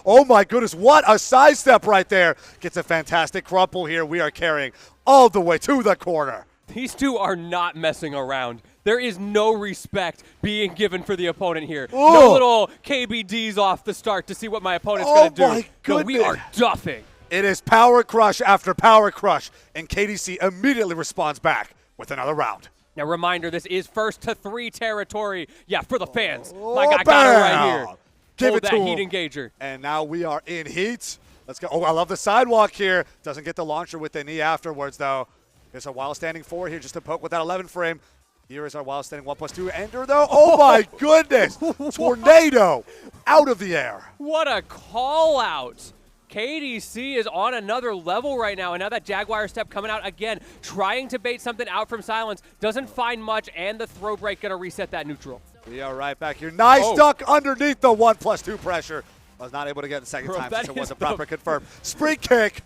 Oh, my goodness. What a sidestep right there. Gets a fantastic crumple here. We are carrying all the way to the corner. These two are not messing around. There is no respect being given for the opponent here. Ooh. No little KBDs off the start to see what my opponent's going to do. My No, we goodness. are duffing. It is power crush after power crush, and KDC immediately responds back with another round. Now, reminder, this is first to 3 territory. Yeah, for the fans. Oh, My guy got it right bam. here. Give Hold it that to heat him. engager. And now we are in heat. Let's go. Oh, I love the sidewalk here. Doesn't get the launcher with the knee afterwards, though. There's a wild standing 4 here just to poke with that 11 frame. Here is our wild standing 1+2 ender, though. Oh, my goodness. Tornado out of the air. What a call out. KDC is on another level right now, and now that Jaguar step coming out again, trying to bait something out from Silence, doesn't find much, and the throw break going to reset that neutral. We are right back here. Nice duck underneath the 1+2 pressure. Was not able to get it the second Bro, time that since it is wasn't proper confirmed. Spring kick.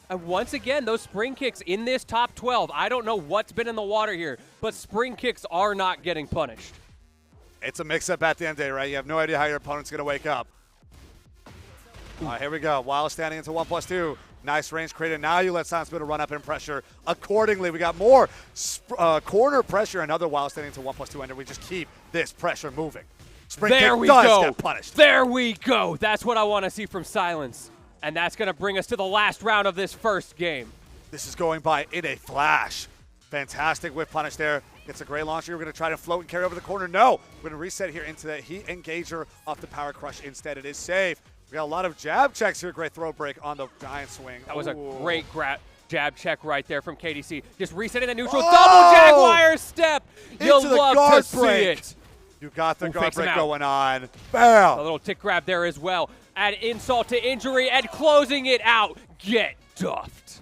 And once again, those spring kicks in this top 12, I don't know what's been in the water here, but spring kicks are not getting punished. It's a mix-up at the end of the day, right? You have no idea how your opponent's going to wake up. All right, here we go. Wild standing into 1+2. Nice range created. Now you let Silence run up in pressure accordingly. We got more corner pressure. Another wild standing into 1+2 ender. We just keep this pressure moving. Spring There kick we does go. get punished. There we go. That's what I want to see from Silence. And that's going to bring us to the last round of this first game. This is going by in a flash. Fantastic whip punish there. Gets a great launcher. We're going to try to float and carry over the corner. No. We're going to reset here into the heat engager off the power crush instead. It is safe. We got a lot of jab checks here. Great throw break on the giant swing. That was a Ooh. great jab check right there from KDC. Just resetting the neutral. Double Jaguar step. You'll Into the love guard to see break. it. You got the guard fakes him break out. going on. Bam. A little tick grab there as well. Add insult to injury and closing it out. Get duffed.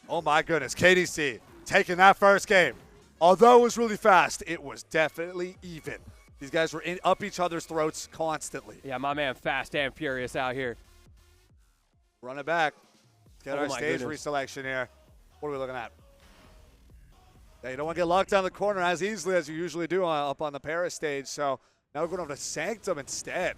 Oh my goodness. KDC taking that first game. Although it was really fast, it was definitely even. These guys were up each other's throats constantly. Yeah, my man Fast and Furious out here. Run it back. Let's get Oh our my stage goodness. reselection here. What are we looking at? Yeah, you don't want to get locked down the corner as easily as you usually do up on the Paris stage. So now we're going over to Sanctum instead.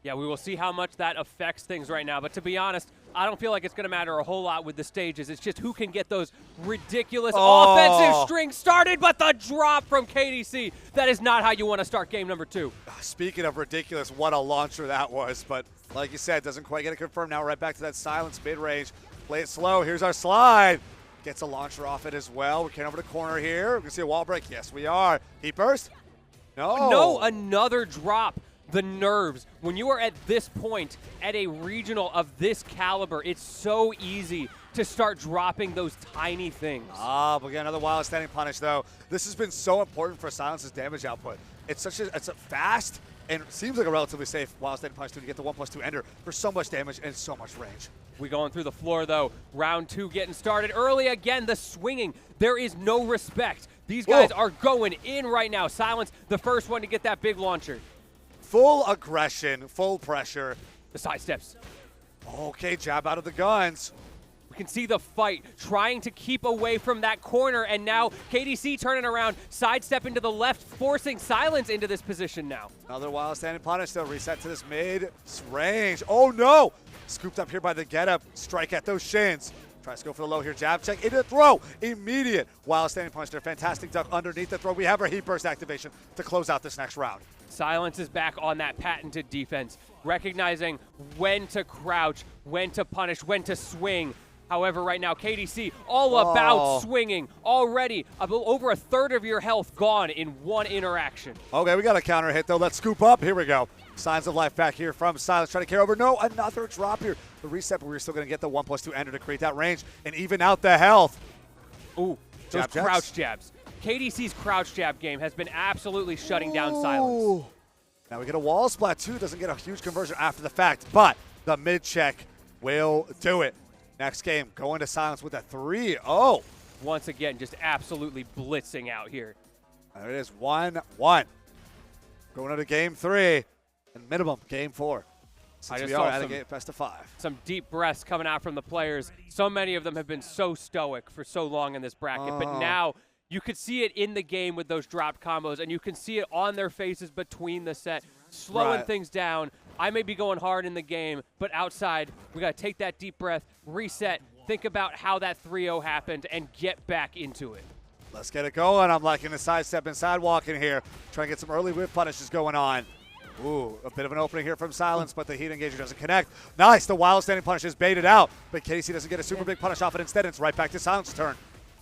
Yeah, we will see how much that affects things right now. But to be honest, I don't feel like it's going to matter a whole lot with the stages. It's just who can get those ridiculous offensive strings started. But the drop from KDC, that is not how you want to start game number 2. Speaking of ridiculous, what a launcher that was. But like you said, doesn't quite get it confirmed. Now we're right back to that Silence mid-range. Play it slow. Here's our slide. Gets a launcher off it as well. We're carrying over the corner here. We can see a wall break. Yes, we are. Heat burst? No. No, another drop. The nerves. When you are at this point at a regional of this caliber, it's so easy to start dropping those tiny things. But we got another wild standing punish, though. This has been so important for Silence's damage output. It's a fast and seems like a relatively safe wild standing punish to get the 1+2 ender for so much damage and so much range. We going through the floor, though. Round 2 getting started early again. The swinging. There is no respect. These guys are going in right now. Silence, the first one to get that big launcher. Full aggression, full pressure. The side steps. Okay, jab out of the guns. We can see the fight, trying to keep away from that corner, and now KDC turning around, sidestepping to the left, forcing Silence into this position now. Another wild standing punish, though. Reset to this mid range. Oh, no. Scooped up here by the getup. Strike at those shins. Tries to go for the low here. Jab check into the throw. Immediate wild standing punish there. Fantastic duck underneath the throw. We have our heat burst activation to close out this next round. Silence is back on that patented defense, recognizing when to crouch, when to punish, when to swing. However, right now, KDC all about swinging. Already over a third of your health gone in one interaction. Okay, we got a counter hit, though. Let's scoop up. Here we go. Signs of life back here from Silence. Trying to carry over. No, another drop here. The reset, but we're still going to get the 1+2 ender to create that range and even out the health. Ooh, those Jab jabs. crouch jabs. KDC's crouch jab game has been absolutely shutting down Silence. Now we get a wall splat too. Doesn't get a huge conversion after the fact, but the mid check will do it. Next game, going to Silence with a 3-0. Once again, just absolutely blitzing out here. There it is, 1-1. Going into game 3, and minimum game 4. Since we are at a game best of 5. Some deep breaths coming out from the players. So many of them have been so stoic for so long in this bracket, but now you could see it in the game with those drop combos, and you can see it on their faces between the set, slowing things down. I may be going hard in the game, but outside, we got to take that deep breath, reset, think about how that 3-0 happened, and get back into it. Let's get it going. I'm liking the sidestep and sidewalking here. Trying to get some early whip punishes going on. Ooh, a bit of an opening here from Silence, but the heat engager doesn't connect. Nice, the wild standing punish is baited out, but KDC doesn't get a super big punish off it. Instead, it's right back to Silence's turn.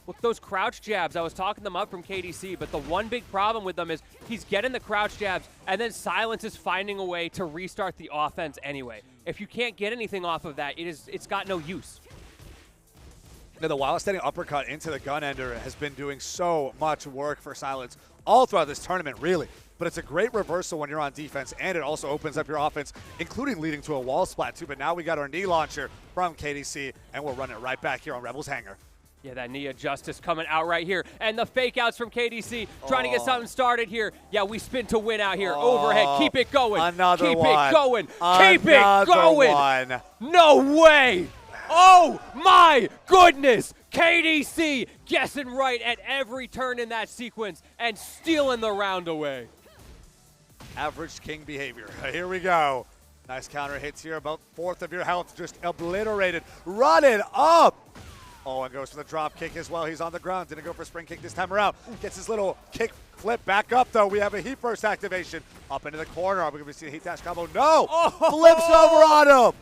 Look, those crouch jabs, I was talking them up from KDC, but the one big problem with them is he's getting the crouch jabs, and then Silence is finding a way to restart the offense anyway. If you can't get anything off of that, it's got no use. Now, the wild standing uppercut into the gun ender has been doing so much work for Silence all throughout this tournament, really. But it's a great reversal when you're on defense, and it also opens up your offense, including leading to a wall splat too. But now we got our knee launcher from KDC, and we'll run it right back here on Rebels Hangar. Yeah, that knee of justice coming out right here. And the fake outs from KDC, trying to get something started here. Yeah, we spin to win out here. Overhead, keep it going. Another keep one. it going. Keep it Another going. one. No way. Oh my goodness. KDC guessing right at every turn in that sequence and stealing the round away. Average king behavior. Here we go. Nice counter hits here. About 1/4 of your health just obliterated. Run it up. Oh, and goes for the drop kick as well. He's on the ground. Didn't go for a spring kick this time around. Gets his little kick flip back up, though. We have a heat burst activation. Up into the corner. Are we going to see a heat dash combo? No! Flips over on him!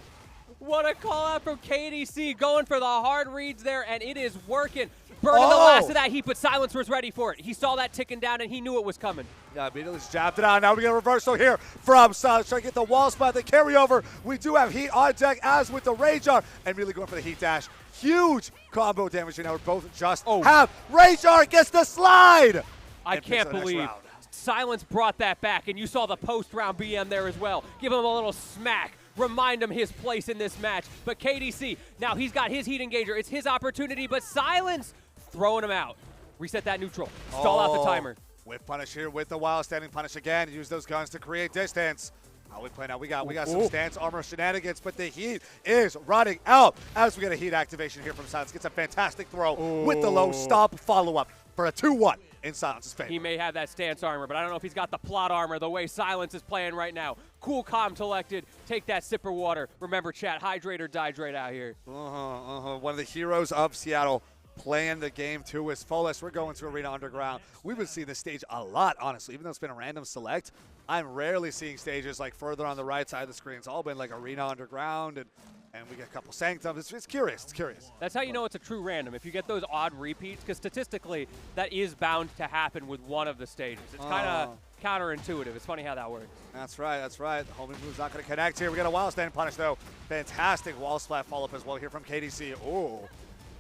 What a call out from KDC, going for the hard reads there, and it is working. Burning the last of that heat, but Silence was ready for it. He saw that ticking down, and he knew it was coming. Yeah, immediately just jabbed it on. Now we get a reversal here from Silence, trying to get the wall spot, the carryover. We do have heat on deck, as with the Rage Art, and really going for the heat dash. Huge combo damage, and now we're both just have Rage Art gets the slide. I can't believe Silence brought that back, and you saw the post-round BM there as well. Give him a little smack. Remind him his place in this match. But KDC, now he's got his heat engager. It's his opportunity, but Silence throwing him out. Reset that neutral. Stall out the timer. Whip punish here with the wild standing punish again. Use those guns to create distance. How we play now? We got some stance armor shenanigans, but the heat is running out as we get a heat activation here from Silence. Gets a fantastic throw with the low stop follow-up for a 2-1 in Silence's favor. He may have that stance armor, but I don't know if he's got the plot armor the way Silence is playing right now. Cool, calm, collected. Take that sip of water. Remember, chat, hydrate or dihydrate out here. One of the heroes of Seattle playing the game to his fullest. We're going to Arena Underground. We've been seeing this stage a lot, honestly. Even though it's been a random select, I'm rarely seeing stages like further on the right side of the screen. It's all been like Arena Underground, and we get a couple Sanctums. It's curious. It's curious. That's how you know it's a true random. If you get those odd repeats, because statistically, that is bound to happen with one of the stages. It's kind of counterintuitive. It's funny how that works. That's right. That's right. The homing move's not going to connect here. We got a wild stand punish, though. Fantastic wall splat follow-up as well here from KDC. Oh.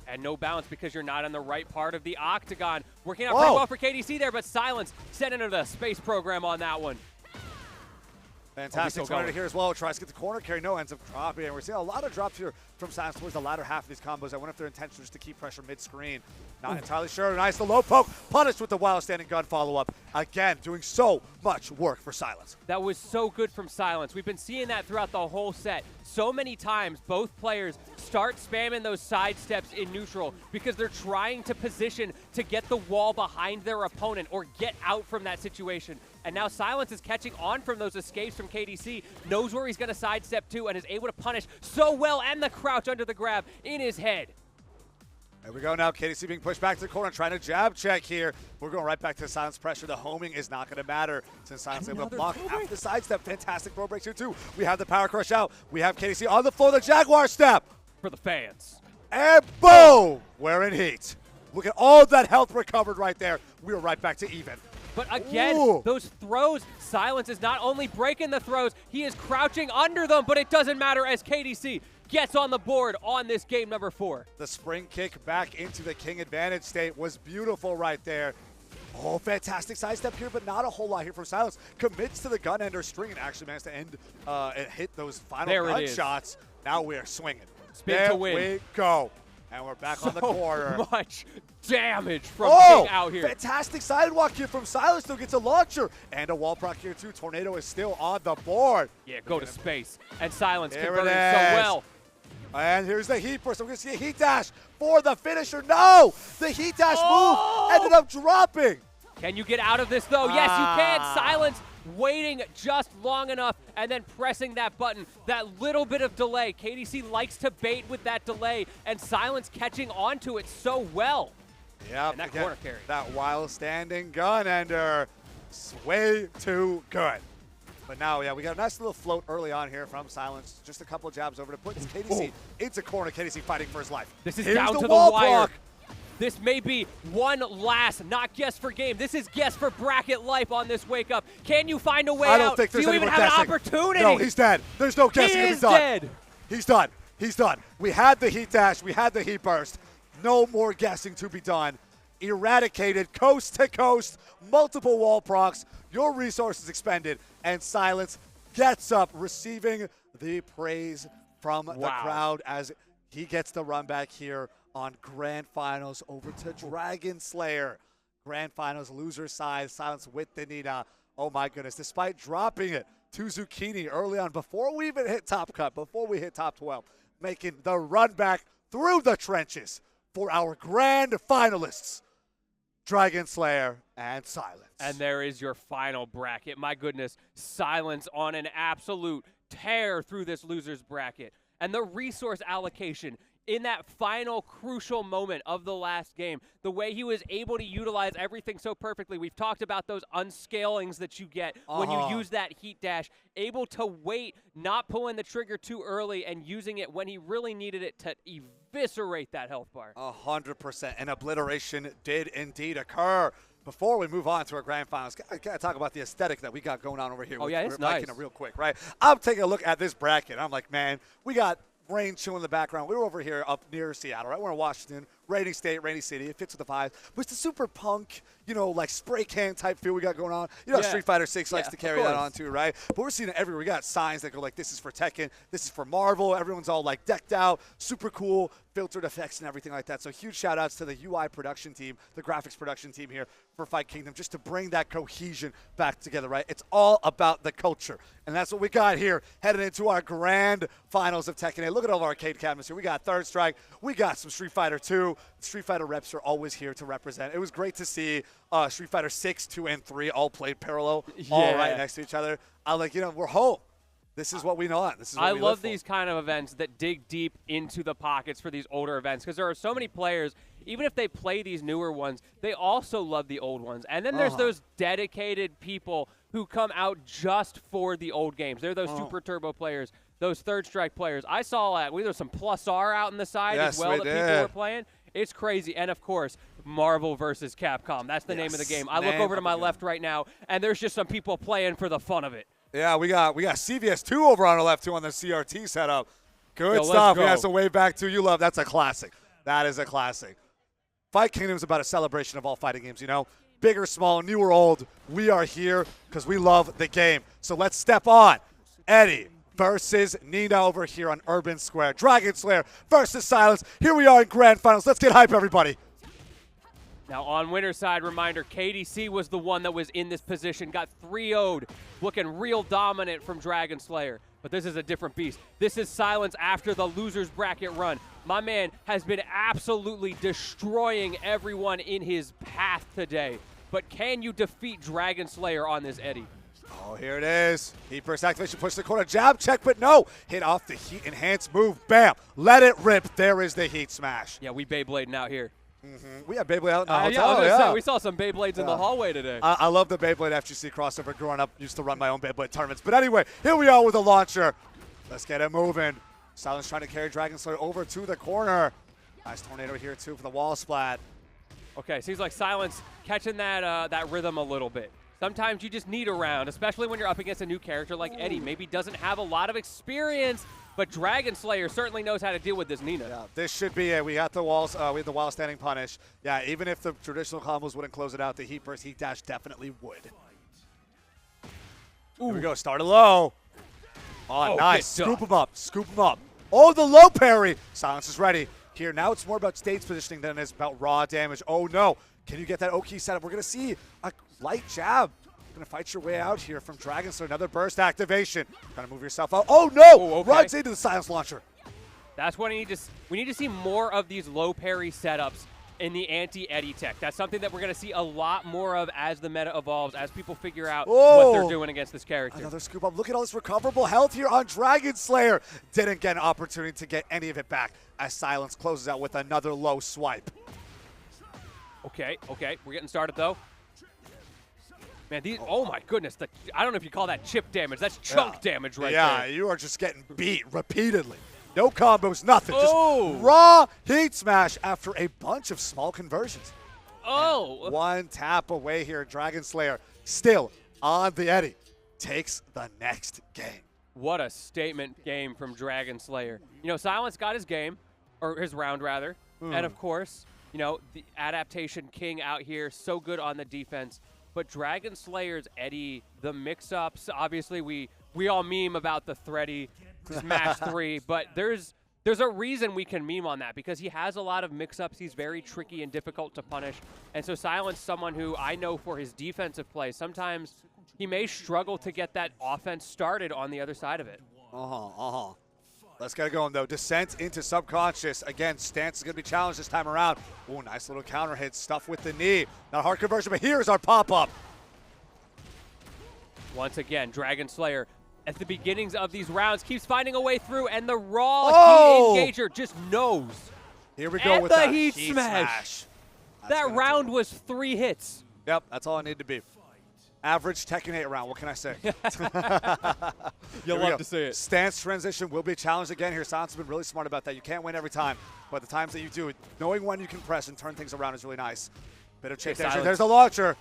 And no bounce because you're not in the right part of the octagon. Working out pretty well for KDC there, but Silence set into the space program on that one. Fantastic corner here as well. Tries to get the corner carry. No, ends up dropping. And we're seeing a lot of drops here from Silence towards the latter half of these combos. I wonder if their intention is to keep pressure mid-screen. Not entirely sure. Nice, the low poke. Punished with the wild standing gun follow-up. Again, doing so much work for Silence. That was so good from Silence. We've been seeing that throughout the whole set. So many times, both players start spamming those side steps in neutral because they're trying to position to get the wall behind their opponent or get out from that situation. And now Silence is catching on from those escapes from KDC, knows where he's going to sidestep to, and is able to punish so well, and the crouch under the grab in his head. There we go now. KDC being pushed back to the corner, trying to jab check here. We're going right back to Silence pressure. The homing is not going to matter since Silence is able to block after the sidestep. Fantastic throw breaks here too. We have the power crush out. We have KDC on the floor, the Jaguar step. For the fans. And boom! We're in heat. Look at all that health recovered right there. We were right back to even. But again, those throws, Silence is not only breaking the throws, he is crouching under them, but it doesn't matter as KDC gets on the board on this game number 4. The spring kick back into the king advantage state was beautiful right there. Oh, fantastic sidestep here, but not a whole lot here from Silence. Commits to the gun ender string and actually managed to end and hit those final gun shots. Now we are swinging. Spin to There win. we go. And we're back on the corner. So much damage from King out here. Fantastic sidewalk here from Silence, though, gets a launcher. And a wall proc here, too. Tornado is still on the board. Yeah, go to space. And Silence There converted it so is. well. And here's the heat burst. I'm going to see a heat dash for the finisher. No! The heat dash move ended up dropping. Can you get out of this, though? Yes, you can. Silence waiting just long enough and then pressing that button. That little bit of delay. KDC likes to bait with that delay, and Silence catching onto it so well. Yep, And that corner carry. That wild standing gun ender. It's way too good. But now, yeah, we got a nice little float early on here from Silence. Just a couple jabs over to put KDC into corner. KDC fighting for his life. This is Here's down to the wall wire. block. This may be one last, not guess for game. This is guess for bracket life on this wake up. Can you find a way out? I don't think there's Do you any even more have guessing. an opportunity? No, he's dead. There's no guessing. He He's is done. dead. He's done. He's done. We had the heat dash. We had the heat burst. No more guessing to be done. Eradicated coast to coast, multiple wall procs, your resources expended, and Silence gets up, receiving the praise from the crowd as he gets the run back here on Grand Finals over to Dragon Slayer. Grand Finals loser side, Silence with the Nina. Oh my goodness, despite dropping it to Zucchini early on, before we even hit top cut, before we hit top 12, making the run back through the trenches for our grand finalists, Dragon Slayer and Silence. And there is your final bracket. My goodness, Silence on an absolute tear through this loser's bracket. And the resource allocation in that final crucial moment of the last game, the way he was able to utilize everything so perfectly. We've talked about those unscalings that you get when you use that heat dash, able to wait, not pulling the trigger too early and using it when he really needed it to eviscerate that health bar. 100%. An obliteration did indeed occur. Before we move on to our grand finals, I gotta talk about the aesthetic that we got going on over here. Oh, yeah, it's We're nice. making it real quick, right? I'm taking a look at this bracket. I'm like, man, we got rain chilling in the background. We were over here up near Seattle, right? We're in Washington, rainy state, rainy city. It fits with the vibe. But it's the super punk, you know, like spray can type feel we got going on. You know, Street Fighter 6 likes to carry that on too, right? But we're seeing it everywhere. We got signs that go like, this is for Tekken, this is for Marvel. Everyone's all like decked out, super cool, filtered effects and everything like that. So huge shout outs to the UI production team, the graphics production team here for Fight Kingdom, just to bring that cohesion back together, right? It's all about the culture. And that's what we got here heading into our grand finals of Tekken 8. Look at all of our arcade cabinets here. We got Third Strike. We got some Street Fighter 2. Street Fighter reps are always here to represent. It was great to see Street Fighter 6, 2, and 3 all played parallel, all right next to each other. I like, you know, we're home. This is what we know. This is what I we love live for. these kind of events that dig deep into the pockets for these older events because there are so many players, even if they play these newer ones, they also love the old ones. And then there's those dedicated people who come out just for the old games. They're those Super Turbo players, those Third Strike players. I saw there was some Plus R out in the side as well that people were playing. It's crazy. And, of course, Marvel versus Capcom. That's the name of the game. I look over to my left right now, and there's just some people playing for the fun of it. Yeah, we got CVS2 over on the left, too, on the CRT setup. Good Yo, stuff. go. We got some way back, too. You love. That's a classic. That is a classic. Fight Kingdom is about a celebration of all fighting games, you know? Big or small, new or old, we are here because we love the game. So let's step on. Eddie versus Nina over here on Urban Square. Dragon Slayer versus Silence. Here we are in grand finals. Let's get hype, everybody. Now, on winner's side, reminder, KDC was the one that was in this position, got 3-0'd, looking real dominant from Dragon Slayer. But this is a different beast. This is Silence after the loser's bracket run. My man has been absolutely destroying everyone in his path today. But can you defeat Dragon Slayer on this, Eddie? Oh, here it is. Heat burst activation, push the corner, jab check, but no. Hit off the heat enhanced move. Bam. Let it rip. There is the heat smash. Yeah, we Beyblading out here. We have Beyblade out in the I was hotel. gonna say, we saw some Beyblades in the hallway today. I love the Beyblade FGC crossover. Growing up, used to run my own Beyblade tournaments. But anyway, here we are with a launcher. Let's get it moving. Silence trying to carry Dragon Slayer over to the corner. Nice tornado here, too, for the wall splat. Okay, seems like Silence catching that rhythm a little bit. Sometimes you just need a round, especially when you're up against a new character like Eddie. Maybe doesn't have a lot of experience, but Dragon Slayer certainly knows how to deal with this Nina. Yeah, this should be it. We got the walls. We had the wall standing punish. Yeah, even if the traditional combos wouldn't close it out, the heat burst, heat dash definitely would. Here we go. Started low. Oh, nice. Scoop him up. Scoop him up. Oh, the low parry. Silence is ready. Here, now it's more about stage positioning than it is about raw damage. Oh, no. Can you get that Oki setup? We're going to see a light jab. Going to fight your way out here from Dragon Slayer. Another burst activation. Trying to move yourself out. Oh, no. Oh, okay. Runs into the silence launcher. That's what we need to see more of these low parry setups in the anti-Eddie tech. That's something that we're going to see a lot more of as the meta evolves, as people figure out what they're doing against this character. Another scoop up. Look at all this recoverable health here on Dragon Slayer. Didn't get an opportunity to get any of it back as Silence closes out with another low swipe. Okay, we're getting started though. Man, oh my goodness, I don't know if you call that chip damage. That's chunk damage right there. Yeah, you are just getting beat repeatedly. No combos, nothing. Just raw heat smash after a bunch of small conversions. And one tap away here. Dragon Slayer still on the Eddie. Takes the next game. What a statement game from Dragon Slayer. You know, Silence got his game, or his round rather. And of course, you know, the adaptation king out here, so good on the defense. But Dragon Slayer's Eddie, the mix-ups, obviously we all meme about the thready Smash 3, but there's a reason we can meme on that because he has a lot of mix-ups. He's very tricky and difficult to punish. And so Silence, someone who I know for his defensive play, sometimes he may struggle to get that offense started on the other side of it. Let's get it going, though. Descent into subconscious. Again, stance is going to be challenged this time around. Ooh, nice little counter hit. Stuff with the knee. Not a hard conversion, but here's our pop-up. Once again, Dragon Slayer, at the beginnings of these rounds, keeps finding a way through, and the raw heat engager just knows. Here we go and with the the heat smash. That round was 3 hits. Yep, that's all I need to be. Average Tekken 8 round, what can I say? You'll love to see it. Stance transition will be challenged again here. Silence has been really smart about that. You can't win every time, but the times that you do, knowing when you can press and turn things around is really nice. Bit of chip danger. There's the launcher.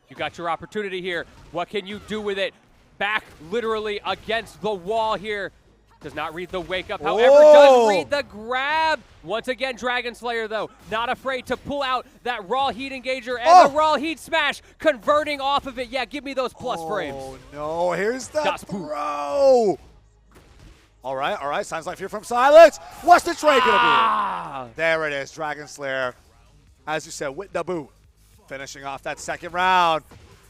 You got your opportunity here. What can you do with it? Back literally against the wall here. Does not read the wake up, however, does read the grab. Once again, Dragon Slayer, though, not afraid to pull out that raw heat engager and the raw heat smash, converting off of it. Yeah, give me those plus frames. Oh, no. Here's the throw. All right. Sounds like fear from Silence. What's the trade going to be? There it is, Dragon Slayer. As you said, with the boot. Finishing off that second round.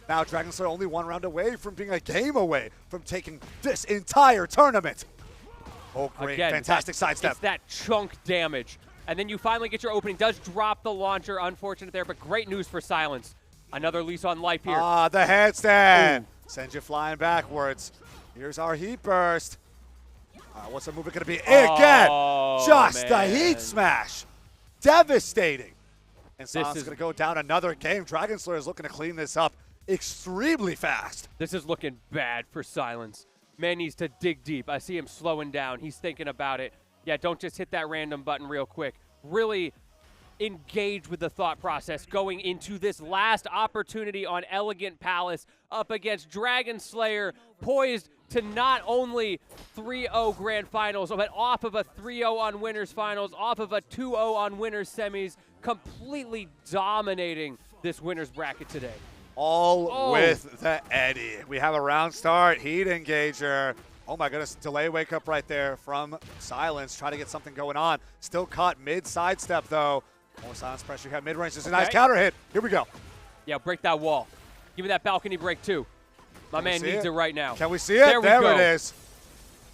Now Dragon Slayer only 1 round away from being a game away from taking this entire tournament. Oh, great. Again, fantastic sidestep. It's that chunk damage. And then you finally get your opening. Does drop the launcher. Unfortunate there, but great news for Silence. Another lease on life here. The headstand. Sends you flying backwards. Here's our heat burst. What's the movement going to be? Again, just the heat smash. Devastating. And Silence is going to go down another game. Dragon Slayer is looking to clean this up extremely fast. This is looking bad for Silence. Man needs to dig deep. I see him slowing down. He's thinking about it. Yeah, don't just hit that random button real quick. Really engage with the thought process going into this last opportunity on Elegant Palace up against Dragon Slayer, poised to not only 3-0 grand finals, but off of a 3-0 on winners finals, off of a 2-0 on winners semis, completely dominating this winners bracket today. All with the Eddie. We have a round start. Heat engager. Oh my goodness. Delay wake up right there from Silence. Try to get something going on. Still caught mid sidestep though. More Silence pressure. You have mid range. This is a nice counter hit. Here we go. Yeah, break that wall. Give me that balcony break too. My man needs it right now. Can we see it? There it is.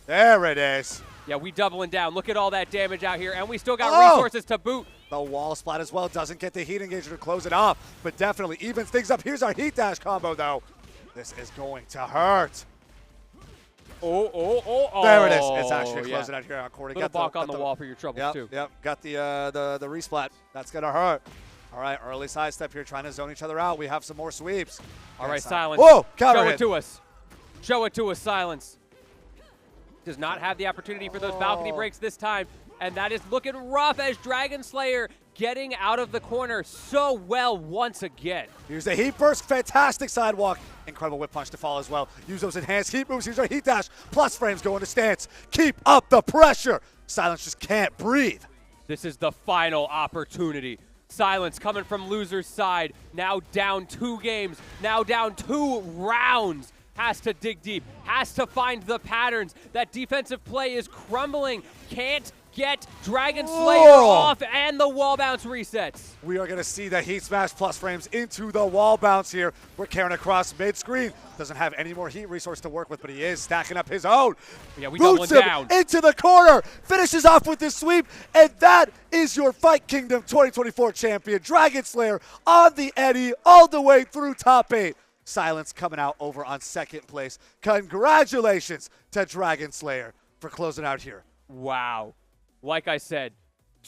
There it is. Yeah, we doubling down. Look at all that damage out here, and we still got resources to boot. The wall splat as well. Doesn't get the heat engager to close it off, but definitely evens things up. Here's our heat dash combo, though. This is going to hurt. There it is. It's actually closing out here on court. Little balk on the wall for your troubles, too. Yep, got the resplat. That's going to hurt. All right, early sidestep here, trying to zone each other out. We have some more sweeps. All right, Silence. Whoa, counter hit. Show it to us. Show it to us, Silence. Does not have the opportunity for those balcony breaks this time. and that is looking rough as Dragon Slayer getting out of the corner so well once again. Here's a heat burst, fantastic sidewalk. Incredible whip punch to fall as well. Use those enhanced heat moves. Here's our heat dash. Plus frames go into stance. Keep up the pressure. Silence just can't breathe. This is the final opportunity. Silence coming from loser's side. Now down 2 games. Now down 2 rounds. Has to dig deep. Has to find the patterns. That defensive play is crumbling. Can't get Dragon Slayer off, and the wall bounce resets. We are going to see the heat smash plus frames into the wall bounce here. We're carrying across mid-screen. Doesn't have any more heat resource to work with, but he is stacking up his own. Yeah, we Boots doubling him down. into the corner. Finishes off with this sweep, and that is your Fight Kingdom 2024 champion, Dragon Slayer, on the Eddie all the way through top 8. Silence coming out over on second place. Congratulations to Dragon Slayer for closing out here. Wow. Like I said,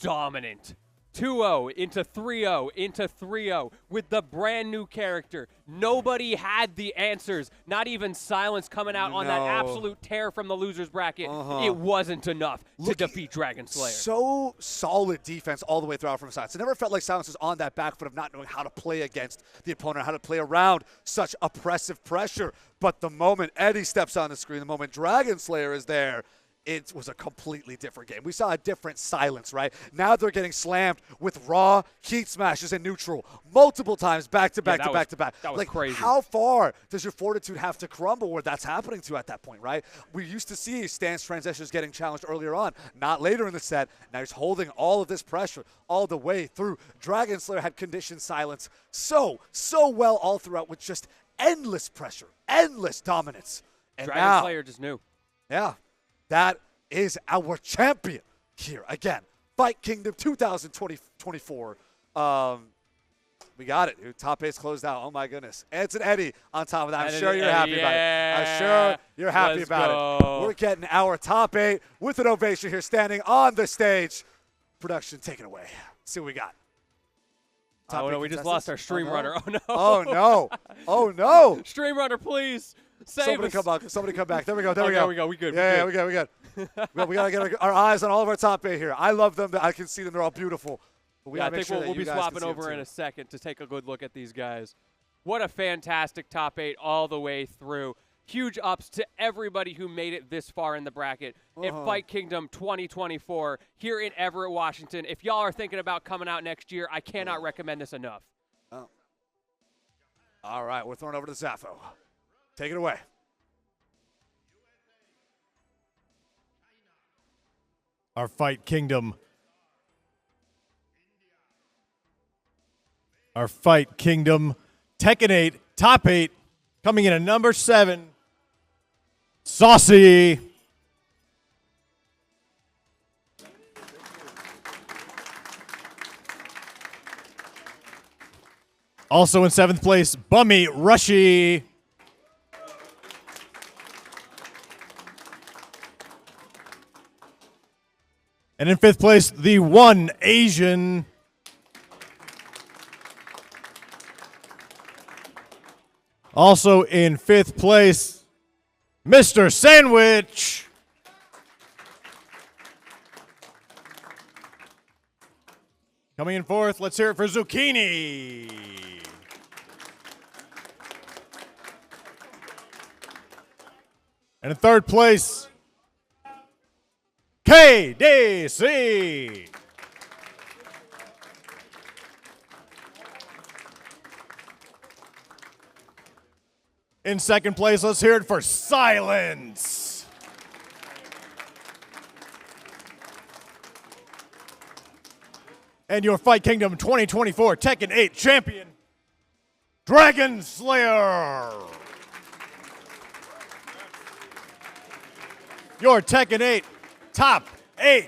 dominant. 2-0 into 3-0 into 3-0 with the brand new character. Nobody had the answers. Not even Silence coming out on that absolute tear from the loser's bracket. It wasn't enough to defeat Dragon Slayer. So solid defense all the way throughout from Silence. It never felt like Silence was on that back foot of not knowing how to play against the opponent, how to play around such oppressive pressure. But the moment Eddie steps on the screen, the moment Dragon Slayer is there, it was a completely different game. We saw a different Silence, right? Now they're getting slammed with raw heat smashes in neutral multiple times back to back to back to back. That was like, crazy. How far does your fortitude have to crumble where that's happening to at that point, right? We used to see stance transitions getting challenged earlier on, not later in the set. Now he's holding all of this pressure all the way through. Dragon Slayer had conditioned Silence so well all throughout with just endless pressure, endless dominance. And Dragon now, Slayer just knew. yeah, that is our champion here. Again, Fight Kingdom 2024. We got it, dude. Top 8's closed out. Oh, my goodness. And it's an Eddie on top of that. I'm sure you're happy about it. I'm sure you're happy about it. We're getting our top 8 with an ovation here standing on the stage. Production, take it away. See what we got. Oh, no, we just lost our stream runner. Oh, no. Oh, no. Oh, no. Stream runner, please. Save Somebody us. come back. Somebody come back. There we go. There Oh, we there go. we go. We good. Yeah, we we good. We got to get our eyes on all of our top 8 here. I love them. I can see them. They're all beautiful. But we I gotta make think sure that we'll you be guys can swapping see them over in too. a second to take a good look at these guys. What a fantastic top 8 all the way through. Huge ups to everybody who made it this far in the bracket at Fight Kingdom 2024 here in Everett, Washington. If y'all are thinking about coming out next year, I cannot recommend this enough. Oh. All right, we're throwing over to Zaffo. Take it away. Our Fight Kingdom. Our Fight Kingdom Tekken 8, top 8, coming in at number 7. Saucy. Also in 7th place, Bummy Rushy. And in 5th place, the One Asian. Also in 5th place, Mr. Sandwich. Coming in 4th, let's hear it for Zucchini. And in 3rd place, KDC. In 2nd place, let's hear it for Silence. And your Fight Kingdom 2024 Tekken 8 champion, Dragon Slayer. Your Tekken 8 top 8